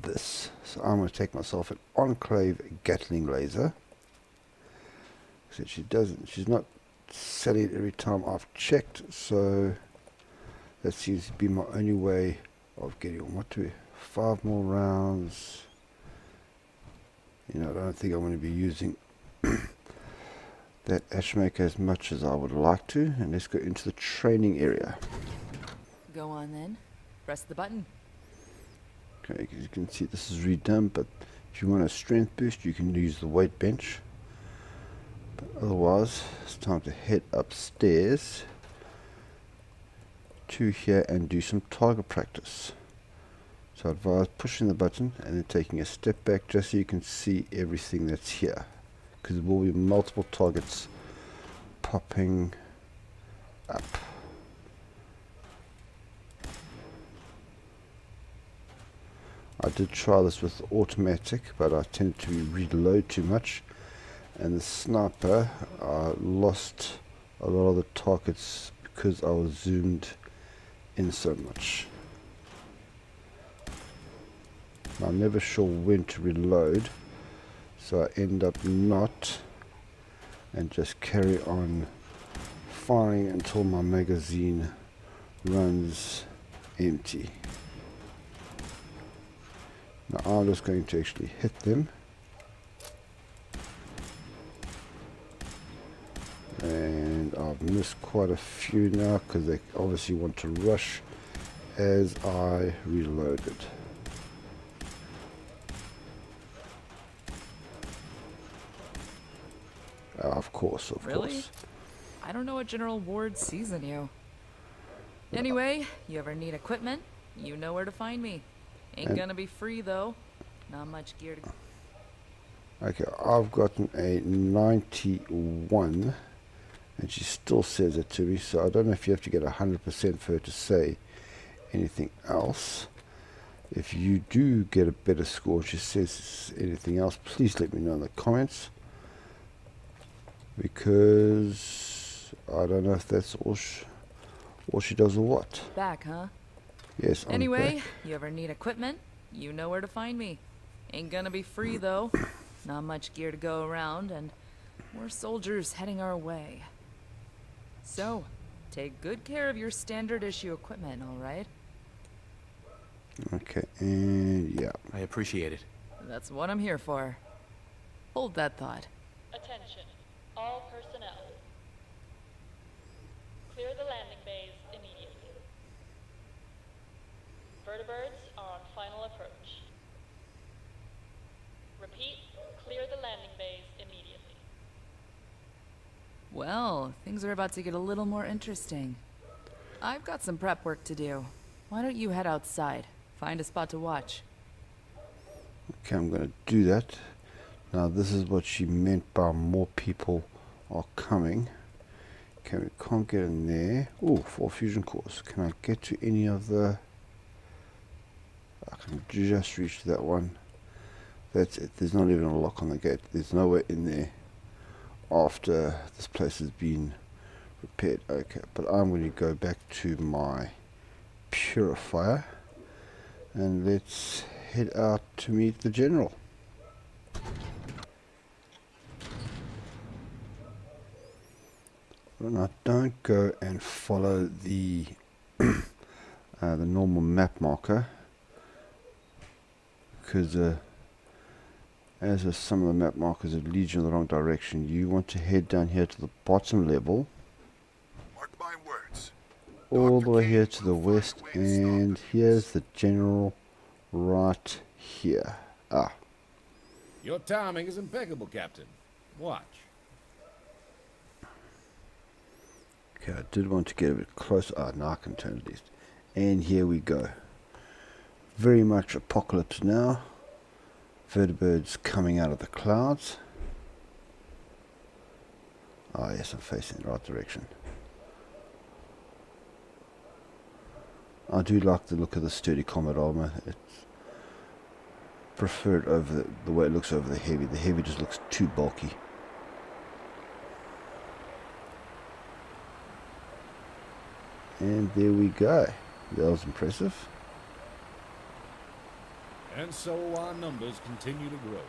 [SPEAKER 1] this. So I'm going to take myself an Enclave Gatling laser. So she's not selling it every time I've checked, so that seems to be my only way of getting on. 5 more rounds. You know, I don't think I'm going to be using that Ashmaker as much as I would like to. And let's go into the training area.
[SPEAKER 21] Go on then. Press the button.
[SPEAKER 1] Okay, as you can see, this is redone, but if you want a strength boost, you can use the weight bench. But otherwise, it's time to head upstairs to here and do some target practice. So I advise pushing the button and then taking a step back just so you can see everything that's here, because there will be multiple targets popping up. I did try this with automatic, but I tend to reload too much, and the sniper, I lost a lot of the targets because I was zoomed in so much. I'm never sure when to reload, so I end up not, and just carry on firing until my magazine runs empty. Now I'm just going to actually hit them, and I've missed quite a few now because they obviously want to rush as I reloaded. Of course.
[SPEAKER 21] Really? I don't know what General Ward sees in you. Anyway, you ever need equipment, you know where to find me. Ain't gonna be free though. Not much gear to...
[SPEAKER 1] Okay, I've gotten a 91, and she still says it to me, so I don't know if you have to get 100% for her to say anything else. If you do get a better score, she says anything else, please let me know in the comments, because I don't know if that's all she does or what.
[SPEAKER 21] Back, huh?
[SPEAKER 1] Yes, I'm
[SPEAKER 21] anyway,
[SPEAKER 1] back.
[SPEAKER 21] You ever need equipment, you know where to find me. Ain't gonna be free though. Not much gear to go around, and we're soldiers heading our way. So, take good care of your standard issue equipment, alright?
[SPEAKER 1] Okay, and yeah.
[SPEAKER 6] I appreciate it.
[SPEAKER 21] That's what I'm here for. Hold that thought.
[SPEAKER 12] Attention, all personnel.
[SPEAKER 5] Clear the landing bays immediately. Vertibirds are on final approach. Repeat, clear the landing bays immediately.
[SPEAKER 21] Well, things are about to get a little more interesting. I've got some prep work to do. Why don't you head outside? Find a spot to watch.
[SPEAKER 1] Okay, I'm going to do that. Now, this is what she meant by more people are coming. Okay, we can't get in there. Oh, 4 fusion cores. Can I get to any of the... I can just reach that one. That's it. There's not even a lock on the gate. There's nowhere in there after this place has been repaired. Okay, but I'm going to go back to my purifier and let's head out to meet the general. Well, now don't go and follow the the normal map marker, because as with some of the map markers, it leads you in the wrong direction. You want to head down here to the bottom level,
[SPEAKER 10] mark my words,
[SPEAKER 1] all the way here to the west, and here's the general right here. Ah,
[SPEAKER 7] Your timing is impeccable, Captain. Watch.
[SPEAKER 1] okay, I did want to get a bit closer. Ah, now I can turn at least. And here we go. Very much apocalypse now. Vertibirds coming out of the clouds. Ah, yes, I'm facing the right direction. I do like the look of the sturdy combat armor. It's preferred over the way it looks over the heavy. The heavy just looks too bulky. And there we go. That was impressive.
[SPEAKER 7] And so our numbers continue to grow.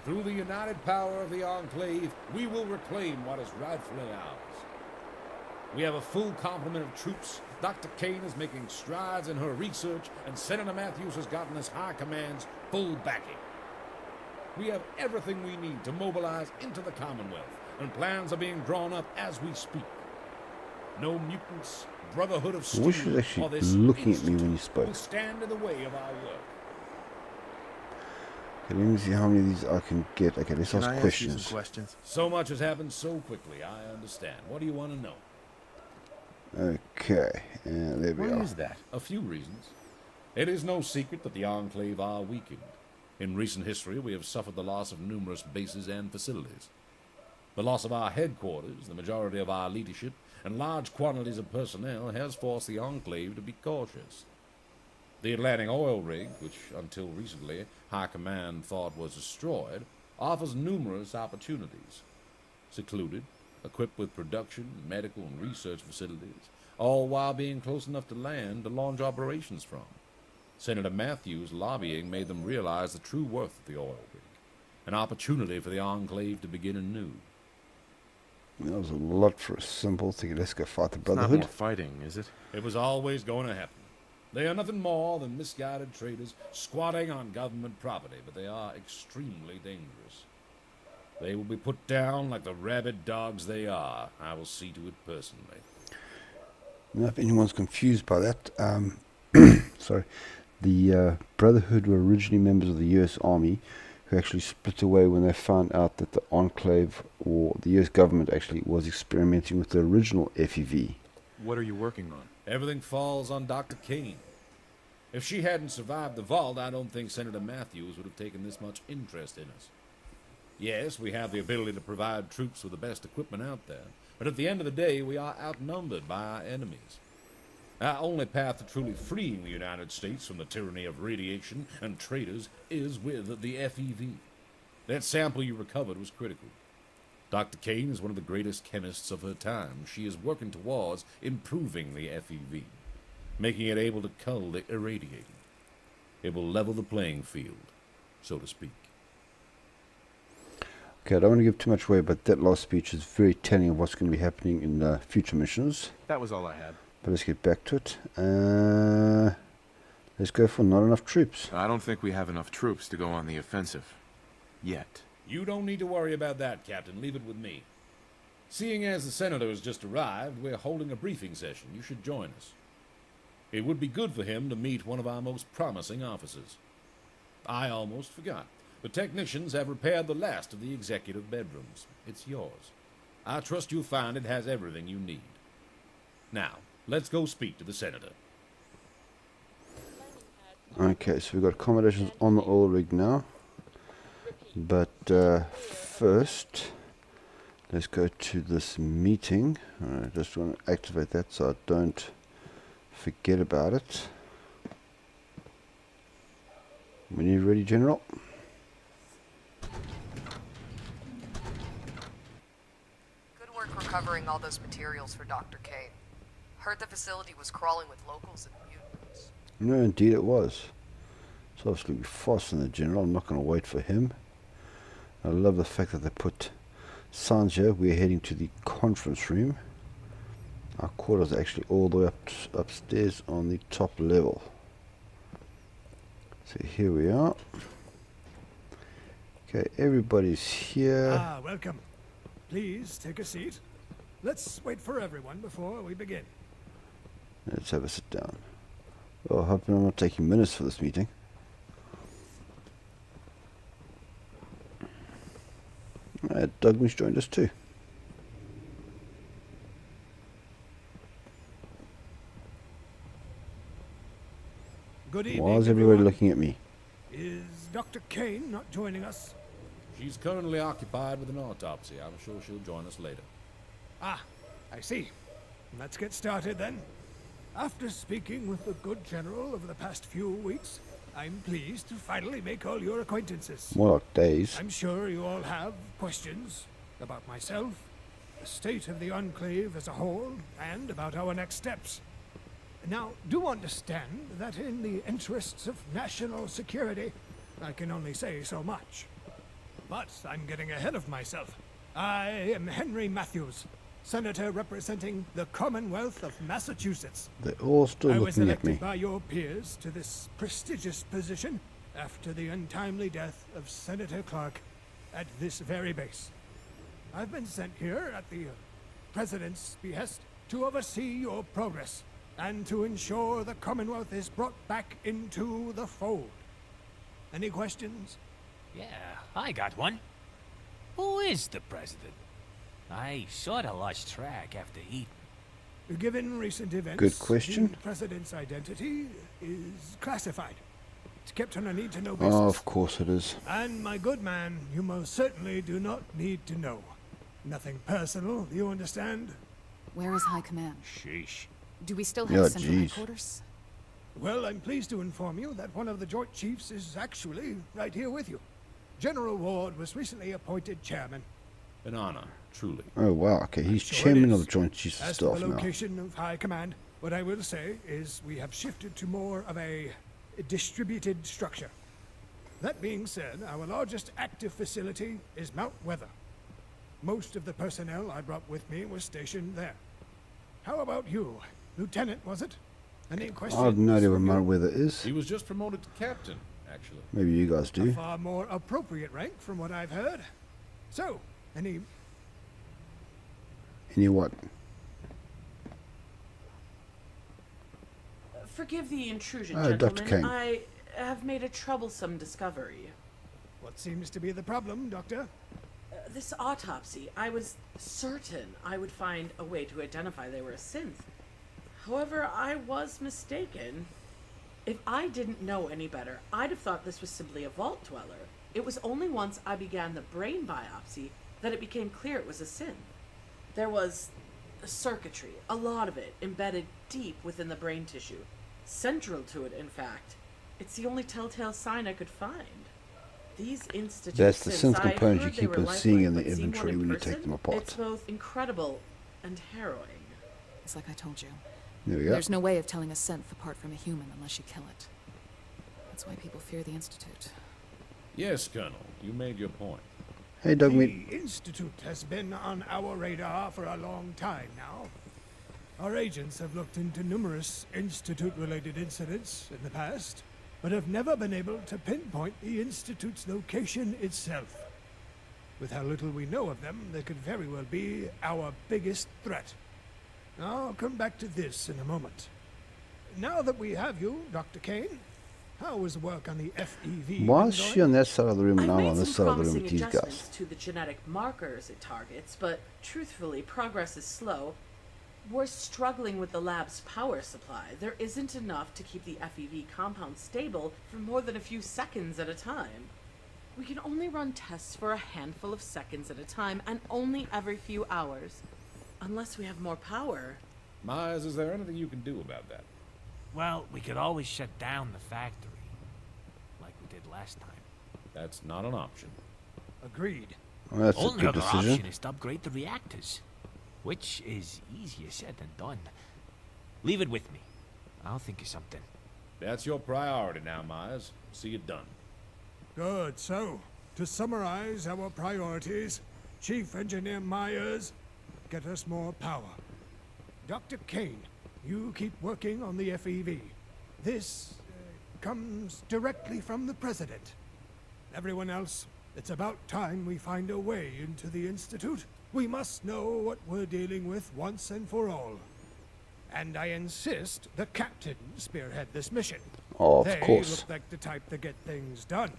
[SPEAKER 7] Through the united power of the Enclave, we will reclaim what is rightfully ours. We have a full complement of troops. Dr. Kane is making strides in her research, and Senator Matthews has gotten his high command's full backing. We have everything we need to mobilize into the Commonwealth, and plans are being drawn up as we speak. No mutants, Brotherhood of
[SPEAKER 1] I
[SPEAKER 7] Steel,
[SPEAKER 1] wish you was
[SPEAKER 7] or
[SPEAKER 1] actually
[SPEAKER 7] this
[SPEAKER 1] looking at me
[SPEAKER 7] institute
[SPEAKER 1] when you spoke.
[SPEAKER 7] will stand in the way of our work.
[SPEAKER 1] Okay, let me see how many of these I can get. Okay, let's
[SPEAKER 6] Can
[SPEAKER 1] ask
[SPEAKER 6] I ask
[SPEAKER 1] questions.
[SPEAKER 6] you some questions?
[SPEAKER 7] So much has happened so quickly, I understand. What do you want to know?
[SPEAKER 1] Okay, and there we are.
[SPEAKER 7] Why is that? A few reasons. It is no secret that the Enclave are weakened. In recent history, we have suffered the loss of numerous bases and facilities. The loss of our headquarters, the majority of our leadership, and large quantities of personnel has forced the Enclave to be cautious. The Atlantic oil rig, which until recently High Command thought was destroyed, offers numerous opportunities. Secluded, equipped with production, medical, and research facilities, all while being close enough to land to launch operations from. Senator Matthews' lobbying made them realize the true worth of the oil rig, an opportunity for the Enclave to begin anew.
[SPEAKER 1] That was a lot for a simple thing. Let's go fight the
[SPEAKER 6] It's not
[SPEAKER 1] Brotherhood.
[SPEAKER 6] more fighting, is it?
[SPEAKER 7] It was always going to happen. They are nothing more than misguided traders squatting on government property, but they are extremely dangerous. They will be put down like the rabid dogs they are. I will see to it personally.
[SPEAKER 1] Now, if anyone's confused by that, sorry, the Brotherhood were originally members of the U.S. Army, who actually split away when they found out that the Enclave, or the U.S. government actually, was experimenting with the original FEV.
[SPEAKER 6] What are you working on?
[SPEAKER 7] Everything falls on Dr. Kane. If she hadn't survived the vault, I don't think Senator Matthews would have taken this much interest in us. Yes, we have the ability to provide troops with the best equipment out there, but at the end of the day, we are outnumbered by our enemies. Our only path to truly freeing the United States from the tyranny of radiation and traitors is with the FEV. That sample you recovered was critical. Dr. Kane is one of the greatest chemists of her time. She is working towards improving the FEV, making it able to cull the irradiating. It will level the playing field, so to speak.
[SPEAKER 1] Okay, I don't want to give too much away, but that last speech is very telling of what's going to be happening in future missions.
[SPEAKER 6] That was all I had.
[SPEAKER 1] But let's get back to it. Let's go for not enough troops.
[SPEAKER 6] I don't think we have enough troops to go on the offensive. Yet.
[SPEAKER 7] You don't need to worry about that, Captain. Leave it with me. Seeing as the senator has just arrived, we're holding a briefing session. You should join us. It would be good for him to meet one of our most promising officers. I almost forgot. The technicians have repaired the last of the executive bedrooms. It's yours. I trust you'll find it has everything you need. Now, let's go speak to the senator.
[SPEAKER 1] Okay, so we've got accommodations on the oil rig now. But first, let's go to this meeting. I just want to activate that so I don't forget about it. When you're ready, General.
[SPEAKER 4] Good work recovering all those materials for Dr. Kane. Heard the facility was crawling with locals and mutants.
[SPEAKER 1] No, indeed it was. So obviously we're faster than the General. I'm not going to wait for him. I love the fact that they put signs here. We're heading to the conference room. Our quarters are actually all the way upstairs on the top level. So here we are. Okay, everybody's here.
[SPEAKER 22] Ah, welcome. Please take a seat. Let's wait for everyone before we begin.
[SPEAKER 1] Let's have a sit down. Well, I hope I'm not taking minutes for this meeting. Douglas joined us too.
[SPEAKER 22] Good evening.
[SPEAKER 1] Why is everybody looking at me?
[SPEAKER 22] Is Dr. Kane not joining us?
[SPEAKER 7] She's currently occupied with an autopsy. I'm sure she'll join us later.
[SPEAKER 22] Ah, I see. Let's get started then. After speaking with the good general over the past few weeks, I'm pleased to finally make all your acquaintances.
[SPEAKER 1] More like days.
[SPEAKER 22] I'm sure you all have questions about myself, the state of the Enclave as a whole, and about our next steps. Now, do understand that in the interests of national security, I can only say so much. But I'm getting ahead of myself. I am Henry Matthews, Senator representing the Commonwealth of Massachusetts.
[SPEAKER 1] They're all still
[SPEAKER 22] I was
[SPEAKER 1] looking at me.
[SPEAKER 22] elected by your peers to this prestigious position after the untimely death of Senator Clark at this very base. I've been sent here at the President's behest to oversee your progress and to ensure the Commonwealth is brought back into the fold. Any questions?
[SPEAKER 8] Yeah, I got one. Who is the president? I sorta lost track after he...
[SPEAKER 22] Given recent events,
[SPEAKER 1] Good question.
[SPEAKER 22] the President's identity is classified. It's kept on a need-to-know basis.
[SPEAKER 1] Oh, of course it is.
[SPEAKER 22] And my good man, you most certainly do not need to know. Nothing personal, you understand?
[SPEAKER 19] Where is High Command?
[SPEAKER 8] Sheesh.
[SPEAKER 19] Do we still have
[SPEAKER 1] Yeah,
[SPEAKER 19] central
[SPEAKER 1] geez.
[SPEAKER 19] headquarters?
[SPEAKER 22] Well, I'm pleased to inform you that one of the Joint Chiefs is actually right here with you. General Ward was recently appointed chairman.
[SPEAKER 7] An honor, truly.
[SPEAKER 1] Oh wow, okay, he's
[SPEAKER 22] Sure it
[SPEAKER 1] chairman
[SPEAKER 22] is.
[SPEAKER 1] of the Joint Chiefs of
[SPEAKER 22] As to
[SPEAKER 1] Staff
[SPEAKER 22] the
[SPEAKER 1] now.
[SPEAKER 22] location of High Command, what I will say is we have shifted to more of a distributed structure. That being said, our largest active facility is Mount Weather. Most of the personnel I brought with me was stationed there. How about you? Lieutenant, was it? Any questions?
[SPEAKER 1] I have no idea what
[SPEAKER 22] from you?
[SPEAKER 1] Mount Weather is.
[SPEAKER 7] He was just promoted to captain, actually.
[SPEAKER 1] Maybe you guys
[SPEAKER 22] A
[SPEAKER 1] do.
[SPEAKER 22] far more appropriate rank from what I've heard. So, any
[SPEAKER 1] And you what?
[SPEAKER 9] Forgive the intrusion,
[SPEAKER 1] Oh, Dr.
[SPEAKER 9] gentlemen.
[SPEAKER 1] Kane.
[SPEAKER 9] I have made a troublesome discovery.
[SPEAKER 22] what seems to be the problem, Doctor?
[SPEAKER 9] This autopsy, I was certain I would find a way to identify they were a synth. However, I was mistaken. If I didn't know any better, I'd have thought this was simply a vault dweller. It was only once I began the brain biopsy that it became clear it was a synth. There was circuitry, a lot of it, embedded deep within the brain tissue. Central to it, in fact. It's the only telltale sign I could find. These institutes,
[SPEAKER 1] That's the
[SPEAKER 9] since
[SPEAKER 1] synth
[SPEAKER 9] I
[SPEAKER 1] components you
[SPEAKER 9] heard they
[SPEAKER 1] keep
[SPEAKER 9] were
[SPEAKER 1] on
[SPEAKER 9] lifelike,
[SPEAKER 1] seeing in the
[SPEAKER 9] but seeing one
[SPEAKER 1] inventory
[SPEAKER 9] in
[SPEAKER 1] when you
[SPEAKER 9] person,
[SPEAKER 1] take them apart.
[SPEAKER 9] It's both incredible and harrowing.
[SPEAKER 19] It's like I told you.
[SPEAKER 1] There we go.
[SPEAKER 19] There's no way of telling a synth apart from a human unless you kill it. That's why people fear the Institute.
[SPEAKER 7] Yes, Colonel, you made your point.
[SPEAKER 1] Hey, Doug,
[SPEAKER 22] The Institute has been on our radar for a long time now. Our agents have looked into numerous Institute-related incidents in the past, but have never been able to pinpoint the Institute's location itself. With how little we know of them, they could very well be our biggest threat. I'll come back to this in a moment. Now that we have you, Dr. Kane, how is work on the FEV?
[SPEAKER 1] Why is she on that side of the room and
[SPEAKER 9] I've
[SPEAKER 1] I'm
[SPEAKER 9] made
[SPEAKER 1] on this
[SPEAKER 9] some
[SPEAKER 1] side of the room
[SPEAKER 9] promising
[SPEAKER 1] with these
[SPEAKER 9] adjustments
[SPEAKER 1] guys?
[SPEAKER 9] to the genetic markers it targets, but truthfully, progress is slow. We're struggling with the lab's power supply. There isn't enough to keep the FEV compound stable for more than a few seconds at a time. We can only run tests for a handful of seconds at a time, and only every few hours. Unless we have more power.
[SPEAKER 7] Myers, is there anything you can do about that?
[SPEAKER 8] Well, we could always shut down the factory, like we did last time.
[SPEAKER 7] That's not an option.
[SPEAKER 22] Agreed.
[SPEAKER 1] Well, that's a
[SPEAKER 8] Only
[SPEAKER 1] good
[SPEAKER 8] other
[SPEAKER 1] decision.
[SPEAKER 8] option is to upgrade the reactors, which is easier said than done. Leave it with me. I'll think of something.
[SPEAKER 7] That's your priority now, Myers. See it done.
[SPEAKER 22] Good. So, to summarize our priorities, Chief Engineer Myers, get us more power. Dr. Kane, you keep working on the FEV. This comes directly from the President. Everyone else, it's about time we find a way into the Institute. We must know what we're dealing with once and for all. And I insist the Captain spearhead this mission.
[SPEAKER 1] Oh, of
[SPEAKER 22] they
[SPEAKER 1] course.
[SPEAKER 22] look like the type to get things done.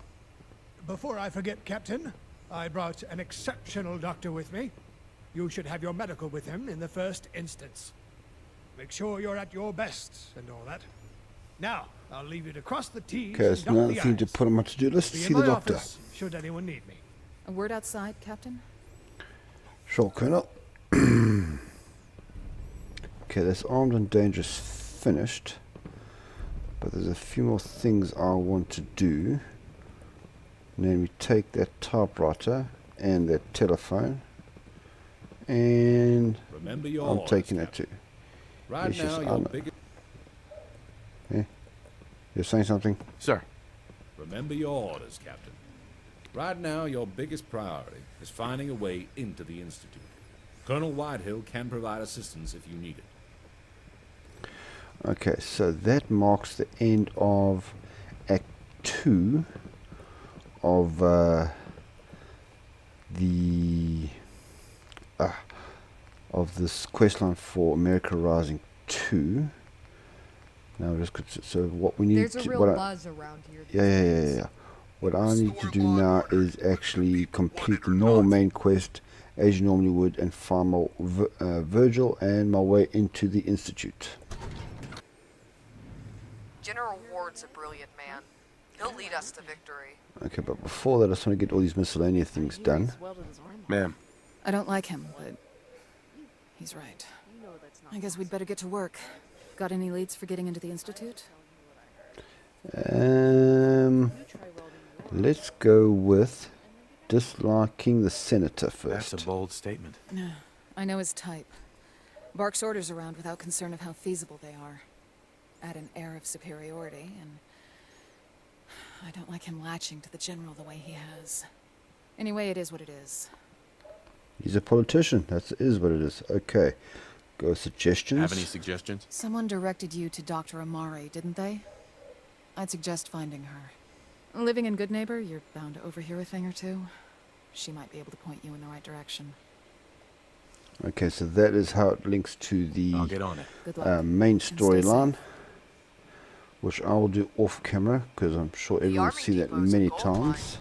[SPEAKER 22] Before I forget, Captain, I brought an exceptional doctor with me. You should have your medical with him in the first instance. Make sure you're at your best and all that. Now, I'll leave you to cross the T's
[SPEAKER 1] Okay,
[SPEAKER 22] and
[SPEAKER 1] it's
[SPEAKER 22] dot
[SPEAKER 1] another
[SPEAKER 22] the
[SPEAKER 1] I's. To
[SPEAKER 22] I's.
[SPEAKER 1] put on my to-do list to
[SPEAKER 22] Be
[SPEAKER 1] see
[SPEAKER 22] in
[SPEAKER 1] the
[SPEAKER 22] my
[SPEAKER 1] doctor.
[SPEAKER 22] office, should anyone need me.
[SPEAKER 19] A word outside, Captain?
[SPEAKER 1] Sure, Colonel. Okay, that's Armed and Dangerous finished. But there's a few more things I want to do. Namely, take that typewriter and that telephone. And
[SPEAKER 7] Remember your
[SPEAKER 1] I'm
[SPEAKER 7] orders,
[SPEAKER 1] taking that too.
[SPEAKER 7] Right
[SPEAKER 1] It's just,
[SPEAKER 7] now,
[SPEAKER 1] I
[SPEAKER 7] your
[SPEAKER 1] know.
[SPEAKER 7] biggest...
[SPEAKER 1] Yeah? You're saying something?
[SPEAKER 6] Sir.
[SPEAKER 7] Remember your orders, Captain. Right now, your biggest priority is finding a way into the Institute. Colonel Whitehill can provide assistance if you need it.
[SPEAKER 1] Okay, so that marks the end of Act 2 of this questline for America Rising 2. Now, so what we need
[SPEAKER 4] There's
[SPEAKER 1] to...
[SPEAKER 4] a real
[SPEAKER 1] what
[SPEAKER 4] buzz around here.
[SPEAKER 1] Yeah. What I need to do now is actually complete the normal main quest as you normally would and find my Virgil and my way into the Institute.
[SPEAKER 4] General Ward's a brilliant man. He'll lead us to victory.
[SPEAKER 1] Okay, but before that I just want to get all these miscellaneous things done.
[SPEAKER 6] Ma'am.
[SPEAKER 19] I don't like him, but he's right. I guess we'd better get to work. Got any leads for getting into the Institute?
[SPEAKER 1] Let's go with disliking the senator first.
[SPEAKER 6] That's a bold statement.
[SPEAKER 19] I know his type. Barks orders around without concern of how feasible they are. Add an air of superiority, and I don't like him latching to the general the way he has. Anyway, it is what it is.
[SPEAKER 1] He's a politician. That is what it is. Okay. Go suggestions.
[SPEAKER 6] Have any suggestions?
[SPEAKER 19] Someone directed you to Dr. Amari, didn't they? I'd suggest finding her. Living in Good Neighbor, you're bound to overhear a thing or two. She might be able to point you in the right direction.
[SPEAKER 1] Okay, so that is how it links to the
[SPEAKER 6] I'll get on it.
[SPEAKER 19] Good luck.
[SPEAKER 1] main
[SPEAKER 19] stay
[SPEAKER 1] storyline, which I will do off camera because I'm sure everyone will see that many times.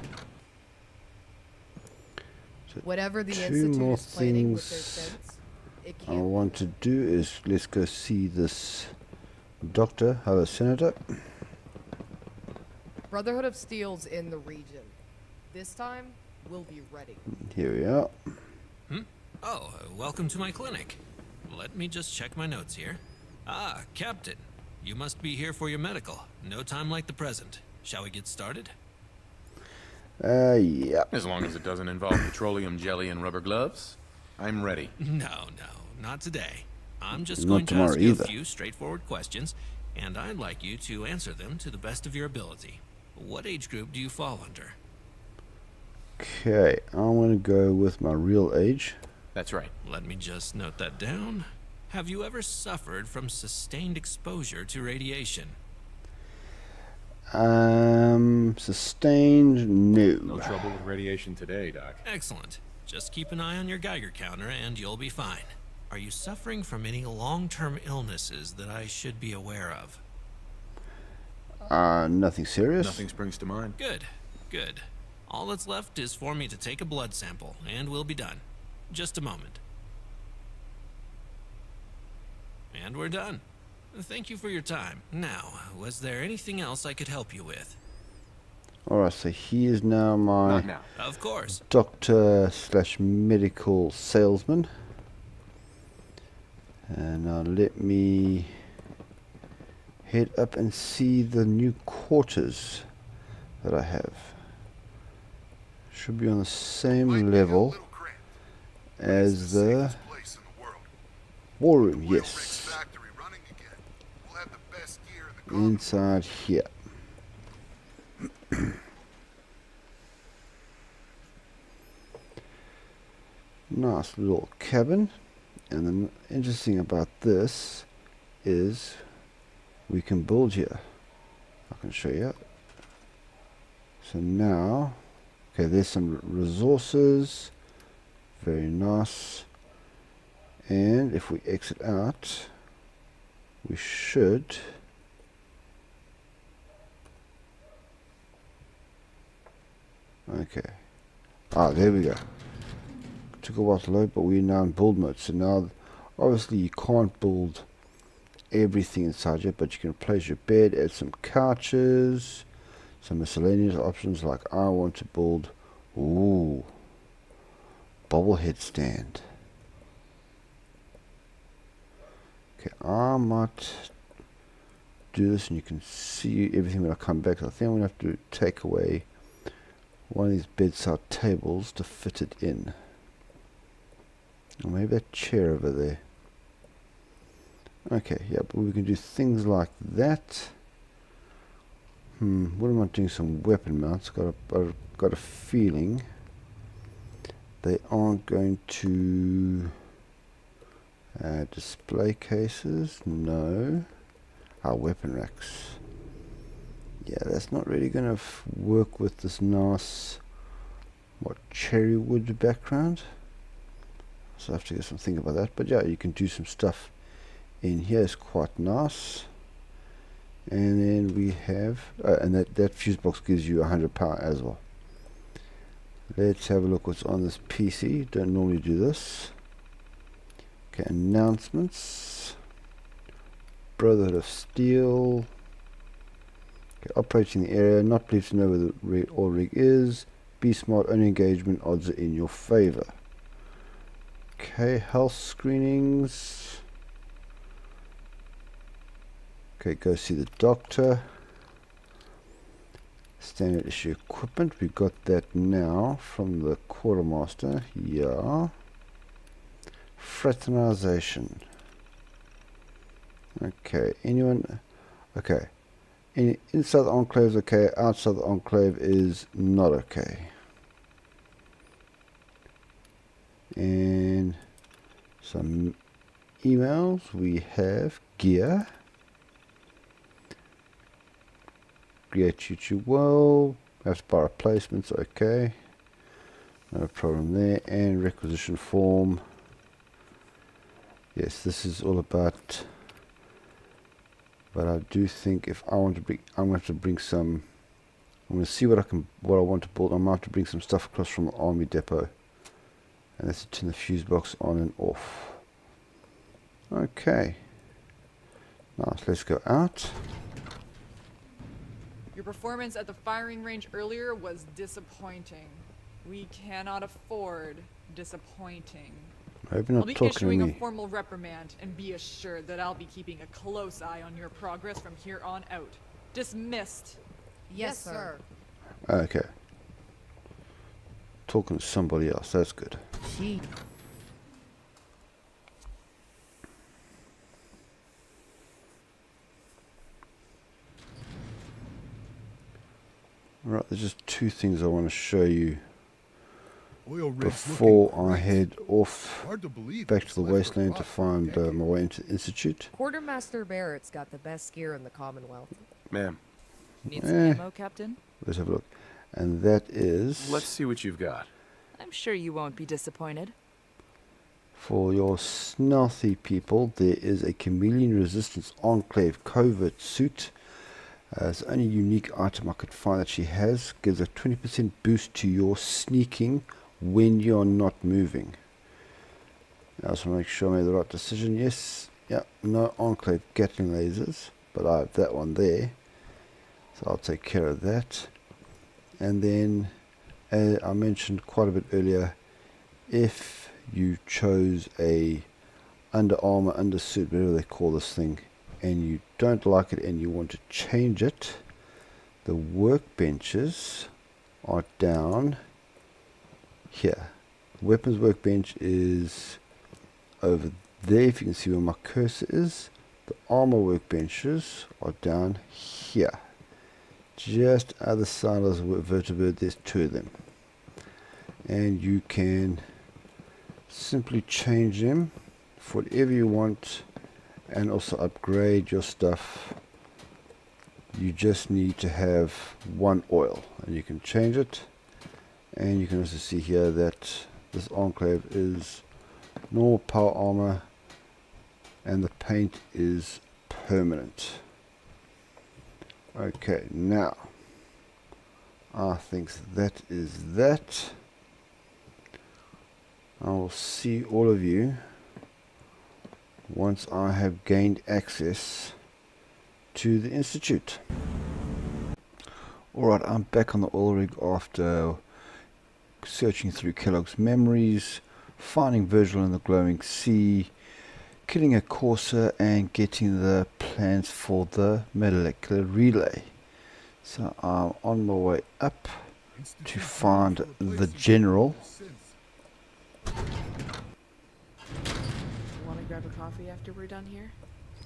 [SPEAKER 1] So
[SPEAKER 4] Whatever the
[SPEAKER 1] two
[SPEAKER 4] Institute
[SPEAKER 1] more
[SPEAKER 4] is planning with their
[SPEAKER 1] things
[SPEAKER 4] sense, it
[SPEAKER 1] I
[SPEAKER 4] can't.
[SPEAKER 1] want to do is let's go see this doctor. Hello, Senator.
[SPEAKER 4] Brotherhood of Steel's in the region. This time, we'll be ready.
[SPEAKER 1] Here we are.
[SPEAKER 3] Oh, welcome to my clinic. Let me just check my notes here. Ah, Captain. You must be here for your medical. No time like the present. Shall we get started?
[SPEAKER 1] Yeah.
[SPEAKER 6] As long as it doesn't involve petroleum jelly and rubber gloves, I'm ready.
[SPEAKER 3] No, not today. I'm just
[SPEAKER 1] Not
[SPEAKER 3] going to
[SPEAKER 1] tomorrow
[SPEAKER 3] ask you
[SPEAKER 1] either.
[SPEAKER 3] a few straightforward questions, and I'd like you to answer them to the best of your ability. What age group do you fall under?
[SPEAKER 1] Okay, I want to go with my real age.
[SPEAKER 6] That's right.
[SPEAKER 3] Let me just note that down. Have you ever suffered from sustained exposure to radiation?
[SPEAKER 1] Sustained, no.
[SPEAKER 6] No trouble with radiation today, Doc.
[SPEAKER 3] Excellent. Just keep an eye on your Geiger counter and you'll be fine. Are you suffering from any long-term illnesses that I should be aware of?
[SPEAKER 1] Nothing serious.
[SPEAKER 6] Nothing springs to mind.
[SPEAKER 3] Good, good. All that's left is for me to take a blood sample, and we'll be done. Just a moment. And we're done. Thank you for your time. Now, was there anything else I could help you with?
[SPEAKER 1] Alright, so he is now my
[SPEAKER 6] Not now.
[SPEAKER 3] Of course.
[SPEAKER 1] doctor / medical salesman. And now let me head up and see the new quarters that I have. Should be on the same level as the war room, yes. Inside here. Nice little cabin. And the interesting about this is we can build here. I can show you. So now, okay, there's some resources. Very nice. And if we exit out, we should okay. There we go. Took a while to load, but we're now in build mode. So now, obviously, you can't build everything inside here, but you can place your bed, add some couches, some miscellaneous options like I want to build, bobblehead stand. Okay, I might do this and you can see everything when I come back. I think I'm going to have to take away one of these bedside tables to fit it in. Or maybe that chair over there. Okay, yeah, but we can do things like that. What am I doing? Some weapon mounts. Got a feeling they aren't going to display cases. No. Weapon racks. Yeah, that's not really going to work with this nice, cherry wood background. So I have to get some think about that. But yeah, you can do some stuff in here. It's quite nice. And then we have, and that fuse box gives you 100 power as well. Let's have a look what's on this PC. Don't normally do this. Okay, announcements. Brotherhood of Steel. Okay, operating the area. Not believed to know where the oil rig is. Be smart. Only engagement odds are in your favor. Okay, health screenings. Okay, go see the doctor. Standard issue equipment. We got that now from the quartermaster. Yeah. Fraternization. Okay, anyone? Okay. Inside the Enclave is okay. Outside the Enclave is not okay. And some emails. We have gear. Create you well. Have to buy replacements. Okay. No problem there. And requisition form. Yes, this is all about. But I do think if I want to bring, I'm going to have to bring some. I'm going to see what I want to build. I might have to bring some stuff across from the army depot. And let's turn the fuse box on and off. Okay. Nice. Let's go out.
[SPEAKER 12] Your performance at the firing range earlier was disappointing. We cannot afford disappointing.
[SPEAKER 1] I hope you're not
[SPEAKER 12] I'll be
[SPEAKER 1] talking
[SPEAKER 12] issuing
[SPEAKER 1] to
[SPEAKER 12] a
[SPEAKER 1] me.
[SPEAKER 12] formal reprimand, and be assured that I'll be keeping a close eye on your progress from here on out. Dismissed.
[SPEAKER 20] Yes, sir.
[SPEAKER 1] Okay. Talking to somebody else. That's good. Right, there's just two things I want to show you before I head off back to the wasteland to find my way into the Institute.
[SPEAKER 4] Quartermaster Barrett's got the best gear in the Commonwealth.
[SPEAKER 6] Ma'am,
[SPEAKER 21] Need some ammo, Captain?
[SPEAKER 1] Let's have a look. And that is...
[SPEAKER 6] Let's see what you've got.
[SPEAKER 21] I'm sure you won't be disappointed.
[SPEAKER 1] For your stealthy people, there is a chameleon resistance Enclave covert suit. It's the only unique item I could find that she has. Gives a 20% boost to your sneaking when you're not moving. I just want to make sure I made the right decision. Yes, yeah, no Enclave Gatling lasers, but I have that one there. So I'll take care of that. And then, as I mentioned quite a bit earlier, if you chose a under armor, undersuit, whatever they call this thing, and you don't like it and you want to change it, the workbenches are down here. The weapons workbench is over there, if you can see where my cursor is. The armor workbenches are down here, just other side of the vertebra. There's two of them, and you can simply change them for whatever you want and also upgrade your stuff. You just need to have one oil and you can change it. And you can also see here that this Enclave is normal power armor and the paint is permanent. Okay, now I think that is that. I will see all of you once I have gained access to the Institute. Alright, I'm back on the oil rig after searching through Kellogg's memories, finding Virgil in the glowing sea, killing a courser and getting the plans for the molecular relay. So I'm on my way up to find the general.
[SPEAKER 9] Want to grab a coffee after we're done here?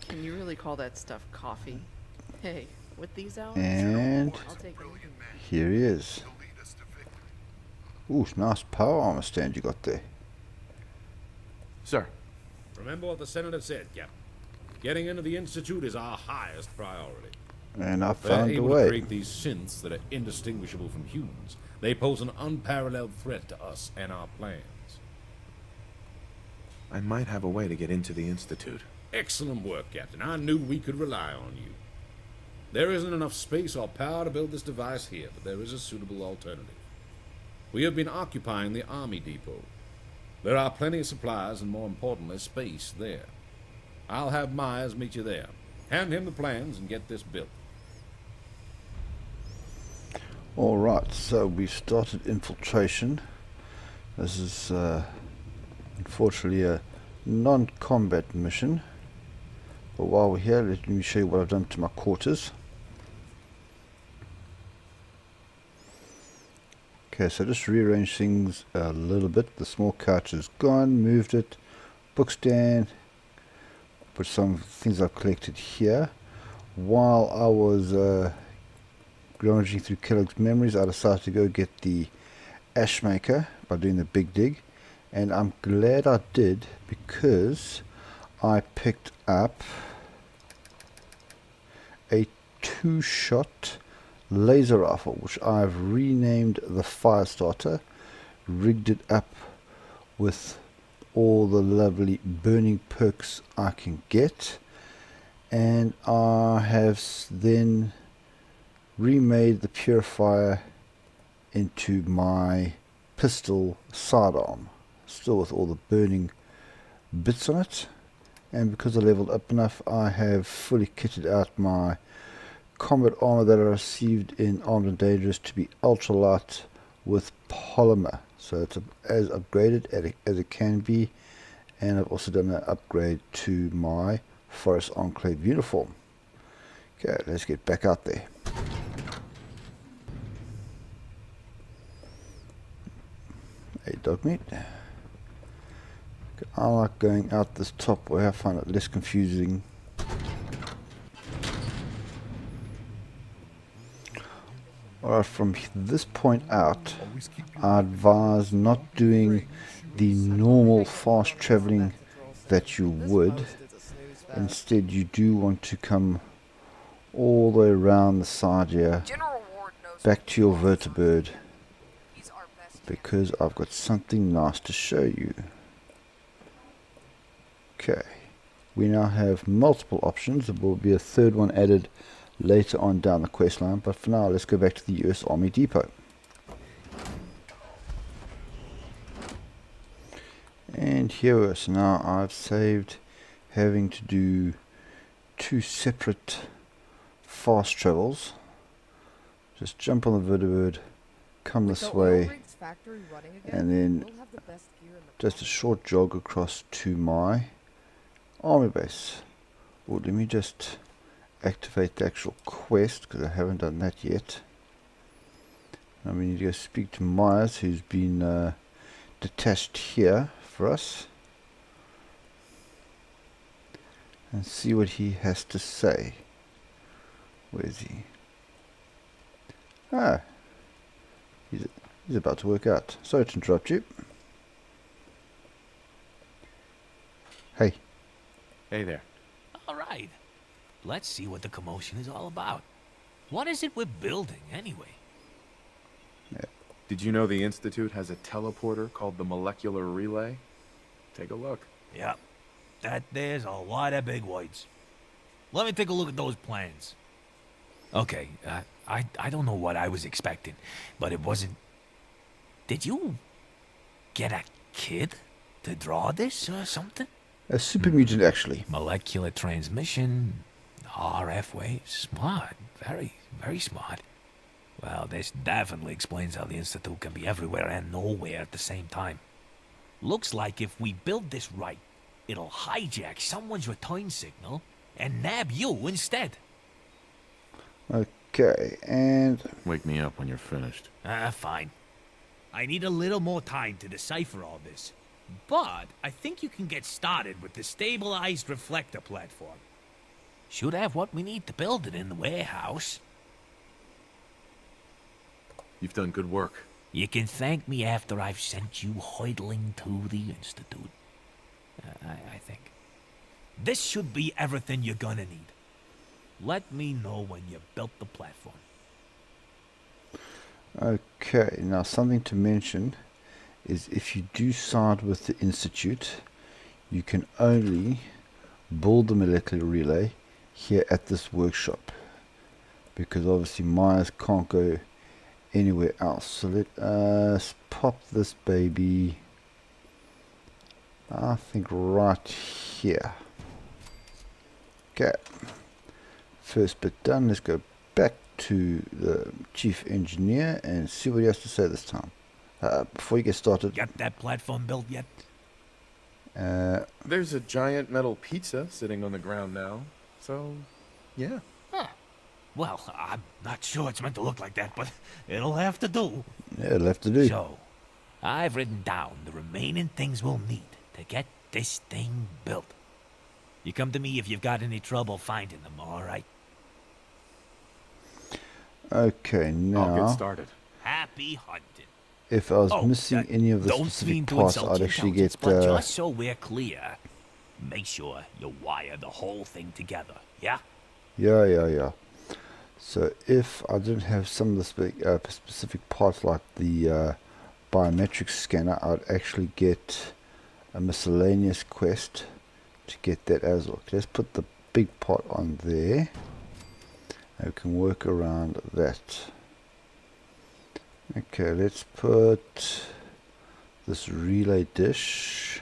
[SPEAKER 9] Can you really call that stuff coffee? Hey, with these hours?
[SPEAKER 1] And
[SPEAKER 9] I'll take it.
[SPEAKER 1] here he is. Ooh, nice power armor stand you got there.
[SPEAKER 6] Sir.
[SPEAKER 7] Remember what the Senator said, Captain. Getting into the Institute is our highest priority.
[SPEAKER 1] And I
[SPEAKER 7] They're
[SPEAKER 1] found a
[SPEAKER 7] able to
[SPEAKER 1] way.
[SPEAKER 7] create these synths that are indistinguishable from humans. They pose an unparalleled threat to us and our plans.
[SPEAKER 6] I might have a way to get into the Institute.
[SPEAKER 7] Excellent work, Captain. I knew we could rely on you. There isn't enough space or power to build this device here, but there is a suitable alternative. We have been occupying the Army Depot. There are plenty of supplies and, more importantly, space there. I'll have Myers meet you there. Hand him the plans and get this built.
[SPEAKER 1] Alright, so we started Infiltration. This is unfortunately a non-combat mission. But while we're here, let me show you what I've done to my quarters. Okay, so just rearrange things a little bit. The small couch is gone, moved it. Book stand. Put some things I've collected here. While I was rummaging through Kellogg's memories, I decided to go get the ash maker by doing the big dig. And I'm glad I did, because I picked up a 2-shot laser rifle, which I've renamed the Firestarter, rigged it up with all the lovely burning perks I can get, and I have then remade the purifier into my pistol sidearm, still with all the burning bits on it. And because I leveled up enough, I have fully kitted out my combat armor that I received in Armed and Dangerous to be ultralight with polymer. So it's as upgraded as it can be. And I've also done an upgrade to my Forest Enclave uniform. Okay, let's get back out there. Hey, dog meat. I like going out this top way. I find it less confusing. Alright, from this point out, I advise not doing the normal fast traveling that you would. Instead, you do want to come all the way around the side here, back to your vertibird, because I've got something nice to show you. Okay, we now have multiple options. There will be a third one added later on down the quest line, but for now let's go back to the US Army Depot. And here we are. So now I've saved having to do 2 separate fast travels. Just jump on the vertibird, come this way, and then just a short jog across to my army base. Well, let me just activate the actual quest, because I haven't done that yet. Now we need to go speak to Myers, who's been detached here for us, and see what he has to say. Where is he? Ah, he's about to work out. Sorry to interrupt you. Hey.
[SPEAKER 8] Hey there. All right. Let's see what the commotion is all about. What is it we're building, anyway?
[SPEAKER 6] Yeah. Did you know the Institute has a teleporter called the Molecular Relay? Take a look.
[SPEAKER 8] Yep. That there's a lot of big words. Let me take a look at those plans. Okay, I don't know what I was expecting, but it wasn't... Did you get a kid to draw this or something?
[SPEAKER 1] A super mutant, actually.
[SPEAKER 8] Molecular transmission, RF waves, smart, very, very smart. Well, this definitely explains how the Institute can be everywhere and nowhere at the same time. Looks like if we build this right, it'll hijack someone's return signal and nab you instead.
[SPEAKER 1] Okay, and...
[SPEAKER 6] Wake me up when you're finished.
[SPEAKER 8] Fine. I need a little more time to decipher all this. But I think you can get started with the stabilized reflector platform. Should have what we need to build it in the warehouse.
[SPEAKER 6] You've done good work.
[SPEAKER 8] You can thank me after I've sent you hurtling to the Institute. I think. This should be everything you're gonna need. Let me know when you've built the platform.
[SPEAKER 1] Okay, now something to mention is if you do side with the Institute, you can only build the molecular relay here at this workshop, because obviously Myers can't go anywhere else. So let us pop this baby, I think, right here. Okay, first bit done. Let's go back to the chief engineer and see what he has to say this time. Before you get started,
[SPEAKER 8] got that platform built yet?
[SPEAKER 6] There's a giant metal pizza sitting on the ground now, so yeah.
[SPEAKER 8] Huh. Well, I'm not sure it's meant to look like that, but it'll have to do.
[SPEAKER 1] Yeah, it'll have to do.
[SPEAKER 8] So, I've written down the remaining things we'll need to get this thing built. You come to me if you've got any trouble finding them, all right?
[SPEAKER 1] Okay, now...
[SPEAKER 6] I'll get started.
[SPEAKER 8] Happy hunting.
[SPEAKER 1] If I was missing any of the specific parts, I'd actually get...
[SPEAKER 8] But just so we're clear, make sure you wire the whole thing together, yeah?
[SPEAKER 1] Yeah. So if I didn't have some of the specific parts like the biometric scanner, I'd actually get a miscellaneous quest to get that as well. Let's put the big pot on there. And we can work around that. Okay, let's put this relay dish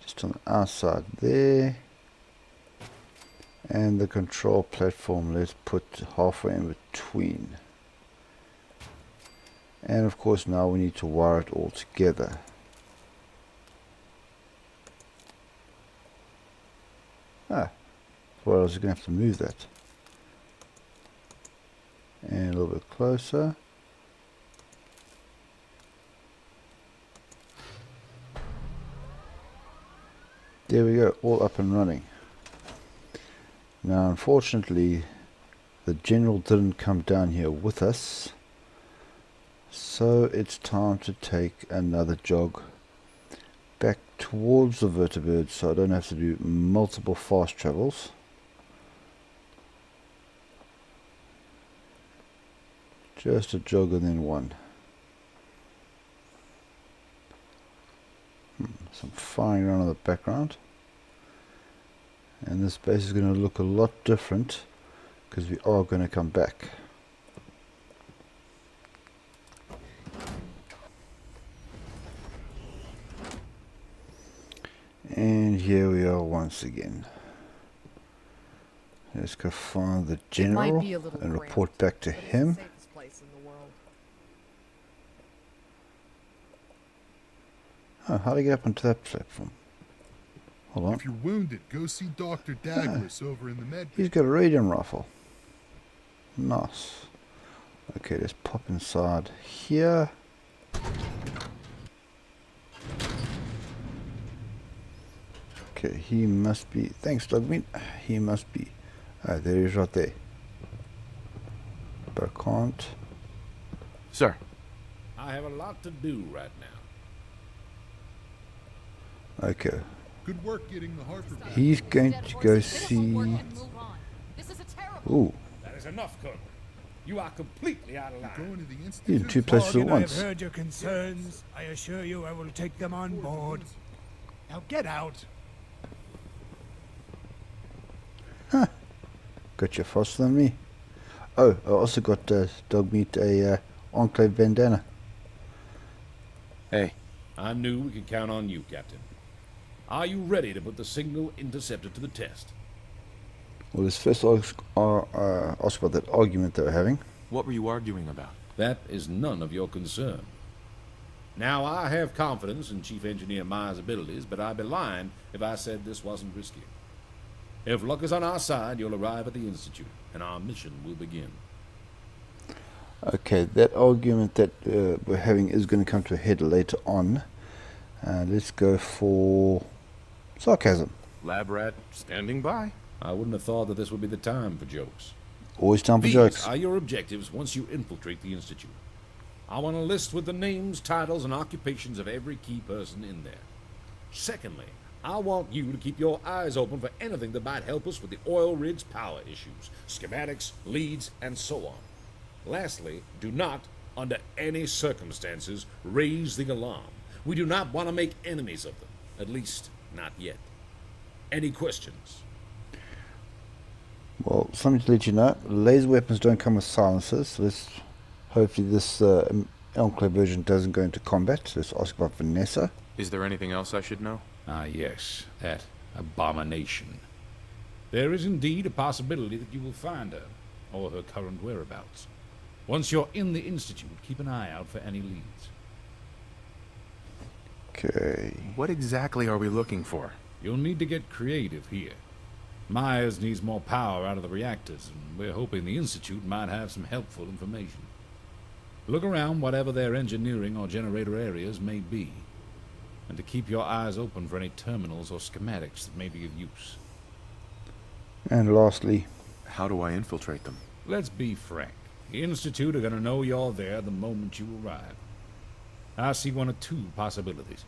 [SPEAKER 1] just on the outside there. And the control platform, let's put halfway in between. And of course now we need to wire it all together. Well, I was going to have to move that. And a little bit closer. There we go, all up and running. Now unfortunately the general didn't come down here with us, so it's time to take another jog back towards the vertibird so I don't have to do multiple fast travels. Just a jog and then one. Some firing around in the background. And this base is going to look a lot different because we are going to come back. And here we are once again. Let's go find the general and report back to him. Oh, how do I get up onto that platform? Hold on.
[SPEAKER 13] If you're wounded, go see Dr. Douglas over in the med.
[SPEAKER 1] He's got a radium rifle. Nice. Okay, let's pop inside here. Okay, he must be. Thanks, Dogmeat. He must be. Ah, there he is right there. But I can't.
[SPEAKER 6] Sir.
[SPEAKER 7] I have a lot to do right now.
[SPEAKER 1] Okay.
[SPEAKER 13] Good work getting the Hartford.
[SPEAKER 1] He's going to go see. Ooh.
[SPEAKER 7] That is enough, Colonel. You are completely out of line.
[SPEAKER 13] Going to the institute.
[SPEAKER 1] He's in two places at once.
[SPEAKER 22] I have heard your concerns. I assure you I will take them on board. Now get out.
[SPEAKER 1] Huh. Got you faster than me. Oh, I also got Dogmeat a Enclave bandana.
[SPEAKER 6] Hey.
[SPEAKER 7] I knew we could count on you, Captain. Are you ready to put the signal interceptor to the test?
[SPEAKER 1] Well, let's first ask about that argument they were having.
[SPEAKER 6] What were you arguing about?
[SPEAKER 7] That is none of your concern. Now, I have confidence in Chief Engineer Myers' abilities, but I'd be lying if I said this wasn't risky. If luck is on our side, you'll arrive at the Institute, and our mission will begin.
[SPEAKER 1] Okay, that argument that we're having is going to come to a head later on. Let's go for sarcasm.
[SPEAKER 6] Lab rat standing by.
[SPEAKER 7] I wouldn't have thought that this would be the time for jokes.
[SPEAKER 1] Always time for
[SPEAKER 7] These
[SPEAKER 1] jokes.
[SPEAKER 7] are your objectives once you infiltrate the Institute. I want a list with the names, titles, and occupations of every key person in there. Secondly, I want you to keep your eyes open for anything that might help us with the oil rig's power issues, schematics, leads, and so on. Lastly, do not, under any circumstances, raise the alarm. We do not want to make enemies of them, at least not yet. Any questions?
[SPEAKER 1] Well, something to let you know, laser weapons don't come with silencers, so let's hopefully this Enclave version doesn't go into combat. So let's ask about Vanessa.
[SPEAKER 6] Is there anything else I should know?
[SPEAKER 7] Ah, yes, that abomination. There is indeed a possibility that you will find her, or her current whereabouts. Once you're in the Institute, keep an eye out for any leads.
[SPEAKER 1] Okay.
[SPEAKER 6] What exactly are we looking for?
[SPEAKER 7] You'll need to get creative here. Myers needs more power out of the reactors, and we're hoping the Institute might have some helpful information. Look around whatever their engineering or generator areas may be, and to keep your eyes open for any terminals or schematics that may be of use.
[SPEAKER 1] And lastly,
[SPEAKER 6] how do I infiltrate them?
[SPEAKER 7] Let's be frank. The Institute are going to know you're there the moment you arrive. I see one of two possibilities.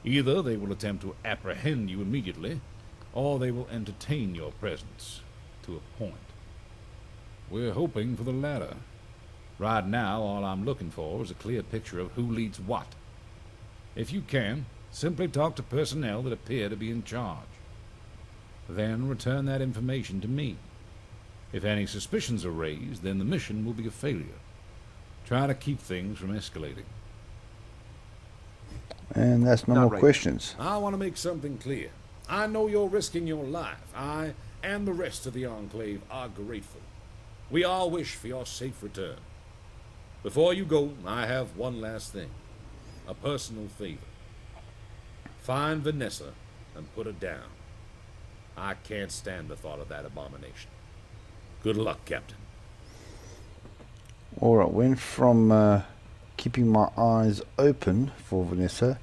[SPEAKER 7] Either they will attempt to apprehend you immediately, or they will entertain your presence to a point. We're hoping for the latter. Right now, all I'm looking for is a clear picture of who leads what. If you can, simply talk to personnel that appear to be in charge. Then return that information to me. If any suspicions are raised, then the mission will be a failure. Try to keep things from escalating.
[SPEAKER 1] And that's no more questions.
[SPEAKER 7] I want to make something clear. I know you're risking your life. I and the rest of the Enclave are grateful. We all wish for your safe return. Before you go, I have one last thing. A personal favor. Find Vanessa and put her down. I can't stand the thought of that abomination. Good luck, Captain.
[SPEAKER 1] Alright, went from keeping my eyes open for Vanessa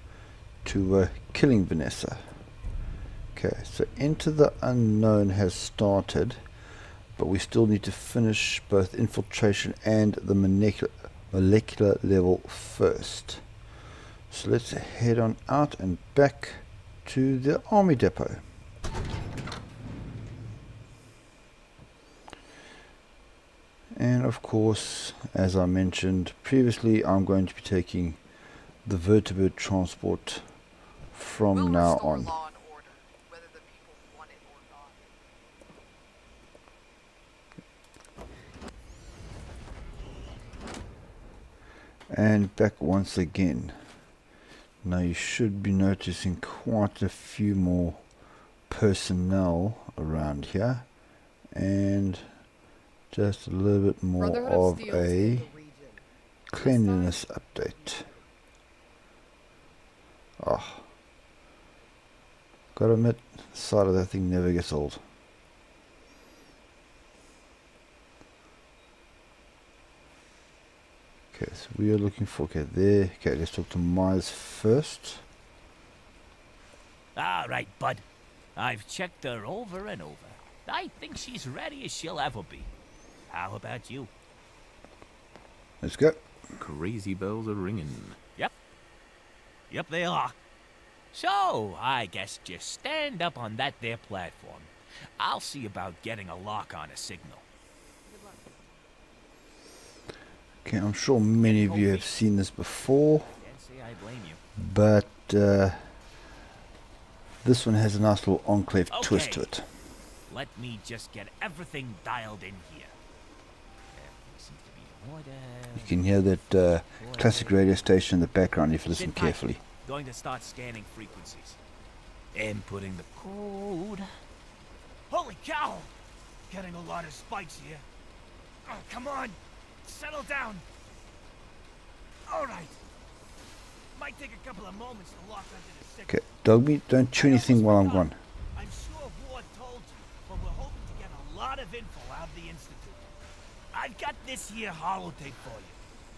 [SPEAKER 1] to killing Vanessa. Okay, so Into the Unknown has started, but we still need to finish both Infiltration and the molecular level first. So let's head on out and back to the army depot. And of course, as I mentioned previously, I'm going to be taking the vertebrate transport from now on.
[SPEAKER 4] Law and order, whether the people want it or not.
[SPEAKER 1] And back once again. Now you should be noticing quite a few more personnel around here, and just a little bit more of a cleanliness update. Oh, gotta admit, the sight of that thing never gets old. Okay, so we are looking for, okay, there. Okay, let's talk to Myers first.
[SPEAKER 8] All right, bud. I've checked her over and over. I think she's ready as she'll ever be. How about you?
[SPEAKER 1] Let's go.
[SPEAKER 6] Crazy bells are ringing.
[SPEAKER 8] Yep. Yep, they are. So, I guess just stand up on that there platform. I'll see about getting a lock on a signal.
[SPEAKER 1] Okay, I'm sure many of you have seen this before,
[SPEAKER 8] Can't say I blame you.
[SPEAKER 1] but this one has a nice little Enclave twist to it.
[SPEAKER 8] Let me just get everything dialed in here. Everything seems to be in order.
[SPEAKER 1] You can hear that classic radio station in the background if you listen
[SPEAKER 8] Sit tight.
[SPEAKER 1] carefully.
[SPEAKER 8] Going to start scanning frequencies. Inputting the code. Holy cow! Getting a lot of spikes here. Oh, come on! Settle down! Alright. Might take a couple of moments to lock onto the signal.
[SPEAKER 1] Okay, Dogmeat, don't chew anything while I'm gone.
[SPEAKER 8] I'm sure Ward told you, but we're hoping to get a lot of info out of the Institute. I've got this here holotape for you.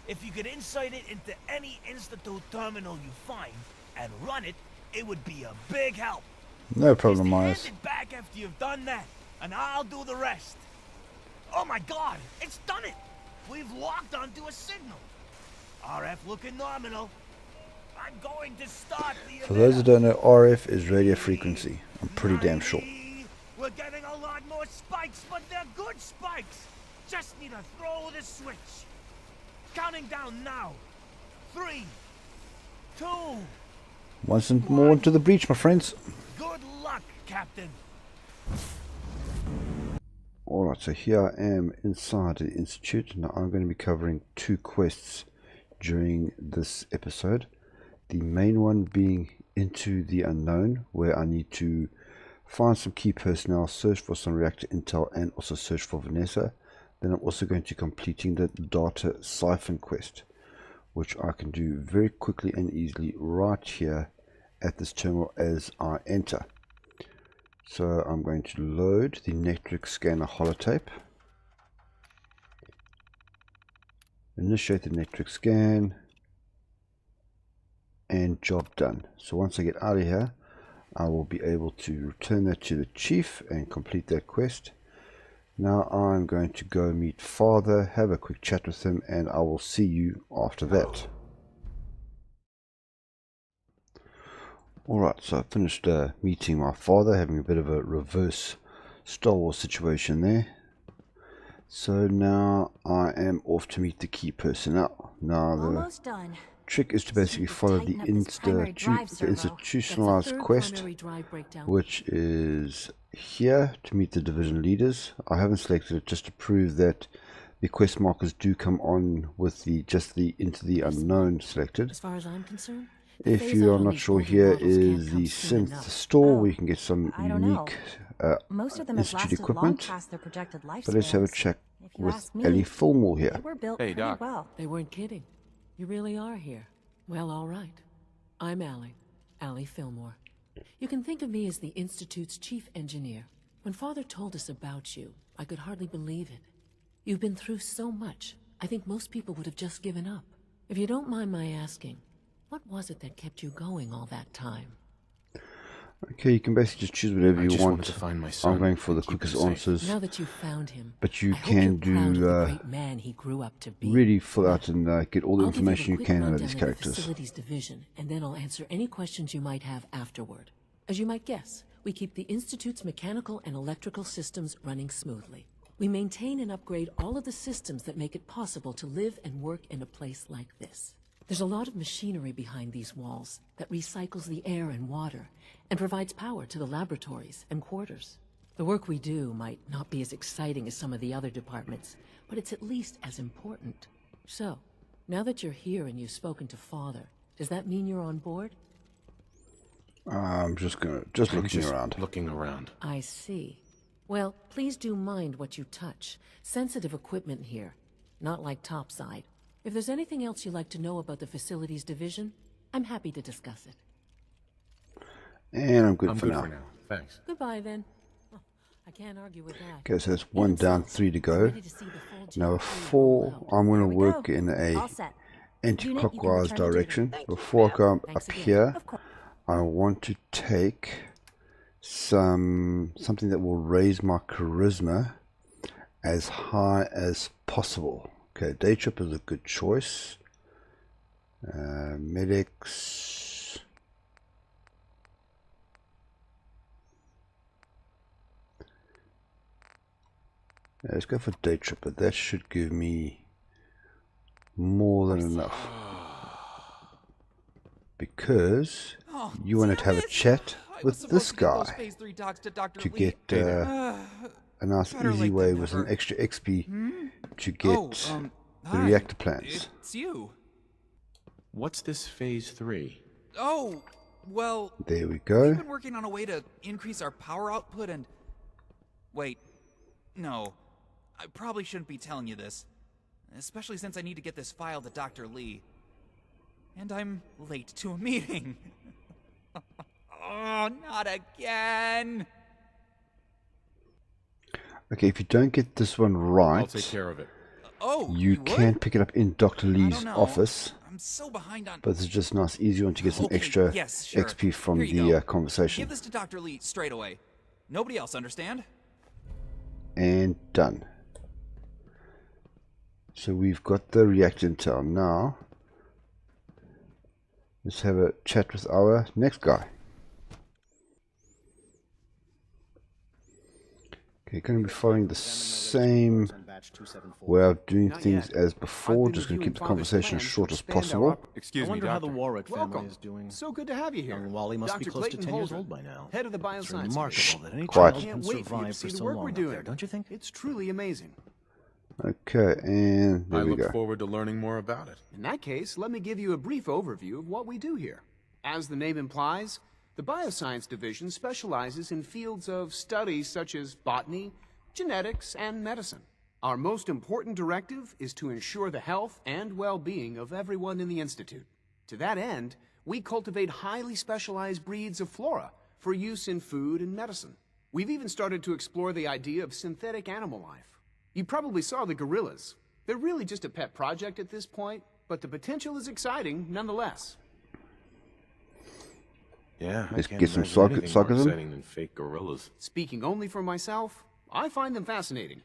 [SPEAKER 8] If you could insert it into any Institute terminal you find and run it, it would be a big help.
[SPEAKER 1] No problem, Myers.
[SPEAKER 8] Hand it back after you've done that, and I'll do the rest. Oh my god, it's done it! We've locked onto a signal. RF looking nominal. I'm going to start the
[SPEAKER 1] For those who don't know, RF is radio frequency. I'm pretty damn sure.
[SPEAKER 8] We're getting a lot more spikes, but they're good spikes. Just need to throw the switch. Counting down now. 3, 2.
[SPEAKER 1] Once and more into the breach, my friends.
[SPEAKER 8] Good luck, Captain.
[SPEAKER 1] Alright, so here I am inside the Institute. Now I'm going to be covering 2 quests during this episode. The main one being Into the Unknown, where I need to find some key personnel, search for some reactor intel, and also search for Vanessa. Then I'm also going to completing the data siphon quest, which I can do very quickly and easily right here at this terminal as I enter. So I'm going to load the network scanner holotape, initiate the network scan, and job done. So once I get out of here, I will be able to return that to the chief and complete that quest. Now I'm going to go meet Father, have a quick chat with him, and I will see you after that. Alright, so I finished meeting my father, having a bit of a reverse Star Wars situation there. So now I am off to meet the key personnel. Now the trick is to basically follow the institutionalized quest, which is here to meet the division leaders. I haven't selected it just to prove that the quest markers do come on with the Into the Unknown selected.
[SPEAKER 14] As far as I'm concerned,
[SPEAKER 1] if you are not sure, here is the synth store where you can get some unique institute equipment. But let's have a check with Ellie Fillmore here.
[SPEAKER 19] Hey, Doc. Well. They weren't kidding. You really are here. Well, all right. I'm Allie Fillmore. You can think of me as the Institute's chief engineer. When Father told us about you, I could hardly believe it. You've been through so much, I think most people would have just given up. If you don't mind my asking, what was it that kept you going all that time?
[SPEAKER 1] Okay, you can basically just choose whatever you want.
[SPEAKER 6] To find my son.
[SPEAKER 1] I'm going for the quickest answers.
[SPEAKER 19] Now that you've found him,
[SPEAKER 1] but you can do
[SPEAKER 19] great man he grew up to be.
[SPEAKER 1] Really fill out and get all the information you can out of these characters.
[SPEAKER 19] The facilities division, and then I'll answer any questions you might have afterward. As you might guess, we keep the Institute's mechanical and electrical systems running smoothly.
[SPEAKER 14] We maintain and upgrade all of the systems that make it possible to live and work in a place like this. There's a lot of machinery behind these walls that recycles the air and water and provides power to the laboratories and quarters. The work we do might not be as exciting as some of the other departments, but it's at least as important. So, now that you're here and you've spoken to Father, does that mean you're on board?
[SPEAKER 1] I'm just looking around.
[SPEAKER 14] I see. Well, please do mind what you touch. Sensitive equipment here, not like topside. If there's anything else you'd like to know about the facilities division, I'm happy to discuss it.
[SPEAKER 1] And I'm good for now.
[SPEAKER 6] Thanks.
[SPEAKER 14] Goodbye then. Oh, I can't argue with that.
[SPEAKER 1] Okay, so that's 1 down, 3 to go. Now before I'm going to work in a anti-clockwise direction. Before I go up here, I want to take something that will raise my charisma as high as possible. Okay, day trip is a good choice. Medics. Yeah, let's go for day tripper. That should give me more than enough. Because you wanted to have a chat with this guy to get a nice easy way with an extra XP to get the reactor plans.
[SPEAKER 16] It's you.
[SPEAKER 6] What's this phase 3?
[SPEAKER 16] Oh, well,
[SPEAKER 1] there we go.
[SPEAKER 16] We've been working on a way to increase our power output and... Wait, no. I probably shouldn't be telling you this. Especially since I need to get this file to Dr. Lee. And I'm late to a meeting. Oh, not again!
[SPEAKER 1] Okay, if you don't get this one right,
[SPEAKER 6] I'll take care of it.
[SPEAKER 1] You can pick it up in Dr. Lee's
[SPEAKER 16] know.
[SPEAKER 1] office.
[SPEAKER 16] I'm so behind on...
[SPEAKER 1] But it's just a nice, easy one to get some extra XP from the conversation.
[SPEAKER 16] Give this to Dr. Lee straight away. Nobody else, understand?
[SPEAKER 1] And done. So we've got the reactor intel. Now, let's have a chat with our next guy. Okay, going to be following the same way of doing things as before. Just going to keep the conversation as short as possible.
[SPEAKER 23] Excuse me, Doctor. How the Warwick family is doing. So good to have you here. Young Wally must be close to 10 years old by now. Head of the bioscience. It's remarkable that any child can survive for so long up there, don't you think? It's truly amazing.
[SPEAKER 1] Okay, and there we go.
[SPEAKER 6] I look forward to learning more about it.
[SPEAKER 23] In that case, let me give you a brief overview of what we do here. As the name implies, the Bioscience Division specializes in fields of studies such as botany, genetics, and medicine. Our most important directive is to ensure the health and well-being of everyone in the Institute. To that end, we cultivate highly specialized breeds of flora for use in food and medicine. We've even started to explore the idea of synthetic animal life. You probably saw the gorillas. They're really just a pet project at this point, but the potential is exciting nonetheless.
[SPEAKER 6] Yeah,
[SPEAKER 1] let's
[SPEAKER 6] I can't
[SPEAKER 1] get some
[SPEAKER 6] imagine anything more
[SPEAKER 1] sarcasm.
[SPEAKER 6] exciting than fake gorillas.
[SPEAKER 23] Speaking only for myself, I find them fascinating.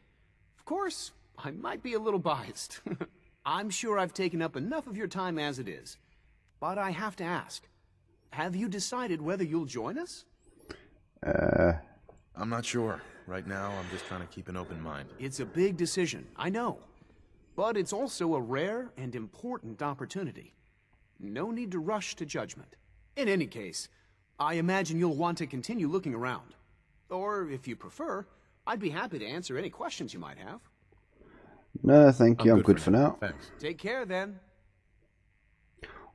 [SPEAKER 23] Of course, I might be a little biased. I'm sure I've taken up enough of your time as it is. But I have to ask, have you decided whether you'll join us?
[SPEAKER 6] I'm not sure. Right now, I'm just trying to keep an open mind.
[SPEAKER 23] It's a big decision, I know. But it's also a rare and important opportunity. No need to rush to judgment. In any case, I imagine you'll want to continue looking around. Or, if you prefer, I'd be happy to answer any questions you might have.
[SPEAKER 1] No, thank you. I'm good for now.
[SPEAKER 6] Thanks.
[SPEAKER 23] Take care, then.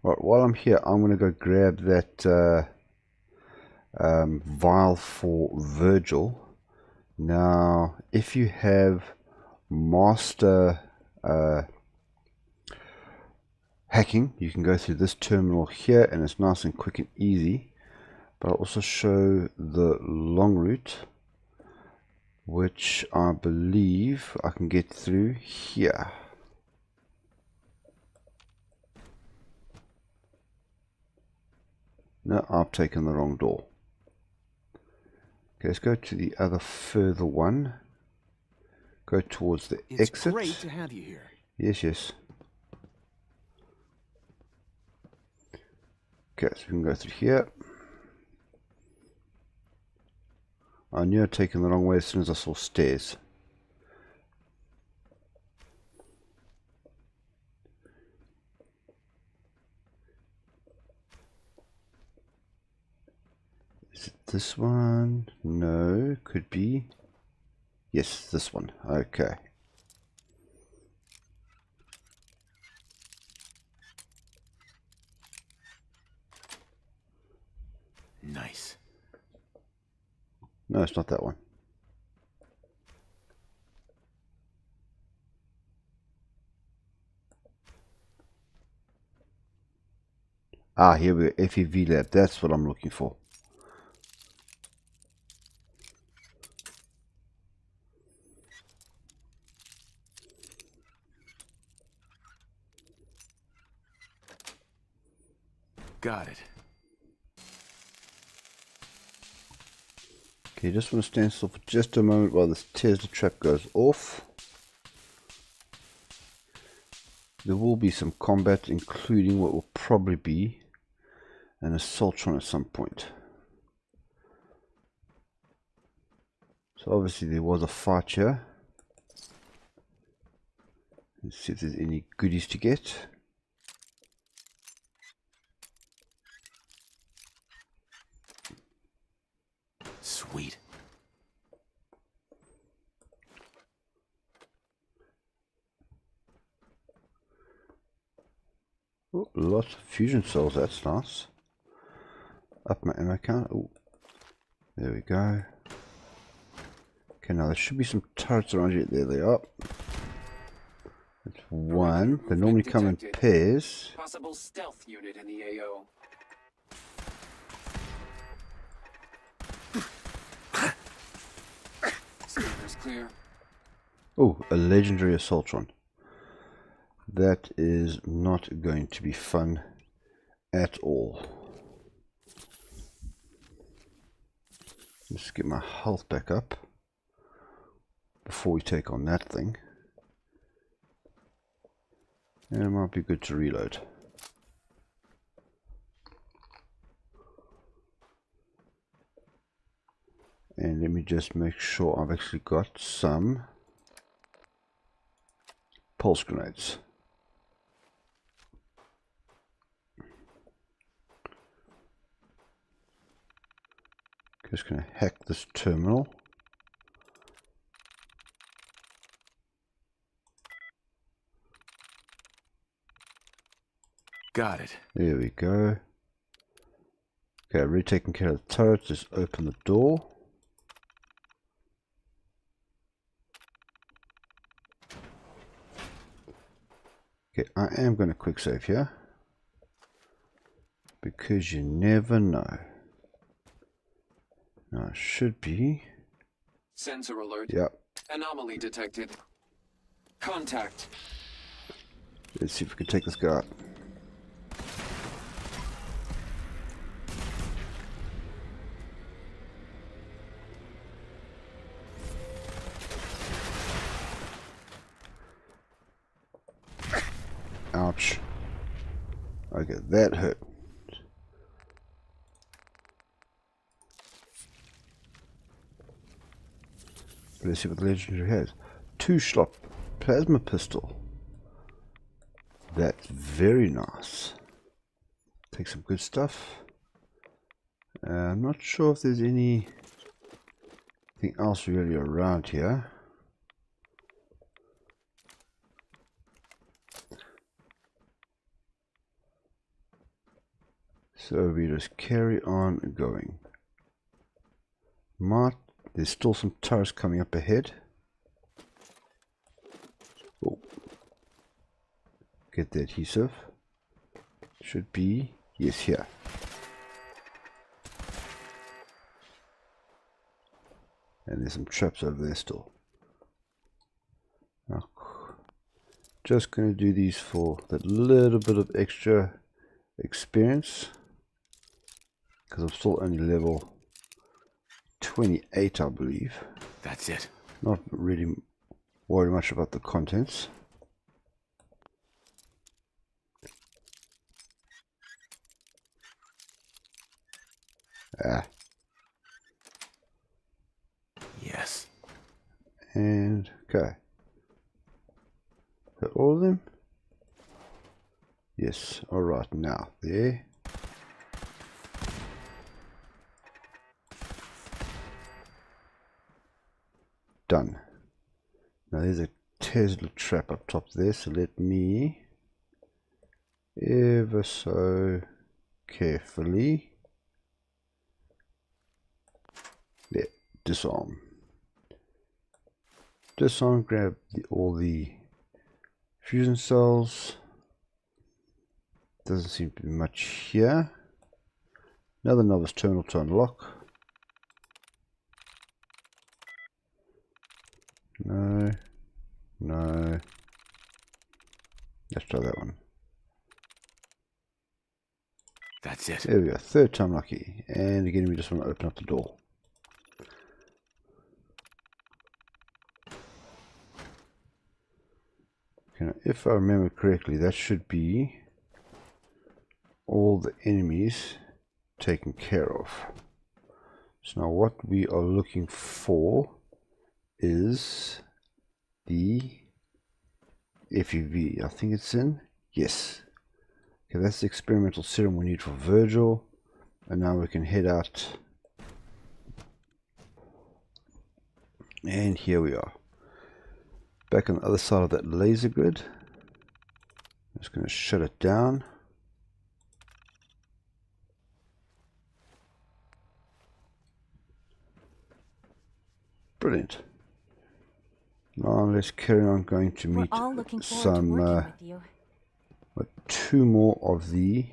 [SPEAKER 1] Right, while I'm here, I'm going to go grab that vial for Virgil. Now, if you have master hacking, you can go through this terminal here, and it's nice and quick and easy. But I'll also show the long route, which I believe I can get through here. No, I've taken the wrong door. Okay, let's go to the other further one. Go towards the exit.
[SPEAKER 23] It's great to have you here.
[SPEAKER 1] Yes, yes. Okay, so we can go through here. I knew I'd taken the wrong way as soon as I saw stairs. Is it this one? No, could be. Yes, this one. Okay.
[SPEAKER 6] Nice.
[SPEAKER 1] No, it's not that one. Ah, here we go. FEV lab. That's what I'm looking for.
[SPEAKER 6] Got it.
[SPEAKER 1] Okay, just want to stand still for just a moment while this Tesla trap goes off. There will be some combat, including what will probably be an assaultron at some point. So obviously there was a fight here. Let's see if there's any goodies to get.
[SPEAKER 6] Sweet.
[SPEAKER 1] Oh, lots of fusion cells, that's nice. Up my ammo count. Oh, there we go. Okay, now there should be some turrets around here. There they are. That's one. They normally come in pairs.
[SPEAKER 15] Possible stealth unit in the AO. Scanner's clear.
[SPEAKER 1] Oh, a legendary assaultron. That is not going to be fun at all. Let's get my health back up before we take on that thing. And it might be good to reload. And let me just make sure I've actually got some pulse grenades. Just going to hack this terminal.
[SPEAKER 6] Got it.
[SPEAKER 1] There we go. Okay, already taking care of the turrets. Just open the door. Okay, I am going to quick save here. Because you never know. Now, it should be.
[SPEAKER 15] Sensor alert.
[SPEAKER 1] Yep.
[SPEAKER 15] Anomaly detected. Contact.
[SPEAKER 1] Let's see if we can take this guy out. Ouch. Okay, that hurt. Let's see what the legendary has. 2-slot plasma pistol. That's very nice. Take some good stuff. I'm not sure if there's anything else really around here. So we just carry on going. There's still some turrets coming up ahead. Oh. Get the adhesive. Should be, yes, here. And there's some traps over there still. Now, just going to do these for that little bit of extra experience. Because I'm still only level 28, I believe.
[SPEAKER 6] That's it.
[SPEAKER 1] Not really worried much about the contents. Ah.
[SPEAKER 6] Yes.
[SPEAKER 1] And okay. Is that all of them? Yes. Alright, now there. done. Now there's a Tesla trap up top there, so let me ever so carefully disarm. Disarm, grab all the fusion cells. Doesn't seem to be much here. Another novice terminal to unlock. No. No. Let's try that one.
[SPEAKER 6] That's it.
[SPEAKER 1] There we go. Third time lucky. And again, we just want to open up the door. Okay, now if I remember correctly, that should be all the enemies taken care of. So now what we are looking for is the FEV. I think it's in. Yes. Okay, that's the experimental serum we need for Virgil. And now we can head out. And here we are. Back on the other side of that laser grid. I'm just going to shut it down. Brilliant. Now let's carry on going to meet some two more of the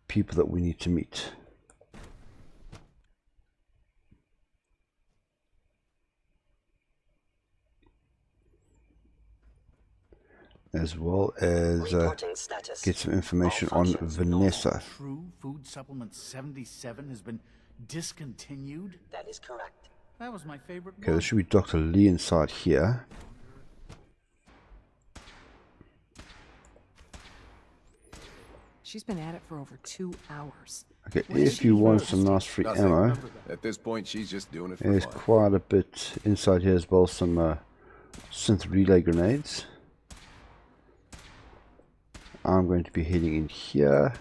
[SPEAKER 1] people that we need to meet. As well as get some information on Vanessa.
[SPEAKER 11] True Food Supplement 77 has been discontinued? That is correct. That was my favorite one.
[SPEAKER 1] Okay, there should be Dr. Lee inside here.
[SPEAKER 17] She's been at it for over 2 hours.
[SPEAKER 1] Okay, if you want some nice free ammo,
[SPEAKER 18] at this point she's just doing it for
[SPEAKER 1] there's
[SPEAKER 18] fun.
[SPEAKER 1] quite a bit inside here as well. Some synth relay grenades. I'm going to be heading in here.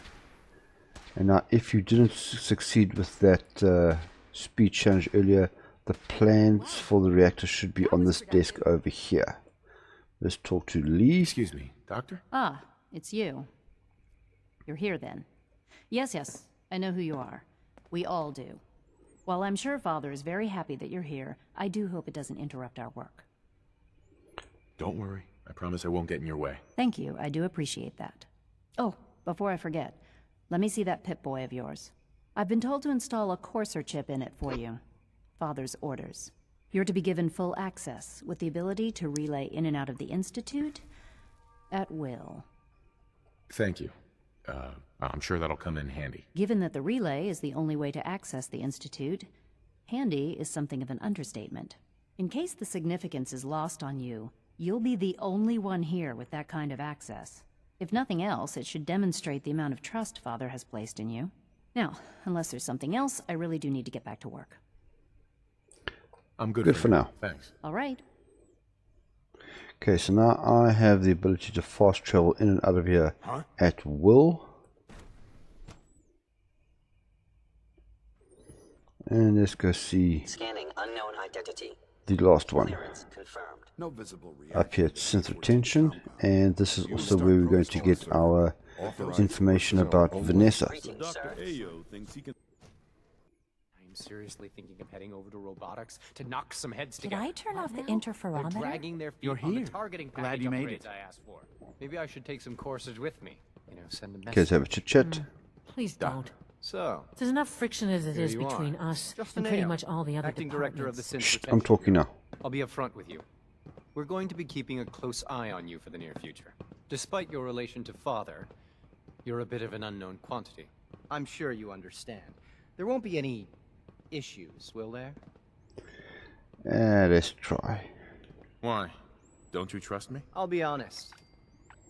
[SPEAKER 1] And now if you didn't succeed with that speed challenge earlier, the plans for the reactor should be on this desk over here. Let's talk to Lee.
[SPEAKER 6] Excuse me, Doctor?
[SPEAKER 24] Ah, it's you. You're here then. Yes, I know who you are. We all do. While I'm sure Father is very happy that you're here, I do hope it doesn't interrupt our work.
[SPEAKER 6] Don't worry. I promise I won't get in your way.
[SPEAKER 24] Thank you, I do appreciate that. Oh, before I forget, let me see that Pip-Boy of yours. I've been told to install a Courser chip in it for you. Father's orders. You're to be given full access, with the ability to relay in and out of the Institute at will.
[SPEAKER 6] Thank you. I'm sure that'll come in handy.
[SPEAKER 24] Given that the relay is the only way to access the Institute, handy is something of an understatement. In case the significance is lost on you, you'll be the only one here with that kind of access. If nothing else, it should demonstrate the amount of trust Father has placed in you. Now, unless there's something else, I really do need to get back to work.
[SPEAKER 6] I'm good
[SPEAKER 1] for now.
[SPEAKER 6] Thanks.
[SPEAKER 24] All right.
[SPEAKER 1] Okay, so now I have the ability to fast travel in and out of here at will. And let's go see
[SPEAKER 25] Scanning unknown identity.
[SPEAKER 1] the last one.
[SPEAKER 25] Confirmed.
[SPEAKER 18] No visible
[SPEAKER 1] Up here at synth retention, and this is also where we're going to get our information about Vanessa.
[SPEAKER 26] I'm seriously thinking of heading over to robotics to knock some heads
[SPEAKER 17] Did
[SPEAKER 26] together.
[SPEAKER 17] I turn off the
[SPEAKER 26] They're
[SPEAKER 17] interferometer?
[SPEAKER 26] dragging their feet
[SPEAKER 11] You're
[SPEAKER 26] on
[SPEAKER 11] here.
[SPEAKER 26] the targeting
[SPEAKER 11] Glad
[SPEAKER 26] package
[SPEAKER 11] you made
[SPEAKER 26] upgrades
[SPEAKER 11] it.
[SPEAKER 26] I asked for. Maybe I should take some courses with me. Send a message.
[SPEAKER 1] Okay, let's have a chit chat.
[SPEAKER 17] Please don't.
[SPEAKER 26] So,
[SPEAKER 17] There's enough friction as it
[SPEAKER 26] here
[SPEAKER 17] is
[SPEAKER 26] you
[SPEAKER 17] between
[SPEAKER 26] are.
[SPEAKER 17] us
[SPEAKER 26] Just
[SPEAKER 17] and
[SPEAKER 26] an
[SPEAKER 17] pretty
[SPEAKER 26] AO,
[SPEAKER 17] much all the other
[SPEAKER 26] acting director of the
[SPEAKER 17] departments.
[SPEAKER 26] Synth
[SPEAKER 1] I'm talking now.
[SPEAKER 26] I'll be upfront with you. We're going to be keeping a close eye on you for the near future. Despite your relation to Father, you're a bit of an unknown quantity.
[SPEAKER 27] I'm sure you understand. There won't be any issues, will there?
[SPEAKER 1] Let's try.
[SPEAKER 6] Why? Don't you trust me?
[SPEAKER 27] I'll be honest.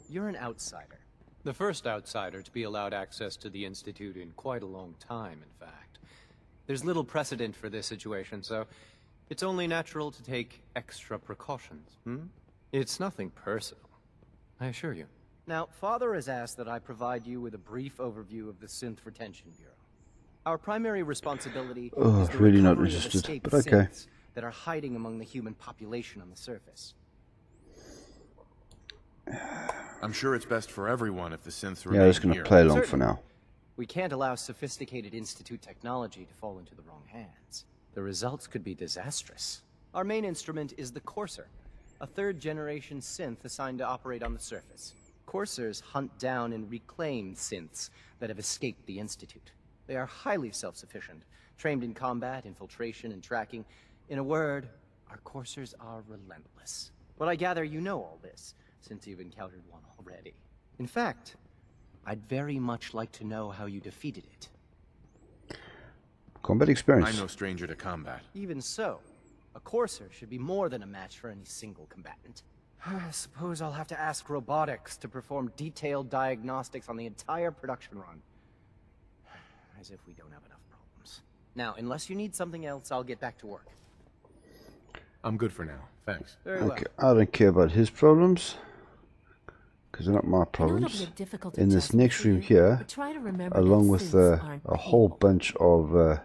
[SPEAKER 27] You're an outsider.
[SPEAKER 26] The first outsider to be allowed access to the Institute in quite a long time, in fact. There's little precedent for this situation, so it's only natural to take extra precautions, It's nothing personal, I assure you.
[SPEAKER 27] Now, Father has asked that I provide you with a brief overview of the Synth Retention Bureau. Our primary responsibility is the
[SPEAKER 1] really not
[SPEAKER 27] recovery of
[SPEAKER 1] interested,
[SPEAKER 27] escaped
[SPEAKER 1] but okay.
[SPEAKER 27] synths that are hiding among the human population on the surface.
[SPEAKER 6] I'm sure it's best for everyone if the synths
[SPEAKER 1] Yeah,
[SPEAKER 6] remain
[SPEAKER 1] I'm just going to
[SPEAKER 6] here.
[SPEAKER 1] play along for now.
[SPEAKER 27] We can't allow sophisticated Institute technology to fall into the wrong hands. The results could be disastrous. Our main instrument is the Courser, a third-generation synth assigned to operate on the surface. Coursers hunt down and reclaim synths that have escaped the Institute. They are highly self-sufficient, trained in combat, infiltration, and tracking. In a word, our Coursers are relentless. But I gather you know all this, since you've encountered one already. In fact, I'd very much like to know how you defeated it.
[SPEAKER 1] Combat experience.
[SPEAKER 6] I'm no stranger to combat.
[SPEAKER 27] Even so, a Courser should be more than a match for any single combatant. I suppose I'll have to ask robotics to perform detailed diagnostics on the entire production run. As if we don't have enough problems. Now, unless you need something else, I'll get back to work.
[SPEAKER 6] I'm good for now. Thanks.
[SPEAKER 27] Very well.
[SPEAKER 1] Okay, I don't care about his problems, because they're not my
[SPEAKER 14] I know it'll
[SPEAKER 1] problems.
[SPEAKER 14] be a difficult
[SPEAKER 1] In this
[SPEAKER 14] adjustment
[SPEAKER 1] next
[SPEAKER 14] for
[SPEAKER 1] room
[SPEAKER 14] you,
[SPEAKER 1] here,
[SPEAKER 14] but try to remember
[SPEAKER 1] along
[SPEAKER 14] that
[SPEAKER 1] with
[SPEAKER 14] synths aren't
[SPEAKER 1] a whole bunch of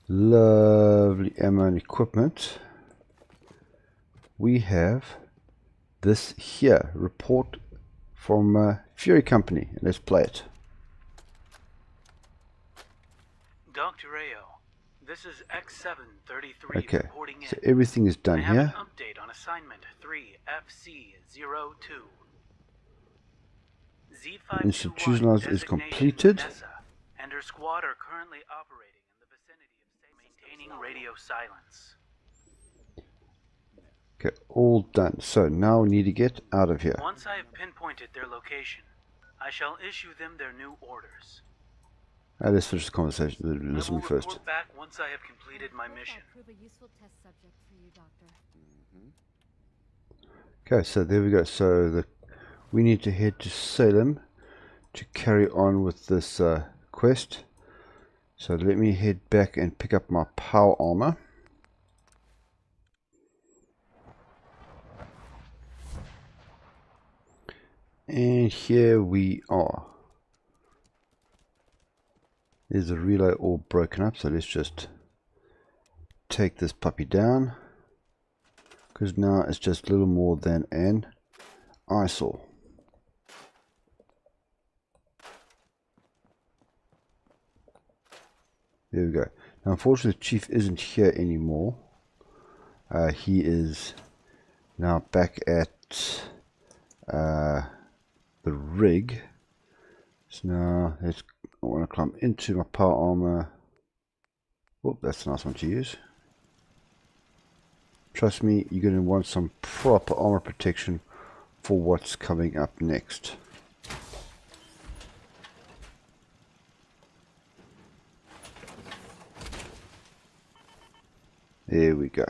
[SPEAKER 1] lovely ammo and equipment, we have this here, report from Fury Company. Let's play it.
[SPEAKER 11] Dr. Ayo, this is X733
[SPEAKER 1] Okay,
[SPEAKER 11] reporting in.
[SPEAKER 1] so everything is done
[SPEAKER 11] I have
[SPEAKER 1] here.
[SPEAKER 11] an update on assignment 3FC02. Z521
[SPEAKER 1] Institutionalized is
[SPEAKER 11] designation
[SPEAKER 1] completed.
[SPEAKER 11] Vanessa and her squad are currently operating in the vicinity of maintaining radio silence.
[SPEAKER 1] Okay, all done. So now we need to get out of here.
[SPEAKER 11] Once I have pinpointed their location, I shall issue them their new orders.
[SPEAKER 1] Let's finish the conversation. Listen
[SPEAKER 11] I
[SPEAKER 1] to me
[SPEAKER 11] will
[SPEAKER 1] first.
[SPEAKER 11] report back once I have completed my mission.
[SPEAKER 1] Okay, so there we go. So we need to head to Salem to carry on with this quest. So let me head back and pick up my power armor. And here we are. There's a relay all broken up, so let's just take this puppy down, because now it's just a little more than an eyesore. There we go. Now unfortunately the chief isn't here anymore. He is now back at the rig. So now I want to climb into my power armor. Oh, that's a nice one to use. Trust me, you're going to want some proper armor protection for what's coming up next. There we go.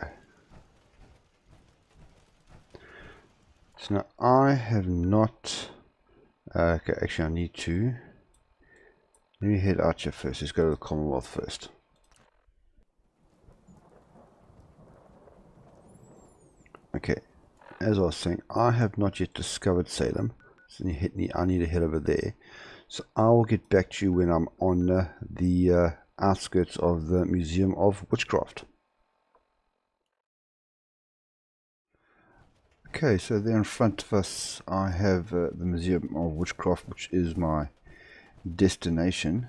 [SPEAKER 1] So now I have not... okay, actually I need to... Let me head out here first. Let's go to the Commonwealth first. Okay, as I was saying, I have not yet discovered Salem. So I need to head over there. So I will get back to you when I'm on the outskirts of the Museum of Witchcraft. Okay, so there in front of us I have the Museum of Witchcraft, which is my destination.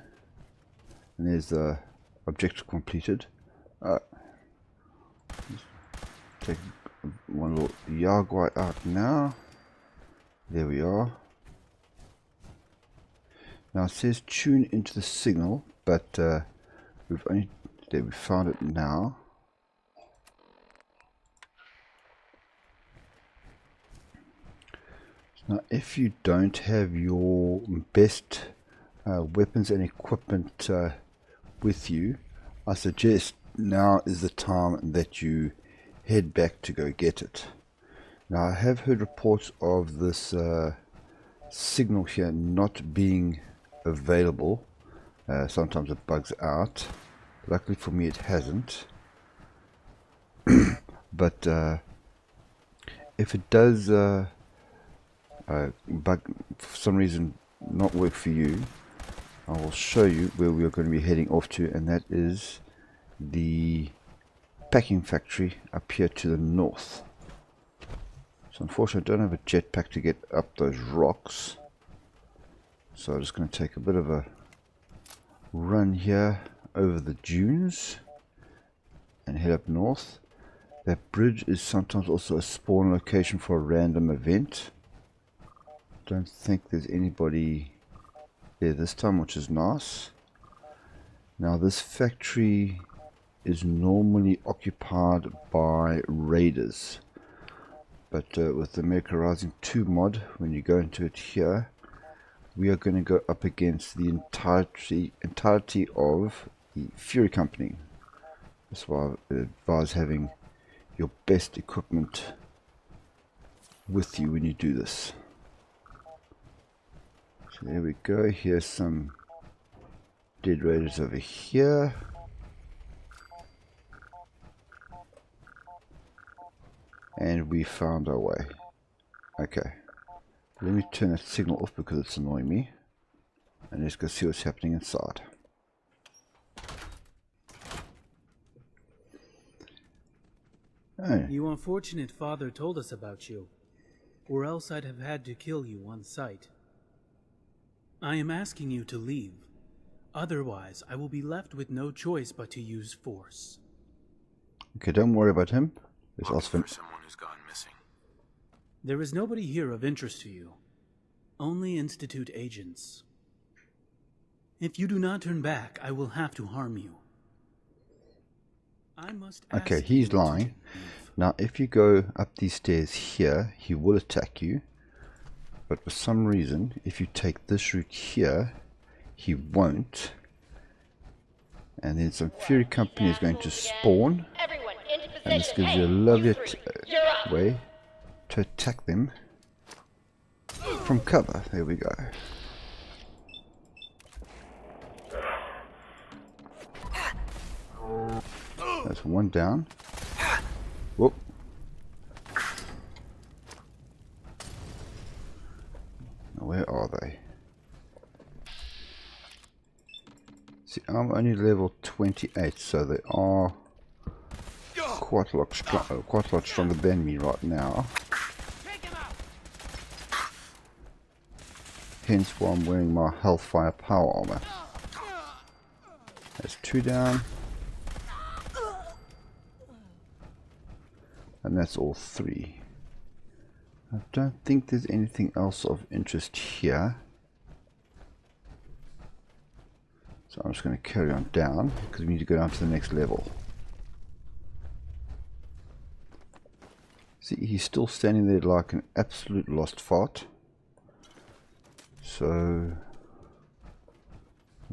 [SPEAKER 1] And there's the objective completed. Take one little Yagwai out now. There we are. Now it says tune into the signal, but we've only... there, we found it now. Now if you don't have your best weapons and equipment with you, I suggest now is the time that you head back to go get it. Now I have heard reports of this signal here not being available. Sometimes it bugs out. Luckily for me it hasn't. But if it does bug for some reason not work for you, I will show you where we are going to be heading off to, and that is the packing factory up here to the north. So unfortunately I don't have a jetpack to get up those rocks. So I'm just going to take a bit of a run here over the dunes and head up north. That bridge is sometimes also a spawn location for a random event. Don't think there's anybody there this time, which is nice. Now this factory is normally occupied by raiders, but with the America Rising 2 mod, when you go into it here, we are going to go up against the entirety of the Fury Company. That's why I advise having your best equipment with you when you do this. So there we go. Here's some dead raiders over here. And we found our way. Okay. Let me turn that signal off because it's annoying me. And let's go see what's happening inside. Oh.
[SPEAKER 2] Your unfortunate father told us about you, or else I'd have had to kill you on sight. I am asking you to leave. Otherwise, I will be left with no choice but to use force.
[SPEAKER 1] Okay, don't worry about him. Let's ask for
[SPEAKER 6] someone who's gone missing.
[SPEAKER 2] There is nobody here of interest to you. Only Institute agents. If you do not turn back, I will have to harm you. I must ask
[SPEAKER 1] okay, he's lying. Now, if you go up these stairs here, he will attack you. But for some reason, if you take this route here, he won't. And then some Fury Company is going to spawn. And this gives you a lovely way to attack them from cover. There we go. That's one down. Whoop. Now where are they? See, I'm only level 28, so they are quite a lot stronger than me right now. Hence why I'm wearing my Hellfire power armor. That's 2 down. And that's all 3. I don't think there's anything else of interest here. So I'm just going to carry on down because we need to go down to the next level. See, he's still standing there like an absolute lost fart. So I'm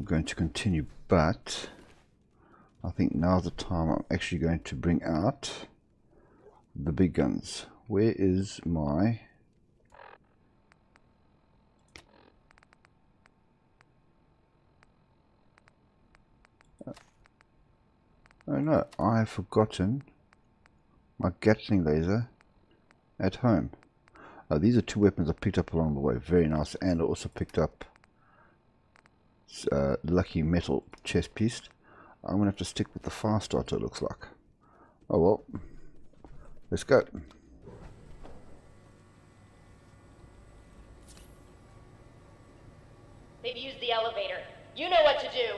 [SPEAKER 1] going to continue, but I think now's the time I'm actually going to bring out the big guns. Where is my... Oh no, I have forgotten my Gatling laser at home. These are 2 weapons I picked up along the way. Very nice. And I also picked up lucky metal chest piece. I'm going to have to stick with the fire starter, it looks like. Oh well. Let's go.
[SPEAKER 3] They've used the elevator. You know what to do.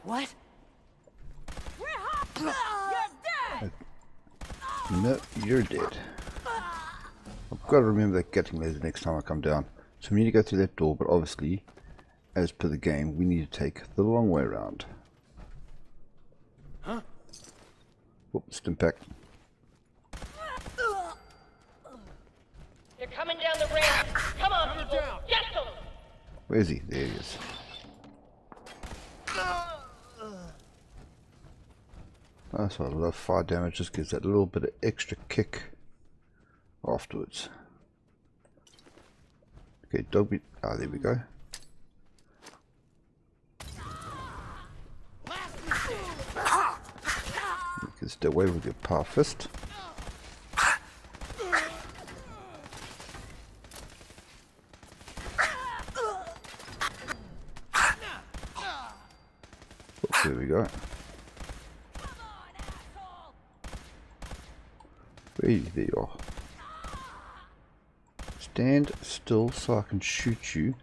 [SPEAKER 17] What? You're dead!
[SPEAKER 1] No, you're dead. I've got to remember that Gatling laser next time I come down. So we need to go through that door, but obviously, as per the game, we need to take the long way around.
[SPEAKER 3] Huh?
[SPEAKER 1] Whoops, impact.
[SPEAKER 3] They're coming down the ramp. Come on, people. Get them!
[SPEAKER 1] Where is he? There he is. That's why I love fire damage, just gives that little bit of extra kick afterwards. Okay, dog beat. Ah, there we go. You can stay away with your power fist. Oops, there we go. There you are. Stand still so I can shoot you.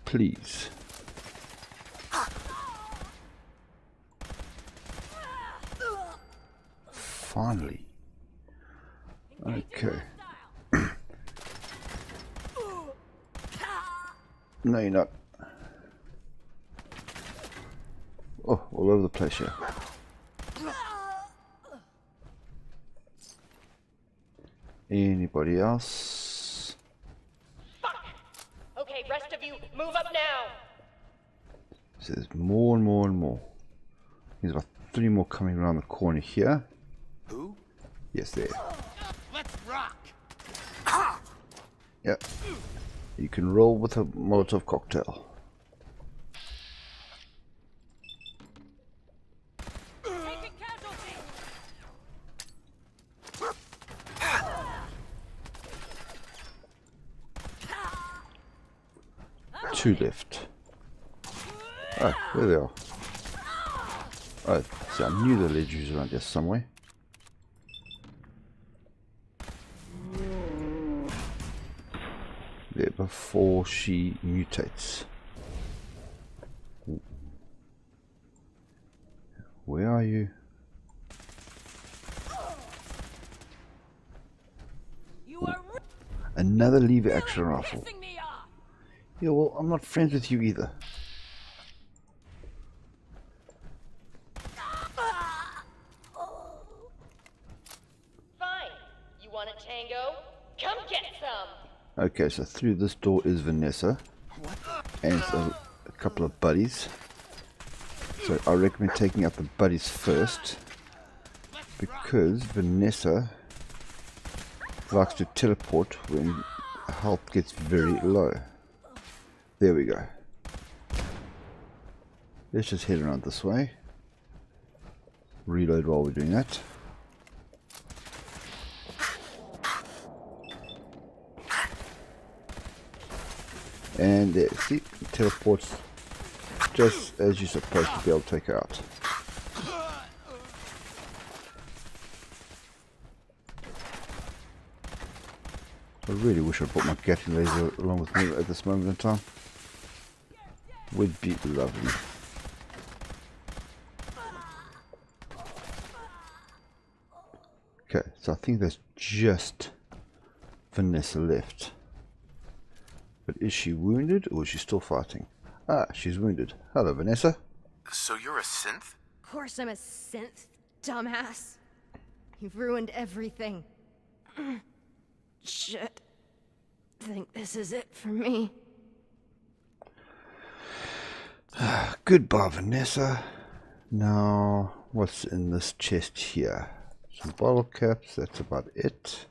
[SPEAKER 1] Please. Finally. Okay. No, you're not. Oh, all over the place here. Anybody else?
[SPEAKER 3] Fuck! Okay, rest of you, move up now!
[SPEAKER 1] So there's more and more and more. There's about 3 more coming around the corner here.
[SPEAKER 18] Who?
[SPEAKER 1] Yes, there.
[SPEAKER 18] Let's rock!
[SPEAKER 1] Yep. You can roll with a Molotov cocktail. Two left. Oh, there they are. Oh, see, I knew the ledger was around here somewhere. There before she mutates. Where are you? Another lever action rifle. Yeah, well, I'm not friends with you either.
[SPEAKER 3] Fine. You want a tango? Come get some!
[SPEAKER 1] Okay, so through this door is Vanessa. And a couple of buddies. So I recommend taking out the buddies first. Because Vanessa likes to teleport when health gets very low. There we go. Let's just head around this way. Reload while we're doing that. And there, see, it teleports just as you're supposed to be able to take her out. I really wish I brought my Gatling laser along with me at this moment in time. Would be lovely. Okay, so I think there's just Vanessa left. But is she wounded or is she still fighting? Ah, she's wounded. Hello, Vanessa.
[SPEAKER 18] So you're a synth?
[SPEAKER 5] Of course I'm a synth, dumbass. You've ruined everything. Shit. Think this is it for me.
[SPEAKER 1] Goodbye, Vanessa. Now, what's in this chest here? Some bottle caps, that's about it.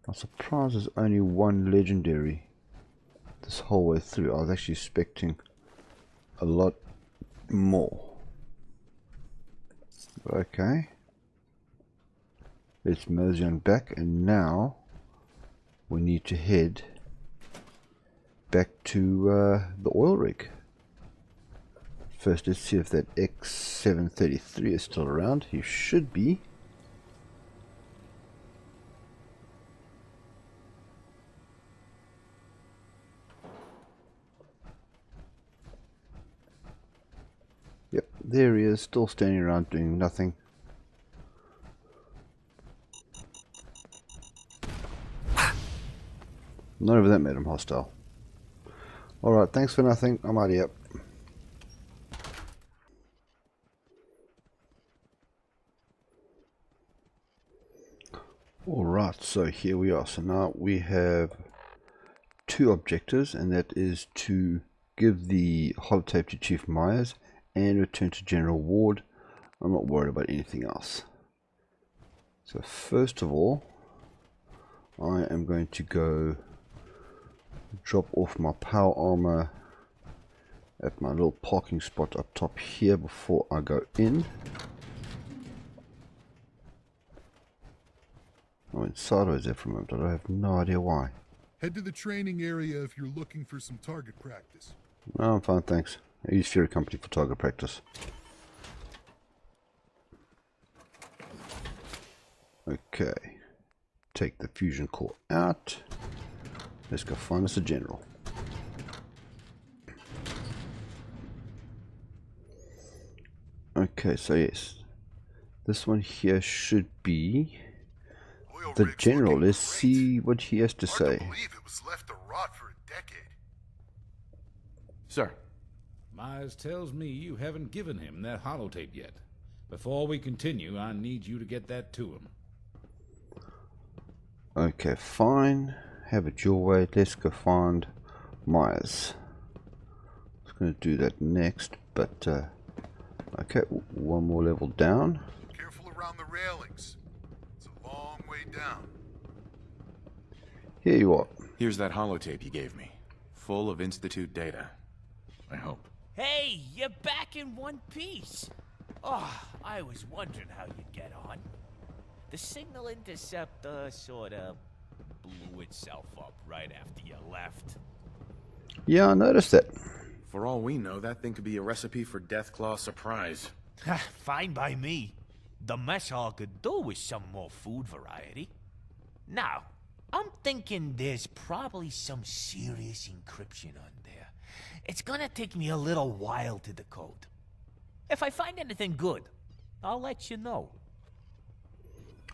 [SPEAKER 1] I'm surprised there's only one legendary this whole way through. I was actually expecting a lot more. Okay. Let's mosey on back, and now we need to head back to the oil rig. First, let's see if that X733 is still around. He should be. Yep, there he is, still standing around doing nothing. None of that made him hostile. Alright, thanks for nothing. I'm out of here. Alright, so here we are. So now we have 2 objectives, and that is to give the holotape to Chief Myers and return to General Ward. I'm not worried about anything else. So first of all, I am going to go drop off my power armor at my little parking spot up top here before I go in. I went sideways there for a moment, I have no idea why.
[SPEAKER 9] Head to the training area if you're looking for some target practice.
[SPEAKER 1] No, I'm fine, thanks. I use Fury Company for target practice. Okay. Take the fusion core out. Let's go find us a general. Okay, so yes. This one here should be the general. Let's see what he has to say.
[SPEAKER 9] Believe it was left to rot for a decade.
[SPEAKER 6] Sir.
[SPEAKER 7] Myers tells me you haven't given him that holotape yet. Before we continue, I need you to get that to him.
[SPEAKER 1] Okay, fine. Have it your way. Let's go find Myers. I was going to do that next, but okay, one more level down.
[SPEAKER 9] Careful around the railings. It's a long way down.
[SPEAKER 1] Here you are.
[SPEAKER 6] Here's that holotape you gave me. Full of Institute data. I hope.
[SPEAKER 8] Hey, you're back in one piece. Oh, I was wondering how you'd get on. The signal interceptor sort of blew itself up right after you left.
[SPEAKER 1] Yeah, I noticed that.
[SPEAKER 6] For all we know, that thing could be a recipe for Deathclaw surprise.
[SPEAKER 8] Fine by me. The mess hall could do with some more food variety. Now, I'm thinking there's probably some serious encryption on there. It's gonna take me a little while to decode. If I find anything good, I'll let you know.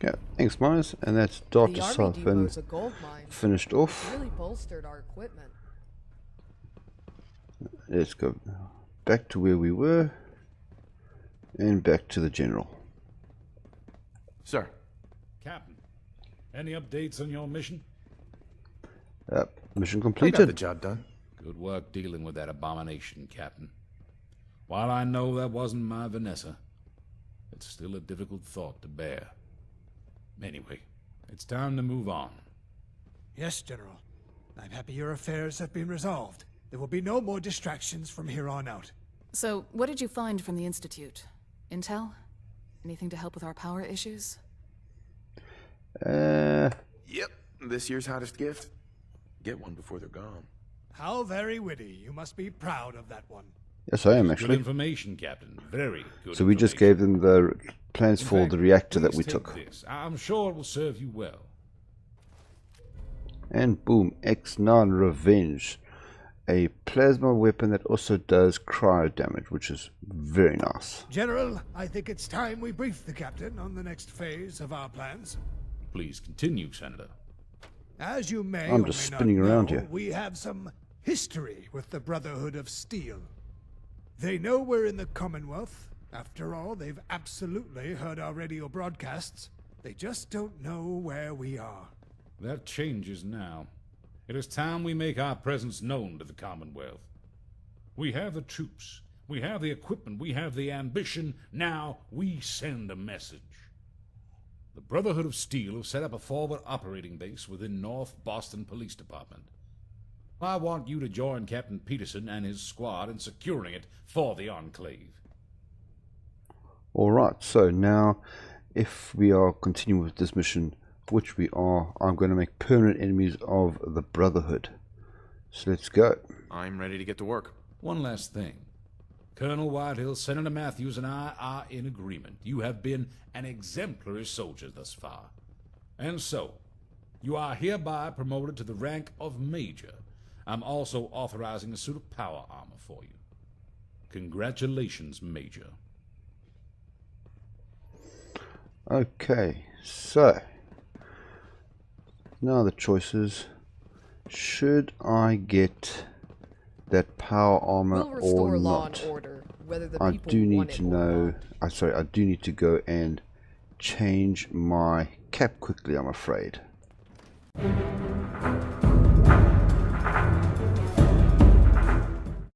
[SPEAKER 1] Yeah, thanks, Myers. And that's Dr.
[SPEAKER 10] The Army
[SPEAKER 1] Sullivan
[SPEAKER 10] Depot's a gold mine.
[SPEAKER 1] finished off.
[SPEAKER 10] Really bolstered our equipment.
[SPEAKER 1] Let's go back to where we were and back to the general.
[SPEAKER 6] Sir.
[SPEAKER 7] Captain, any updates on your mission?
[SPEAKER 1] Mission
[SPEAKER 6] I
[SPEAKER 1] completed.
[SPEAKER 6] got the job done.
[SPEAKER 7] Good work dealing with that abomination, Captain. While I know that wasn't my Vanessa, it's still a difficult thought to bear. Anyway, it's time to move on.
[SPEAKER 12] Yes, General. I'm happy your affairs have been resolved. There will be no more distractions from here on out.
[SPEAKER 19] So, what did you find from the Institute? Intel? Anything to help with our power issues?
[SPEAKER 6] Yep, this year's hottest gift. Get one before they're gone.
[SPEAKER 12] How very witty. You must be proud of that one.
[SPEAKER 1] Yes, I am
[SPEAKER 7] Good
[SPEAKER 1] actually.
[SPEAKER 7] information, Captain. Very good.
[SPEAKER 1] So we just gave them the plans
[SPEAKER 7] In
[SPEAKER 1] for
[SPEAKER 7] fact,
[SPEAKER 1] the reactor that
[SPEAKER 7] please
[SPEAKER 1] we
[SPEAKER 7] take
[SPEAKER 1] took.
[SPEAKER 7] this. I'm sure it will serve you well.
[SPEAKER 1] And boom, X9 Revenge. A plasma weapon that also does cryo damage, which is very nice.
[SPEAKER 12] General, I think it's time we brief the captain on the next phase of our plans.
[SPEAKER 7] Please continue, Senator.
[SPEAKER 12] As you may
[SPEAKER 1] I'm
[SPEAKER 12] or
[SPEAKER 1] just
[SPEAKER 12] may
[SPEAKER 1] spinning
[SPEAKER 12] not
[SPEAKER 1] around
[SPEAKER 12] know,
[SPEAKER 1] here.
[SPEAKER 12] we have some history with the Brotherhood of Steel. They know we're in the Commonwealth. After all, they've absolutely heard our radio broadcasts. They just don't know where we are.
[SPEAKER 7] That changes now. It is time we make our presence known to the Commonwealth. We have the troops, we have the equipment, we have the ambition. Now we send a message. The Brotherhood of Steel have set up a forward operating base within North Boston Police Department. I want you to join Captain Peterson and his squad in securing it for the Enclave.
[SPEAKER 1] Alright, so now if we are continuing with this mission, which we are, I'm going to make permanent enemies of the Brotherhood. So let's go.
[SPEAKER 6] I'm ready to get to work.
[SPEAKER 7] One last thing. Colonel Whitehill, Senator Matthews, and I are in agreement. You have been an exemplary soldier thus far. And so, you are hereby promoted to the rank of Major. I'm also authorizing a suit of power armor for you. Congratulations, Major.
[SPEAKER 1] Okay, so now the choices. Should I get that power armor
[SPEAKER 10] We'll restore
[SPEAKER 1] or
[SPEAKER 10] law
[SPEAKER 1] not?
[SPEAKER 10] and order, whether the
[SPEAKER 1] I
[SPEAKER 10] people
[SPEAKER 1] do need
[SPEAKER 10] want it
[SPEAKER 1] to
[SPEAKER 10] or
[SPEAKER 1] know. I do need to go and change my cap quickly, I'm afraid.